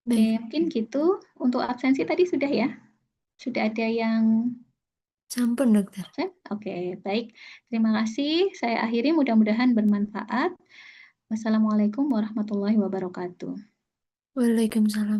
Oke, Baik. mungkin gitu. Untuk absensi tadi sudah ya? Sudah ada yang Sampun, dokter. absen? Oke, baik. Terima kasih. Saya akhiri, mudah-mudahan bermanfaat. Wassalamualaikum warahmatullahi wabarakatuh. Waalaikumsalam.